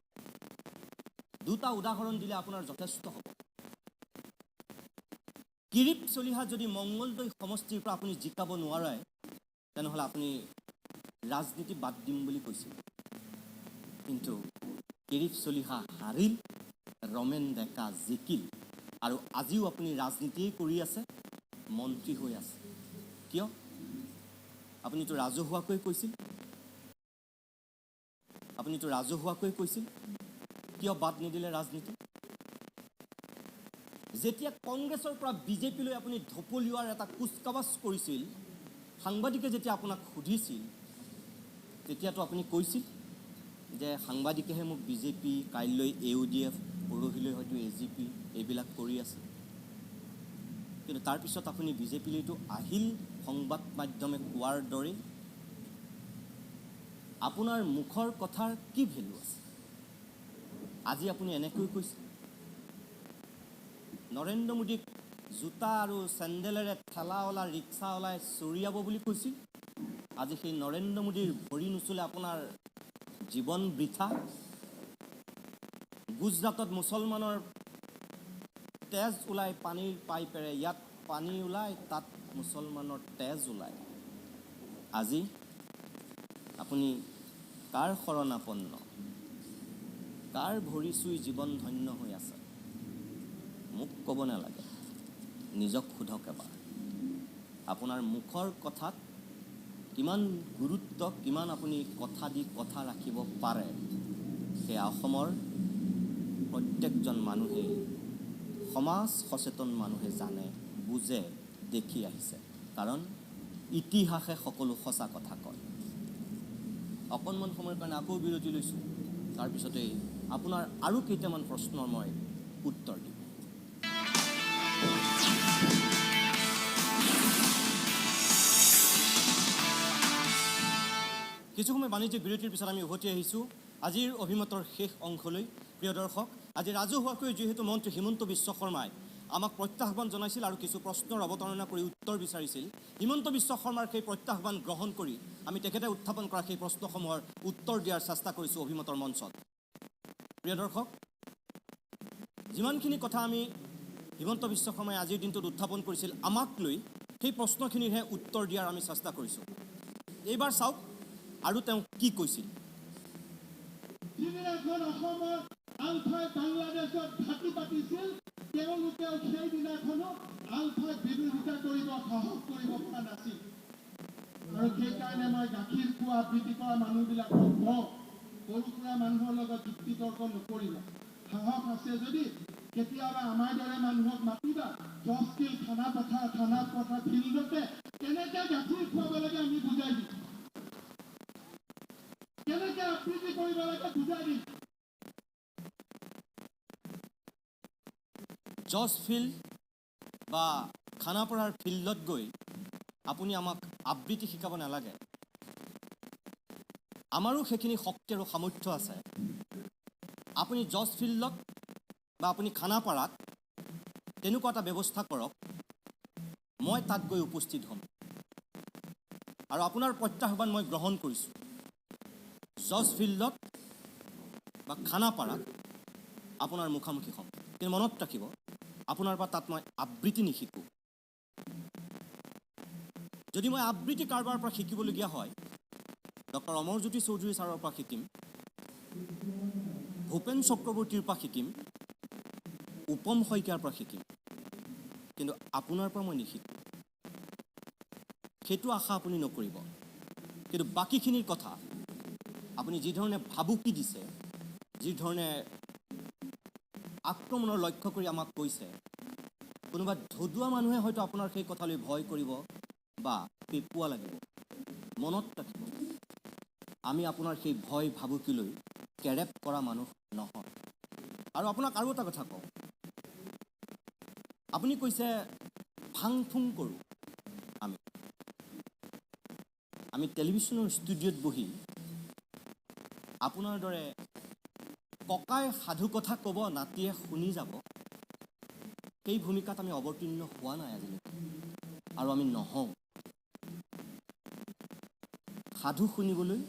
দুটা উদাহৰণ দিলে আপোনাৰ যথেষ্ট হ'ব। কিৰিপ চলিহা যদি মংগলদৈ সমষ্টিৰ পৰা আপুনি জিকাব নোৱাৰে, তেনেহ'লে আপুনি ৰাজনীতি বাদ দিম বুলি কৈছিল। কিন্তু কিৰিপ চলিহা হাৰিল, ৰমেন ডেকা জিকিল, আৰু আজিও আপুনি ৰাজনীতিয়ে কৰি আছে, মন্ত্ৰী হৈ আছে। কিয়? আপুনিতো ৰাজহুৱাকৈ কৈছিল। কিয় বাদ নিদিলে ৰাজনীতি? যেতিয়া কংগ্ৰেছৰ পৰা বিজেপিলৈ আপুনি ঢপলিওৱাৰ এটা কুচকাৱাজ কৰিছিল, সাংবাদিকে যেতিয়া আপোনাক সুধিছিল, তেতিয়াতো আপুনি কৈছিল যে সাংবাদিকেহে মোক বিজেপি, কাইলৈ AUDF, পৰহিলৈ হয়তো AGP এইবিলাক কৰি আছে। কিন্তু তাৰপিছত আপুনি বিজেপিলৈতো আহিল সংবাদ মাধ্যমে কোৱাৰ দৰে। আপোনাৰ মুখৰ কথাৰ কি ভেলু আছে? আজি আপুনি এনেকৈ কৈছে। নৰেন্দ্ৰ মোদীক জোতা আৰু চেণ্ডেলেৰে ঠেলাৱালা, ৰিক্সাৱালাই চৰিয়াব বুলি কৈছিল। আজি সেই নৰেন্দ্ৰ মোদীৰ ভৰি নুচুলে আপোনাৰ জীৱন বৃথা। গুজৰাটত মুছলমানৰ তেজ ওলাই পানীৰ পাইপেৰে, ইয়াত পানী ওলাই, তাত মুছলমানৰ তেজ ওলায়। আজি আপুনি কাৰ শৰণাপন্ন, কাৰ ভৰি চুই জীৱন ধন্য হৈ আছে? মোক ক'ব নালাগে, নিজক সোধক এবাৰ। আপোনাৰ মুখৰ কথাত কিমান গুৰুত্ব, কিমান আপুনি কথা দি কথা ৰাখিব পাৰে, সেয়া অসমৰ প্ৰত্যেকজন মানুহেই, সমাজ সচেতন মানুহে জানে, বুজে, দেখি আহিছে। কাৰণ ইতিহাসে সকলো সঁচা কথা কয়। অকণমান সময়ৰ কাৰণে আকৌ বিৰতি লৈছোঁ। তাৰপিছতেই আপোনাৰ আৰু কেইটামান প্ৰশ্নৰ মই উত্তৰ দিম। কিছু সময় বাণিজ্যিক বিৰতিৰ পিছত আমি উভতি আহিছোঁ আজিৰ অভিমতৰ শেষ অংশলৈ। প্ৰিয় দৰ্শক, আজি ৰাজহুৱাকৈ যিহেতু মন্ত্ৰী হিমন্ত বিশ্ব শৰ্মাই আমাক প্ৰত্যাহ্বান জনাইছিল আৰু কিছু প্ৰশ্নৰ অৱতাৰণা কৰি উত্তৰ বিচাৰিছিল, হিমন্ত বিশ্ব শৰ্মাৰ সেই প্ৰত্যাহ্বান গ্ৰহণ কৰি আমি তেখেতে উত্থাপন কৰা সেই প্ৰশ্নসমূহৰ উত্তৰ দিয়াৰ চেষ্টা কৰিছোঁ অভিমতৰ মঞ্চত। প্ৰিয় দৰ্শক, যিমানখিনি কথা আমি হিমন্ত বিশ্ব শৰ্মাই আজিৰ দিনটোত উত্থাপন কৰিছিল আমাক লৈ, সেই প্ৰশ্নখিনিৰহে উত্তৰ দিয়াৰ আমি চেষ্টা কৰিছোঁ। এইবাৰ চাওক আৰু তেওঁ কি কৈছিল। যিদিনাখন অসমৰ আলফাই বাংলাদেশত ঘাটি পাতিছিল, তেওঁলোকেও সেইদিনাখনো আলফাক বিৰোধিতা কৰিব সাহস কৰিব পৰা নাছিল। আৰু সেইকাৰণে মই গাখীৰ খোৱা আবৃত্তি কৰা মানুহবিলাকক কওঁ, সৰু সুৰা মানুহৰ লগত যুক্তি তৰ্ক নকৰিব। সাহস আছে যদি কেতিয়াবা আমাৰ দৰে মানুহক মাতিবা, 10 কিল থানাত পথাৰ ফিল্ডতে কেনেকে গাখীৰ খুৱাব লাগে আমি বুজাই দিম, কেনেকে আবৃত্তি কৰিব লাগে বুজাই দিম। জজ ফিল্ড বা খানাপাৰাৰ ফিল্ডত গৈ আপুনি আমাক আবৃত্তি শিকাব নালাগে। আমাৰো সেইখিনি শক্তি আৰু সামৰ্থ্য আছে। আপুনি জজ ফিল্ডত বা আপুনি খানাপাৰাত তেনেকুৱা এটা ব্যৱস্থা কৰক, মই তাত গৈ উপস্থিত হ'ম আৰু আপোনাৰ প্ৰত্যাহ্বান মই গ্ৰহণ কৰিছোঁ। জজ ফিল্ডত বা খানাপাৰাত আপোনাৰ মুখামুখি হ'ম, কিন্তু মনত ৰাখিব আপোনাৰ পৰা তাত মই আবৃত্তি নিশিকোঁ। যদি মই আবৃত্তি কাৰোবাৰ পৰা শিকিবলগীয়া হয়, ডক্টৰ অমৰজ্যোতি চৌধুৰী ছাৰৰ পৰা শিকিম, ভূপেন চক্ৰৱৰ্তীৰ পৰা শিকিম, উপম শইকীয়াৰ পৰা শিকিম, কিন্তু আপোনাৰ পৰা মই নিশিকোঁ। সেইটো আশা আপুনি নকৰিব। কিন্তু বাকীখিনিৰ কথা আপুনি যিধৰণে ভাবুকি দিছে, যিধৰণে আক্ৰমণৰ লক্ষ্য কৰি আমাক কৈছে, কোনোবা ধুদুৱা মানুহে হয়তো আপোনাৰ সেই কথালৈ ভয় কৰিব বা পেপুৱা লাগিব। মনত ৰাখিব, আমি আপোনাৰ সেই ভয় ভাবুকিলৈ কেৰেপ কৰা মানুহ নহয়। আৰু আপোনাক আৰু এটা কথা কওঁ, আপুনি কৈছে ফাং ফুং কৰোঁ। আমি টেলিভিশ্যনৰ ষ্টুডিঅ'ত বহি আপোনাৰ দৰে ককাই সাধু কথা ক'ব, নাতিয়ে শুনি যাব, সেই ভূমিকাত আমি অৱতীৰ্ণ হোৱা নাই আজিলৈকে, আৰু আমি নহওঁ। সাধু শুনিবলৈ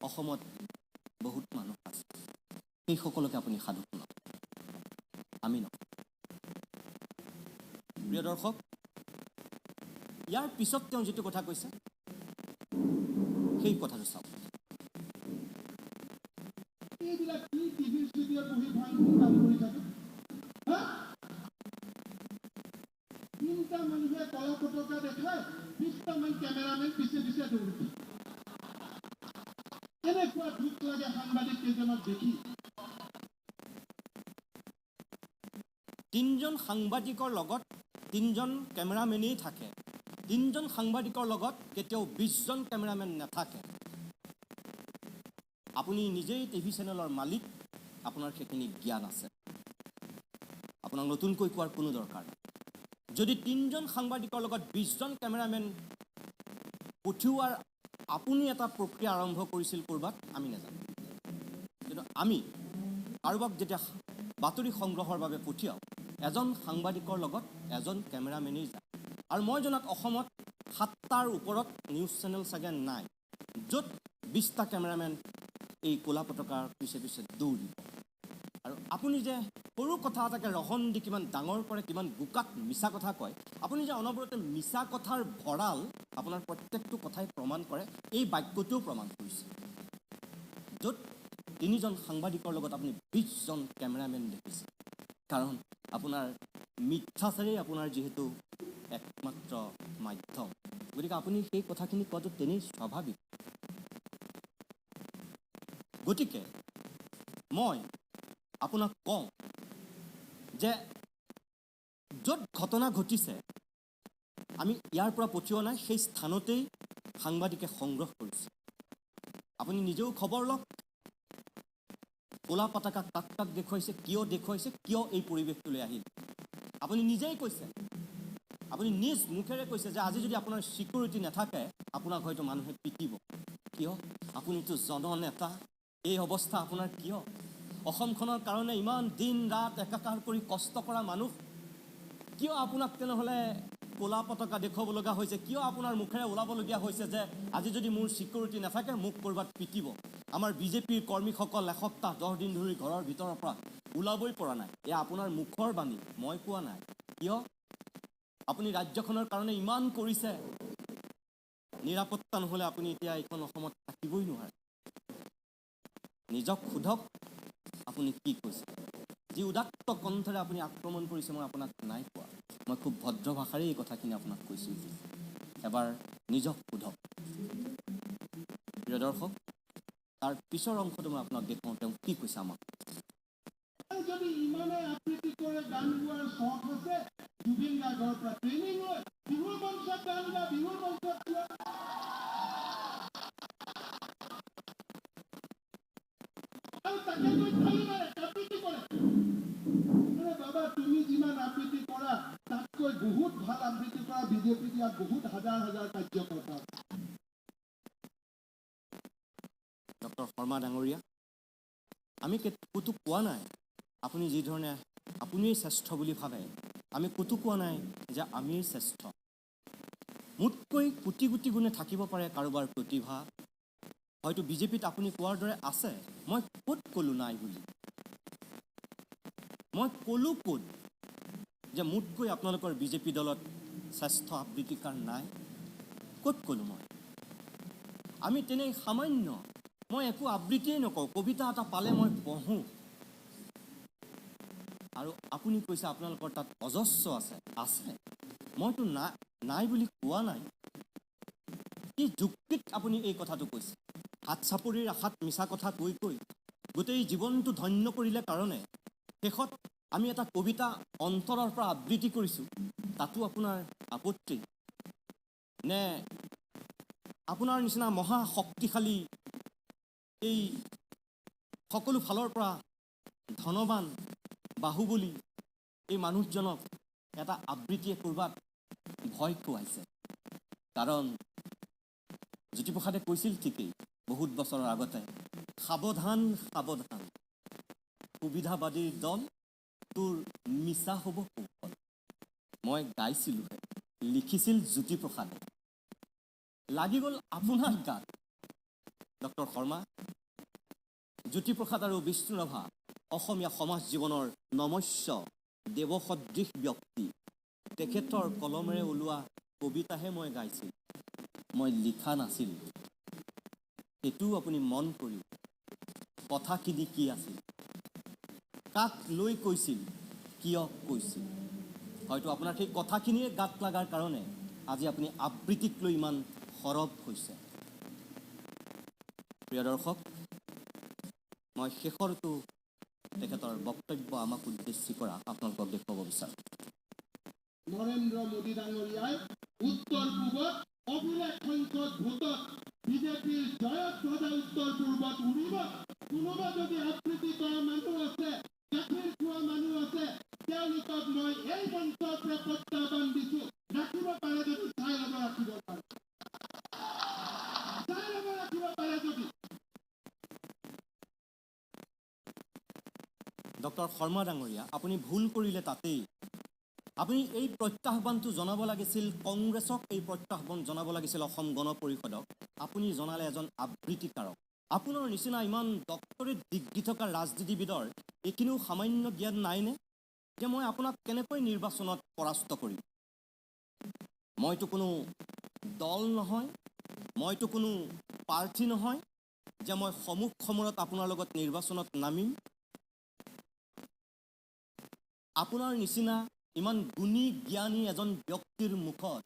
অসমত বহুত মানুহ আছে, সেই সকলোকে আপুনি সাধু শুনাওক, আমি নহয়। প্ৰিয় দৰ্শক, ইয়াৰ পিছত তেওঁ যিটো কথা কৈছে সেই কথাটো চাওক। এইবিলাক কি টিভিৰ ষ্টুডিঅ'ত বহি ভাং ফুং কাম কৰি থাকে? তিনিটা মানুহে কলা পতকা দেখায়, 20টামান কেমেৰামেন পিছে পিছে দৌৰি থাকে। এনেকুৱা দুখ লাগে সাংবাদিক কেইজনক দেখি। 3জন সাংবাদিকৰ লগত 3জন কেমেৰামেনেই থাকে। 3জন সাংবাদিকৰ লগত কেতিয়াও 20জন কেমেৰামেন নাথাকে। আপুনি নিজেই টিভি চেনেলৰ মালিক, আপোনাৰ সেইখিনি জ্ঞান আছে, আপোনাক নতুনকৈ কোৱাৰ কোনো দৰকাৰ নাই। যদি 3জন সাংবাদিকৰ লগত 20জন কেমেৰামেন পঠিওৱাৰ আপুনি এটা প্ৰক্ৰিয়া আৰম্ভ কৰিছিল ক'ৰবাত, আমি নাজানো। কিন্তু আমি কাৰোবাক যেতিয়া বাতৰি সংগ্ৰহৰ বাবে পঠিয়াওঁ, এজন সাংবাদিকৰ লগত এজন কেমেৰামেনেই যায়। আৰু মই জনাত অসমত 7টাৰ ওপৰত নিউজ চেনেল চাগে নাই য'ত 20টা কেমেৰামেন এই ক'লা পতাকাৰ পিছে পিছে দৌৰিব। আৰু আপুনি যে সৰু কথা এটাকে ৰহণ দি কিমান ডাঙৰ কৰে, কিমান বোকাত মিছা কথা কয়, আপুনি যে অনবৰতে মিছা কথাৰ ভঁৰাল, আপোনাৰ প্ৰত্যেকটো কথাই প্ৰমাণ কৰে, এই বাক্যটোও প্ৰমাণ কৰিছে। য'ত 3জন সাংবাদিকৰ লগত আপুনি 20জন কেমেৰামেন দেখিছে, কাৰণ আপোনাৰ মিথ্যাচাৰেই আপোনাৰ যিহেতু একমাত্ৰ মাধ্যম, গতিকে আপুনি সেই কথাখিনি কোৱাটো তেনেই স্বাভাৱিক। গতিকে মই আপোনাক কওঁ যে য'ত ঘটনা ঘটিছে আমি ইয়াৰ পৰা পঠিওৱা নাই, সেই স্থানতেই সাংবাদিকে সংগ্ৰহ কৰিছে। আপুনি নিজেও খবৰ লওক, ক'লা পতাকা কাক কাক দেখুৱাইছে, কিয় এই পৰিৱেশটোলৈ আহিল। আপুনি নিজেই কৈছে, আপুনি নিজ মুখেৰে কৈছে যে আজি যদি আপোনাৰ ছিকিউৰিটি নাথাকে আপোনাক হয়তো মানুহে পিটিব। কিয়? আপুনিতো জননেতা, এই অৱস্থা আপোনাৰ কিয়? অসমখনৰ কাৰণে ইমান দিন ৰাত একাকাৰ কৰি কষ্ট কৰা মানুহ, কিয় আপোনাক তেনেহ'লে ক'লা পতাকা দেখুৱাব লগা হৈছে? কিয় আপোনাৰ মুখেৰে ওলাবলগীয়া হৈছে যে আজি যদি মোৰ ছিকিউৰিটি নাথাকে মোক ক'ৰবাত পিটিব? আমাৰ বিজেপিৰ কৰ্মীসকল এসপ্তাহ 10 দিন ধৰি ঘৰৰ ভিতৰৰ পৰা ওলাবই পৰা নাই। এয়া আপোনাৰ মুখৰ বাণী, মই কোৱা নাই। কিয়? আপুনি ৰাজ্যখনৰ কাৰণে ইমান কৰিছে, নিৰাপত্তা নহ'লে আপুনি এতিয়া এইখন অসমত থাকিবই নোৱাৰে। নিজক সোধক আপুনি কি কৈছে। যি উদাত্ত কণ্ঠৰে আপুনি আক্ৰমণ কৰিছে মই আপোনাক নাই কোৱা। মই খুব ভদ্ৰ ভাষাৰে এই কথাখিনি আপোনাক কৈছোঁ। এবাৰ নিজক সোধক। প্ৰিয় দৰ্শক, তাৰ পিছৰ অংশটো মই আপোনাক দেখুৱাওঁ তেওঁ কি কৈছে আমাক। যদি ইমানে আবৃত্তি কৰে, গান গোৱাৰ চখ আছে, জুবিন গাৰ্গৰ পৰা ট্ৰেইনিং লৈ বিহুৰ মঞ্চত গান গা, বিহুৰ মঞ্চত গোৱা। আৰু তাকে গৈ ঢালি মাৰে, আবৃত্তি কৰে। বাবা, তুমি যিমান আবৃত্তি কৰা তাতকৈ বহুত ভাল আবৃত্তি কৰা বিজেপি দিয়া বহুত হাজাৰ হাজাৰ কাৰ্যকৰ্তা। ডক্টৰ শৰ্মা ডাঙৰীয়া, আমি ক'তো কোৱা নাই আপুনি যি ধৰণে আপুনিয়েই শ্ৰেষ্ঠ বুলি ভাবে, আমি ক'তো কোৱা নাই যে আমিয়েই শ্ৰেষ্ঠ। মোতকৈ কোটি কোটি গুণে থাকিব পাৰে কাৰোবাৰ প্ৰতিভা, হয়তো বিজেপিত আপুনি কোৱাৰ দৰে আছে। মই ক'ত ক'লোঁ নাই বুলি? মই ক'লোঁ ক'ত যে মোতকৈ আপোনালোকৰ বিজেপি দলত শ্ৰেষ্ঠ আবৃত্তিকাৰ নাই? ক'ত ক'লোঁ মই? আমি তেনেই সামান্য, মই একো আবৃত্তিয়েই নকওঁ, কবিতা এটা পালে মই পঢ়োঁ। আৰু আপুনি কৈছে আপোনালোকৰ তাত অজস্ৰ আছে। আছে, মইতো নাই বুলি কোৱা নাই। কি যুক্তিত আপুনি এই কথাটো কৈছে? হাত চাপৰিৰ আশাত মিছা কথা কৈ কৈ গোটেই জীৱনটো ধন্য কৰিলে কাৰণে শেষত আমি এটা কবিতা অন্তৰৰ পৰা আবৃত্তি কৰিছোঁ, তাতো আপোনাৰ আপত্তি নে? আপোনাৰ নিচিনা মহা শক্তিশালী, এই সকলো ফালৰ পৰা ধনৱান বাহুবলী এই মানুহজনক এটা আবৃত্তিয়ে ক'ৰবাত ভয় খুৱাইছে? কাৰণ জ্যোতিপ্ৰসাদে কৈছিল ঠিকেই বহুত বছৰৰ আগতে, সাৱধান সাৱধান, সুবিধাবাদীৰ দল, তোৰ মিছা হ'ব কৌশল। মই গাইছিলোঁহে, লিখিছিল জ্যোতিপ্ৰসাদে, লাগি গ'ল আপোনাৰ গাত। ডক্টৰ শৰ্মা, জ্যোতিপ্ৰসাদ আৰু বিষ্ণুৰাভা অসমীয়া সমাজ জীৱনৰ নমস্য দেৱসদৃশ ব্যক্তি। তেখেতৰ কলমেৰে ওলোৱা কবিতাহে মই গাইছিলোঁ, মই লিখা নাছিলোঁ। সেইটোও আপুনি মন কৰি কথাখিনি কি আছিল, কাক লৈ কৈছিল, কিয় কৈছিল। হয়তো আপোনাৰ সেই কথাখিনিয়ে গাত লগাৰ কাৰণে আজি আপুনি আবৃত্তিক লৈ ইমান সৰব হৈছে। প্ৰিয় দৰ্শক, মই শেষৰটো তেখেতৰ বক্তব্য আমাক উদ্দেশ্যি কৰা আপোনালোকক দেখুৱাব বিচাৰোঁ। নৰেন্দ্ৰ মোদী ডাঙৰীয়াই উত্তৰ পূবত অভিলেখ সংখ্যক ভোটত বিজেপিৰ জয়ত ধ্বজা উত্তৰ পূৰ্বত উৰিব। কোনোবা যদি আবৃত্তি কৰা মানুহ আছে, গাখীৰ খোৱা মানুহ আছে, তেওঁলোকক মই এই মঞ্চৰ পৰা প্ৰত্যাহ্বান দিছোঁ, ৰাখিব পাৰে যদি চাই ল'ব, ৰাখিব পাৰে, চাই ল'ব, ৰাখিব পাৰে যদি। ডক্টৰ শৰ্মা ডাঙৰীয়া, আপুনি ভুল কৰিলে তাতেই। আপুনি এই প্ৰত্যাহ্বানটো জনাব লাগিছিল কংগ্ৰেছক, এই প্ৰত্যাহ্বান জনাব লাগিছিল অসম গণ পৰিষদক। আপুনি জনালে এজন আবৃত্তিকাৰক। আপোনাৰ নিচিনা ইমান ডক্টৰেট ডিগ্ৰী থকা ৰাজনীতিবিদৰ এইখিনিও সামান্য জ্ঞান নাইনে যে মই আপোনাক কেনেকৈ নিৰ্বাচনত পৰাস্ত কৰিম? মইতো কোনো দল নহয়, মইতো কোনো প্ৰাৰ্থী নহয় যে মই সমুখ সমৰত আপোনাৰ লগত নিৰ্বাচনত নামিম। আপোনাৰ নিচিনা ইমান গুণী জ্ঞানী এজন ব্যক্তিৰ মুখত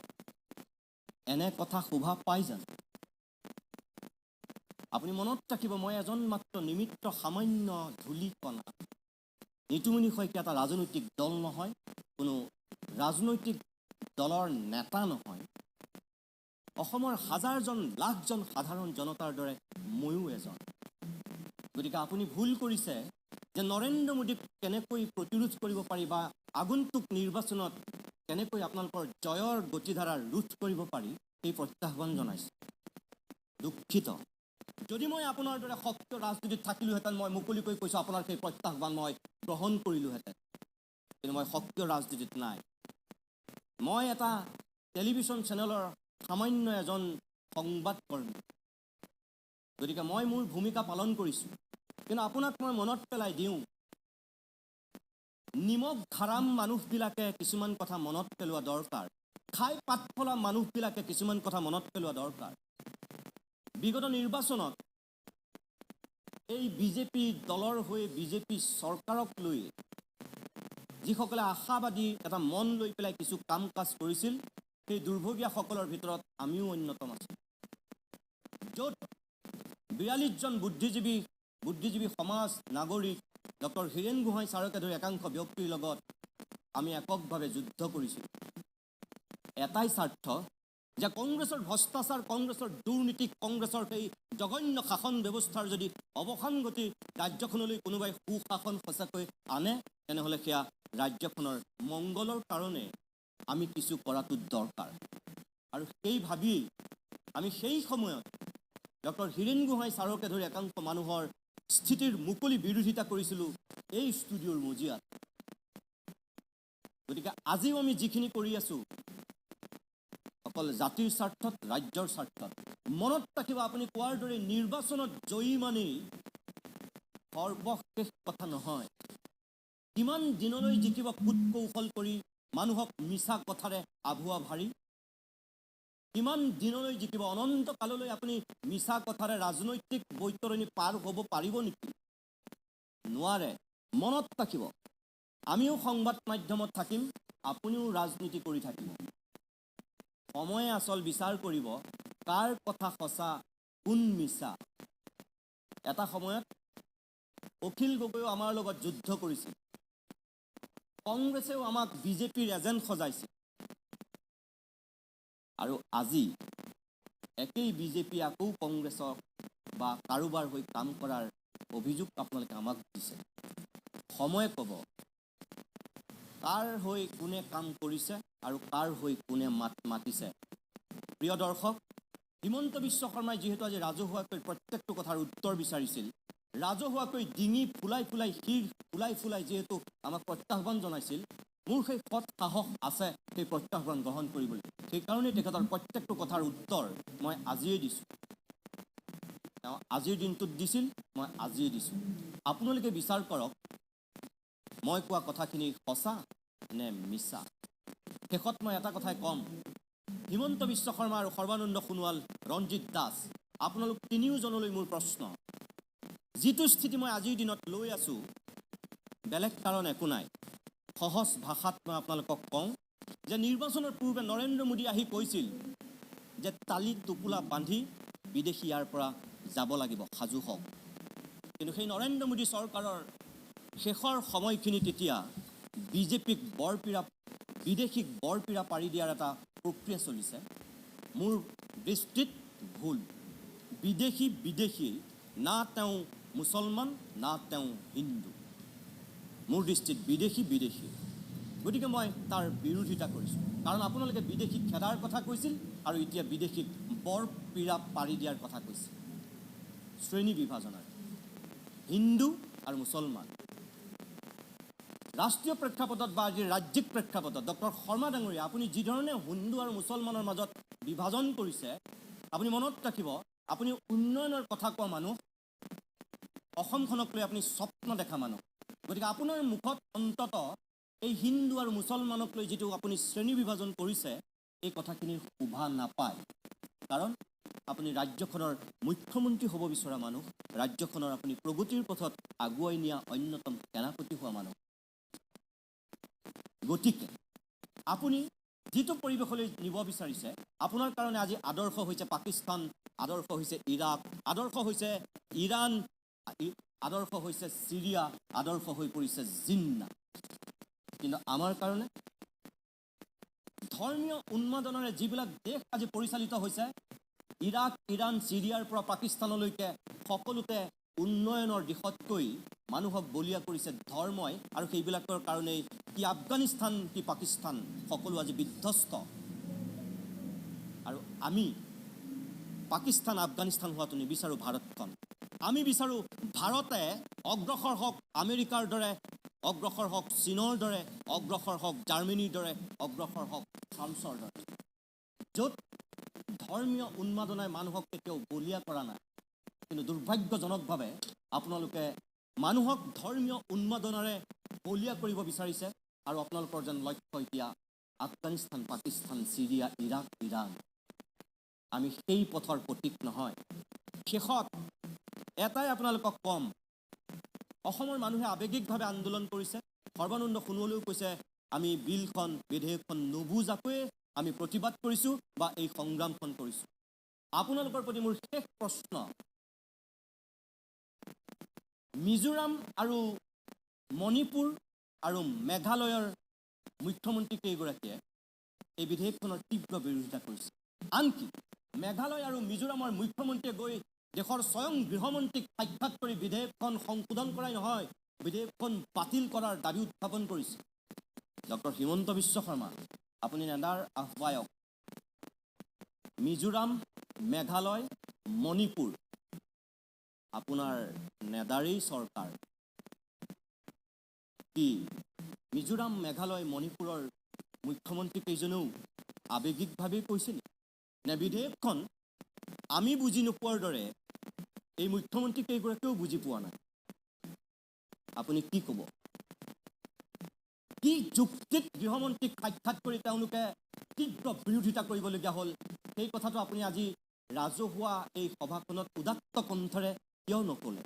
এনে কথা শোভা পাই জানো? আপুনি মনত ৰাখিব, মই এজন মাত্ৰ নিমিত্ত সামান্য ধূলিকণা। নিতুমণি শইকীয়া এটা ৰাজনৈতিক দল নহয়, কোনো ৰাজনৈতিক দলৰ নেতা নহয়। অসমৰ হাজাৰজন লাখজন সাধাৰণ জনতাৰ দৰে ময়ো এজন। গতিকে আপুনি ভুল কৰিছে যে নৰেন্দ্ৰ মোদীক কেনেকৈ প্ৰতিৰোধ কৰিব পাৰি বা আগন্তুক নিৰ্বাচনত কেনেকৈ আপোনালোকৰ জয়ৰ গতিধাৰা ৰোধ কৰিব পাৰি, সেই প্ৰত্যাহ্বান জনাইছে। দুখিত যদি মই আপোনাৰ দৰে সক্ৰিয় ৰাজনীতিত থাকিলোহেঁতেন মই মুকলিকৈ কৈছোঁ আপোনাৰ সেই প্ৰত্যাহ্বান মই গ্ৰহণ কৰিলোহেঁতেন, কিন্তু মই সক্ৰিয় ৰাজনীতিত নাই। মই এটা টেলিভিশ্যন চেনেলৰ সামান্য এজন সংবাদকৰ্মী, গতিকে মই মোৰ ভূমিকা পালন কৰিছোঁ। কিন্তু আপোনাক মই মনত পেলাই দিওঁ, নিমখ ঘাৰাম মানুহবিলাকে কিছুমান কথা মনত পেলোৱা দৰকাৰ, খাই পাত ফলা মানুহবিলাকে কিছুমান কথা মনত পেলোৱা দৰকাৰ। বিগত নিৰ্বাচনত এই বিজেপি দলৰ হৈ বিজেপি চৰকাৰক লৈ যিসকলে আশাবাদী এটা মন লৈ পেলাই কিছু কাম কাজ কৰিছিল, সেই দুৰ্ভগীয়াসকলৰ ভিতৰত আমিও অন্যতম আছোঁ। য'ত 42জন বুদ্ধিজীৱী সমাজ নাগৰিক ডক্টৰ হীৰেণ গোহাঁই ছাৰকে ধৰি একাংশ ব্যক্তিৰ লগত আমি এককভাৱে যুদ্ধ কৰিছিলোঁ। এটাই স্বাৰ্থ যে কংগ্ৰেছৰ ভ্ৰষ্টাচাৰ, কংগ্ৰেছৰ দুৰ্নীতি, কংগ্ৰেছৰ সেই জঘন্য শাসন ব্যৱস্থাৰ যদি অৱসান ঘটি ৰাজ্যখনলৈ কোনোবাই সুশাসন সঁচাকৈ আনে, তেনেহ'লে সেয়া ৰাজ্যখনৰ মংগলৰ কাৰণে আমি কিছু কৰাটো দৰকাৰ। আৰু সেই ভাবিয়েই আমি সেই সময়ত ডক্টৰ হীৰেণ গোহাঁই ছাৰকে ধৰি একাংশ মানুহৰ স্থিতিৰ মুকলি বিৰোধিতা কৰিছিলোঁ এই ষ্টুডিঅ'ৰ মজিয়াত। গতিকে আজিও আমি যিখিনি কৰি আছোঁ অকল জাতিৰ স্বাৰ্থত, ৰাজ্যৰ স্বাৰ্থত। মনত ৰাখিব, আপুনি কোৱাৰ দৰে নিৰ্বাচনত জয়ী মানেই সৰ্বশেষ কথা নহয়। কিমান দিনলৈ জিকিব কূট কৌশল কৰি মানুহক মিছা কথাৰে আভুৱা ভাৰি? কিমান দিনলৈ জিকিব? অনন্ত কাললৈ আপুনি মিছা কথাৰে ৰাজনৈতিক বৈতৰণি পাৰ হ'ব পাৰিব নেকি? নোৱাৰে। মনত ৰাখিব, আমিও সংবাদ মাধ্যমত থাকিম, আপুনিও ৰাজনীতি কৰি থাকিব। সময়ে আচল বিচাৰ কৰিব কাৰ কথা সঁচা, কোন মিছা। এটা সময়ত অখিল গগৈও আমাৰ লগত যুদ্ধ কৰিছিল, কংগ্ৰেছেও আমাক বিজেপিৰ এজেণ্ট সজাইছিল, আৰু আজি একেই বিজেপি আকৌ কংগ্ৰেছক বা কাৰোবাৰ হৈ কাম কৰাৰ অভিযোগ আপোনালোকে আমাক দিছে। সময়ে ক'ব কাৰ হৈ কোনে কাম কৰিছে আৰু কাৰ হৈ কোনে মাতিছে। প্ৰিয় দৰ্শক, হিমন্ত বিশ্ব শৰ্মাই যিহেতু আজি ৰাজহুৱাকৈ প্ৰত্যেকটো কথাৰ উত্তৰ বিচাৰিছিল, ৰাজহুৱাকৈ ডিঙি ফুলাই ফুলাই, শিৰ ফুলাই ফুলাই যিহেতু আমাক প্ৰত্যাহ্বান জনাইছিল, মোৰ সেই সৎ সাহস আছে সেই প্ৰত্যাহ্বান গ্ৰহণ কৰিবলৈ। সেইকাৰণেই তেখেতৰ প্ৰত্যেকটো কথাৰ উত্তৰ মই আজিয়েই দিছোঁ। তেওঁ আজিৰ দিনটোত দিছিল, মই আজিয়েই দিছোঁ। আপোনালোকে বিচাৰ কৰক মই কোৱা কথাখিনি সঁচা নে মিছা। শেষত মই এটা কথাই ক'ম, হিমন্ত বিশ্ব শৰ্মা আৰু সৰ্বানন্দ সোণোৱাল, ৰঞ্জিত দাস, আপোনালোক তিনিওজনলৈ মোৰ প্ৰশ্ন। যিটো স্থিতি মই আজিৰ দিনত লৈ আছোঁ, বেলেগ কাৰণ একো নাই। সহজ ভাষাত মই আপোনালোকক কওঁ যে নিৰ্বাচনৰ পূৰ্বে নৰেন্দ্ৰ মোদী আহি কৈছিল যে তালি টোপোলা বান্ধি বিদেশী ইয়াৰ পৰা যাব লাগিব, সাজু হওক। কিন্তু সেই নৰেন্দ্ৰ মোদী চৰকাৰৰ শেষৰ সময়খিনি তেতিয়া বিজেপিক বিদেশীক বৰপীৰা পাৰি দিয়াৰ এটা প্ৰক্ৰিয়া চলিছে। মোৰ দৃষ্টিত ভুল। বিদেশী না তেওঁ মুছলমান না তেওঁ হিন্দু। মোৰ দৃষ্টিত বিদেশী। গতিকে মই তাৰ বিৰোধিতা কৰিছোঁ। কাৰণ আপোনালোকে বিদেশীক খেদাৰ কথা কৈছিল আৰু এতিয়া বিদেশীক বৰপীৰা পাৰি দিয়াৰ কথা কৈছিল। শ্ৰেণী বিভাজনৰ হিন্দু আৰু মুছলমান। ৰাষ্ট্ৰীয় প্ৰেক্ষাপটত বা আজি ৰাজ্যিক প্ৰেক্ষাপটত ডক্টৰ শৰ্মা ডাঙৰীয়া, আপুনি যিধৰণে হিন্দু আৰু মুছলমানৰ মাজত বিভাজন কৰিছে, আপুনি মনত ৰাখিব, আপুনি উন্নয়নৰ কথা কোৱা মানুহ, অসমখনক লৈ আপুনি স্বপ্ন দেখা মানুহ। গতিকে আপোনাৰ মুখত অন্তত এই হিন্দু আৰু মুছলমানক লৈ যিটো আপুনি শ্ৰেণী বিভাজন কৰিছে, এই কথাখিনিৰ শোভা নাপায়। কাৰণ আপুনি ৰাজ্যখনৰ মুখ্যমন্ত্ৰী হ'ব বিচৰা মানুহ, ৰাজ্যখনৰ আপুনি প্ৰগতিৰ পথত আগুৱাই নিয়া অন্যতম সেনাপতি হোৱা মানুহ। গতিকে আপুনি যিটো পৰিৱেশলৈ নিব বিচাৰিছে, আপোনাৰ কাৰণে আজি আদৰ্শ হৈছে পাকিস্তান, আদৰ্শ হৈছে ইৰাক, আদৰ্শ হৈছে ইৰাণ, আদৰ্শ হৈছে চিৰিয়া, আদৰ্শ হৈ পৰিছে জিন্না। কিন্তু আমাৰ কাৰণে ধৰ্মীয় উন্মাদনেৰে যিবিলাক দেশ আজি পৰিচালিত হৈছে, ইৰাক, ইৰাণ, চিৰিয়াৰ পৰা পাকিস্তানলৈকে সকলোতে উন্নয়নৰ দিশতকৈ মানুহক বলীয়া কৰিছে ধৰ্মই, আৰু সেইবিলাকৰ কাৰণেই কি আফগানিস্তান কি পাকিস্তান সকলো আজি বিধ্বস্ত। আৰু আমি পাকিস্তান আফগানিস্তান হোৱাটো নিবিচাৰোঁ ভাৰতখন। আমি বিচাৰোঁ ভাৰতে অগ্ৰসৰ হওক আমেৰিকাৰ দৰে, অগ্ৰসৰ হওক চীনৰ দৰে, অগ্ৰসৰ হওক জাৰ্মানীৰ দৰে, অগ্ৰসৰ হওক ফ্ৰান্সৰ দৰে, য'ত ধৰ্মীয় উন্মাদনাই মানুহক কেতিয়াও বলীয়া কৰা নাই। কিন্তু দুৰ্ভাগ্যজনকভাৱে আপোনালোকে মানুহক ধৰ্মীয় উন্মাদনাৰে বলীয়া কৰিব বিচাৰিছে, আৰু আপোনালোকৰ যেন লক্ষ্য এতিয়া আফগানিস্তান, পাকিস্তান, চিৰিয়া, ইৰাক, ইৰাণ। আমি সেই পথৰ প্ৰতীক নহয়। শেষত এটাই আপোনালোকক কম, অসমৰ মানুহে আৱেগিকভাৱে আন্দোলন কৰিছে। সৰ্বানন্দ সোণোৱালেও কৈছে আমি বিলখন বিধেয়কখন নুবুজাকৈয়ে আমি প্ৰতিবাদ কৰিছোঁ বা এই সংগ্ৰামখন কৰিছোঁ। আপোনালোকৰ প্ৰতি মোৰ শেষ প্ৰশ্ন, মিজোৰাম আৰু মণিপুৰ আৰু মেঘালয়ৰ মুখ্যমন্ত্ৰী কেইগৰাকীয়ে এই বিধেয়কখনৰ তীব্ৰ বিৰোধিতা কৰিছে। আনকি মেঘালয় আৰু মিজোৰামৰ মুখ্যমন্ত্ৰীয়ে গৈ দেশৰ স্বয়ং গৃহমন্ত্ৰীক সাক্ষাৎ কৰি বিধেয়কখন সংশোধন কৰাই নহয়, বিধেয়কখন বাতিল কৰাৰ দাবী উত্থাপন কৰিছে। ডক্টৰ হিমন্ত বিশ্ব শৰ্মা, আপুনি নেডাৰ আহ্বায়ক। মিজোৰাম, মেঘালয়, মণিপুৰ আপোনাৰ নেডাৰেই চৰকাৰ। কি মিজোৰাম, মেঘালয়, মণিপুৰৰ মুখ্যমন্ত্ৰী কেইজনেও আৱেগিকভাৱেই কৈছিল নে বিধেয়কখন আমি বুজি নোপোৱাৰ দৰে এই মুখ্যমন্ত্ৰী কেইগৰাকীয়েও বুজি পোৱা নাই? আপুনি কি ক'ব? কি যুক্তিত গৃহমন্ত্ৰীক সাক্ষাৎ কৰি তেওঁলোকে তীব্ৰ বিৰোধিতা কৰিবলগীয়া হ'ল, সেই কথাটো আপুনি আজি ৰাজহুৱা এই সভাখনত উদাত্ত কণ্ঠৰে কিয় নক'লে?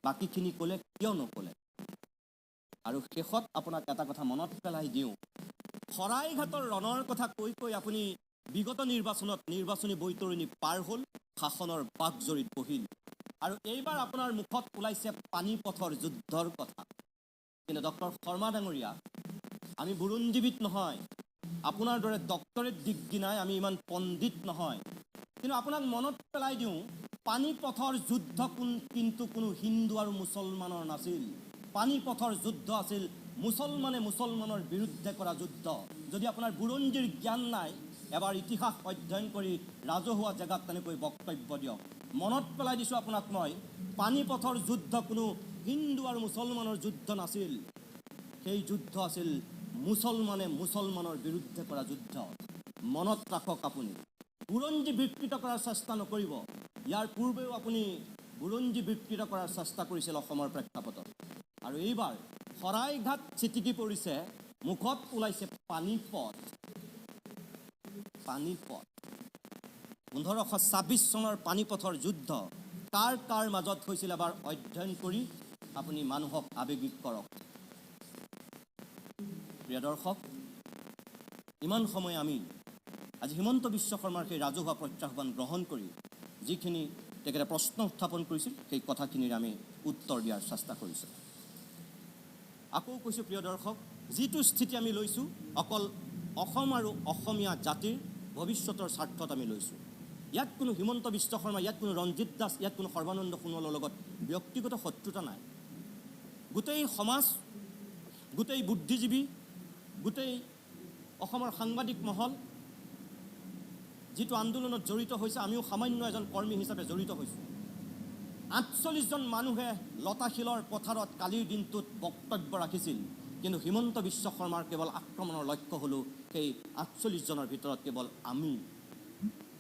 বাকীখিনি ক'লে কিয় নক'লে? আৰু শেষত আপোনাক এটা কথা মনত পেলাই দিওঁ, শৰাইঘাটৰ ৰণৰ কথা কৈ কৈ আপুনি বিগত নিৰ্বাচনত নিৰ্বাচনী বৈতৰণি পাৰ হ'ল, শাসনৰ বাকজৰীত বহিল, আৰু এইবাৰ আপোনাৰ মুখত ওলাইছে পানীপথৰ যুদ্ধৰ কথা। কিন্তু ডক্টৰ শৰ্মা ডাঙৰীয়া, আমি বুৰঞ্জীবিদ নহয়, আপোনাৰ দৰে ডক্টৰেট ডিগ্ৰী নাই, আমি ইমান পণ্ডিত নহয়। কিন্তু আপোনাক মনত পেলাই দিওঁ, পানীপথৰ যুদ্ধ কিন্তু কোনো হিন্দু আৰু মুছলমানৰ নাছিল। পানীপথৰ যুদ্ধ আছিল মুছলমানে মুছলমানৰ বিৰুদ্ধে কৰা যুদ্ধ। যদি আপোনাৰ বুৰঞ্জীৰ জ্ঞান নাই, এবাৰ ইতিহাস অধ্যয়ন কৰি ৰাজহুৱা জেগাত তেনেকৈ বক্তব্য দিয়ক। মনত পেলাই দিছোঁ আপোনাক মই, পানীপথৰ যুদ্ধ কোনো হিন্দু আৰু মুছলমানৰ যুদ্ধ নাছিল। সেই যুদ্ধ আছিল মুছলমানে মুছলমানৰ বিৰুদ্ধে কৰা যুদ্ধ। মনত ৰাখক আপুনি। বুৰঞ্জী বিকৃত কৰাৰ চেষ্টা নকৰিব। ইয়াৰ পূৰ্বেও আপুনি বুৰঞ্জী বিকৃত কৰাৰ চেষ্টা কৰিছিল অসমৰ প্ৰেক্ষাপটত, আৰু এইবাৰ শৰাইঘাট চিটিকি পৰিছে, মুখত ওলাইছে পানীপথ। পানীপথ 1526 চনৰ পানীপথৰ যুদ্ধ কাৰ কাৰ মাজত হৈছিল এবাৰ অধ্যয়ন কৰি আপুনি মানুহক আৱেগিক কৰক। প্ৰিয় দৰ্শক, ইমান সময় আমি আজি হিমন্ত বিশ্ব শৰ্মাৰ সেই ৰাজহুৱা প্ৰত্যাহ্বান গ্ৰহণ কৰি যিখিনি তেখেতে প্ৰশ্ন উত্থাপন কৰিছিল, সেই কথাখিনিৰ আমি উত্তৰ দিয়াৰ চেষ্টা কৰিছোঁ। আকৌ কৈছোঁ প্ৰিয় দৰ্শক, যিটো স্থিতি আমি লৈছোঁ অকল অসম আৰু অসমীয়া জাতিৰ ভৱিষ্যতৰ স্বাৰ্থত আমি লৈছোঁ। ইয়াত কোনো হিমন্ত বিশ্ব শৰ্মা, ইয়াত কোনো ৰঞ্জিত দাস, ইয়াত কোনো সৰ্বানন্দ সোণোৱালৰ লগত ব্যক্তিগত শত্ৰুতা নাই। গোটেই সমাজ, গোটেই বুদ্ধিজীৱী, গোটেই অসমৰ সাংবাদিক মহল যিটো আন্দোলনত জড়িত হৈছে, আমিও সামান্য এজন কৰ্মী হিচাপে জড়িত হৈছোঁ। 48 জন মানুহে লতাশিলৰ পথাৰত কালিৰ দিনটোত বক্তব্য ৰাখিছিল, কিন্তু হিমন্ত বিশ্ব শৰ্মাৰ কেৱল আক্ৰমণৰ লক্ষ্য হ'লোঁ সেই 48 জনৰ ভিতৰত কেৱল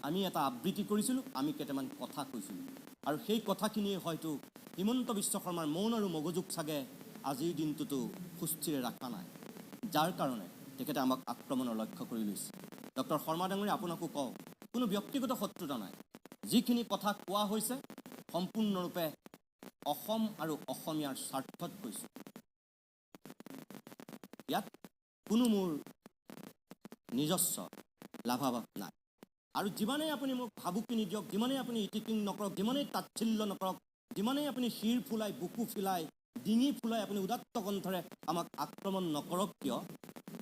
আমি এটা আবৃত্তি কৰিছিলোঁ, আমি কেইটামান কথা কৈছিলোঁ, আৰু সেই কথাখিনিয়ে হয়তো হিমন্ত বিশ্ব শৰ্মাৰ মন আৰু মগজুক চাগে আজিৰ দিনটোতো সুস্থিৰে ৰখা নাই, যাৰ কাৰণে তেখেতে আমাক আক্ৰমণৰ লক্ষ্য কৰি লৈছে। ডক্টৰ শৰ্মা ডাঙৰীয়া, আপোনাকো কওঁ, কোনো ব্যক্তিগত শত্ৰুতা নাই। যিখিনি কথা কোৱা হৈছে সম্পূৰ্ণৰূপে অসম আৰু অসমীয়াৰ স্বাৰ্থত কৈছোঁ। ইয়াত কোনো মোৰ নিজস্ব লাভালাভ নাই। আৰু যিমানেই আপুনি মোক ভাবুকি নিদিয়ক, যিমানেই আপুনি ইটিকিং নকৰক, যিমানেই তাচ্ছিল্য নকৰক, যিমানেই আপুনি শিৰ ফুলাই, বুকু ফুলাই, ডিঙি ফুলাই আপুনি উদাত্ত কণ্ঠৰে আমাক আক্ৰমণ নকৰক কিয়,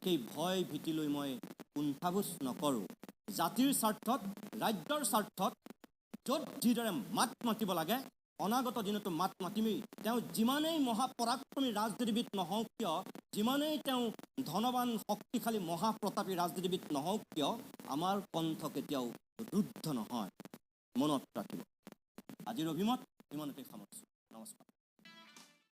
সেই ভয় ভীতিলৈ মই কুণ্ঠাবোধ নকৰোঁ। জাতিৰ স্বাৰ্থত, ৰাজ্যৰ স্বাৰ্থত য'ত যিদৰে মাত মাতিব লাগে, অনাগত দিনতো মাত মাতিমেই। তেওঁ যিমানেই মহাপৰাক্ৰমী ৰাজনীতিবিদ নহওক কিয়, যিমানেই তেওঁ ধনৱান শক্তিশালী মহাপ্ৰতাপী ৰাজনীতিবিদ নহওক কিয়, আমাৰ কণ্ঠ কেতিয়াও ৰুদ্ধ নহয়। মনত ৰাখিব। আজিৰ অভিমত ইমানতে সামৰিছোঁ। নমস্কাৰ।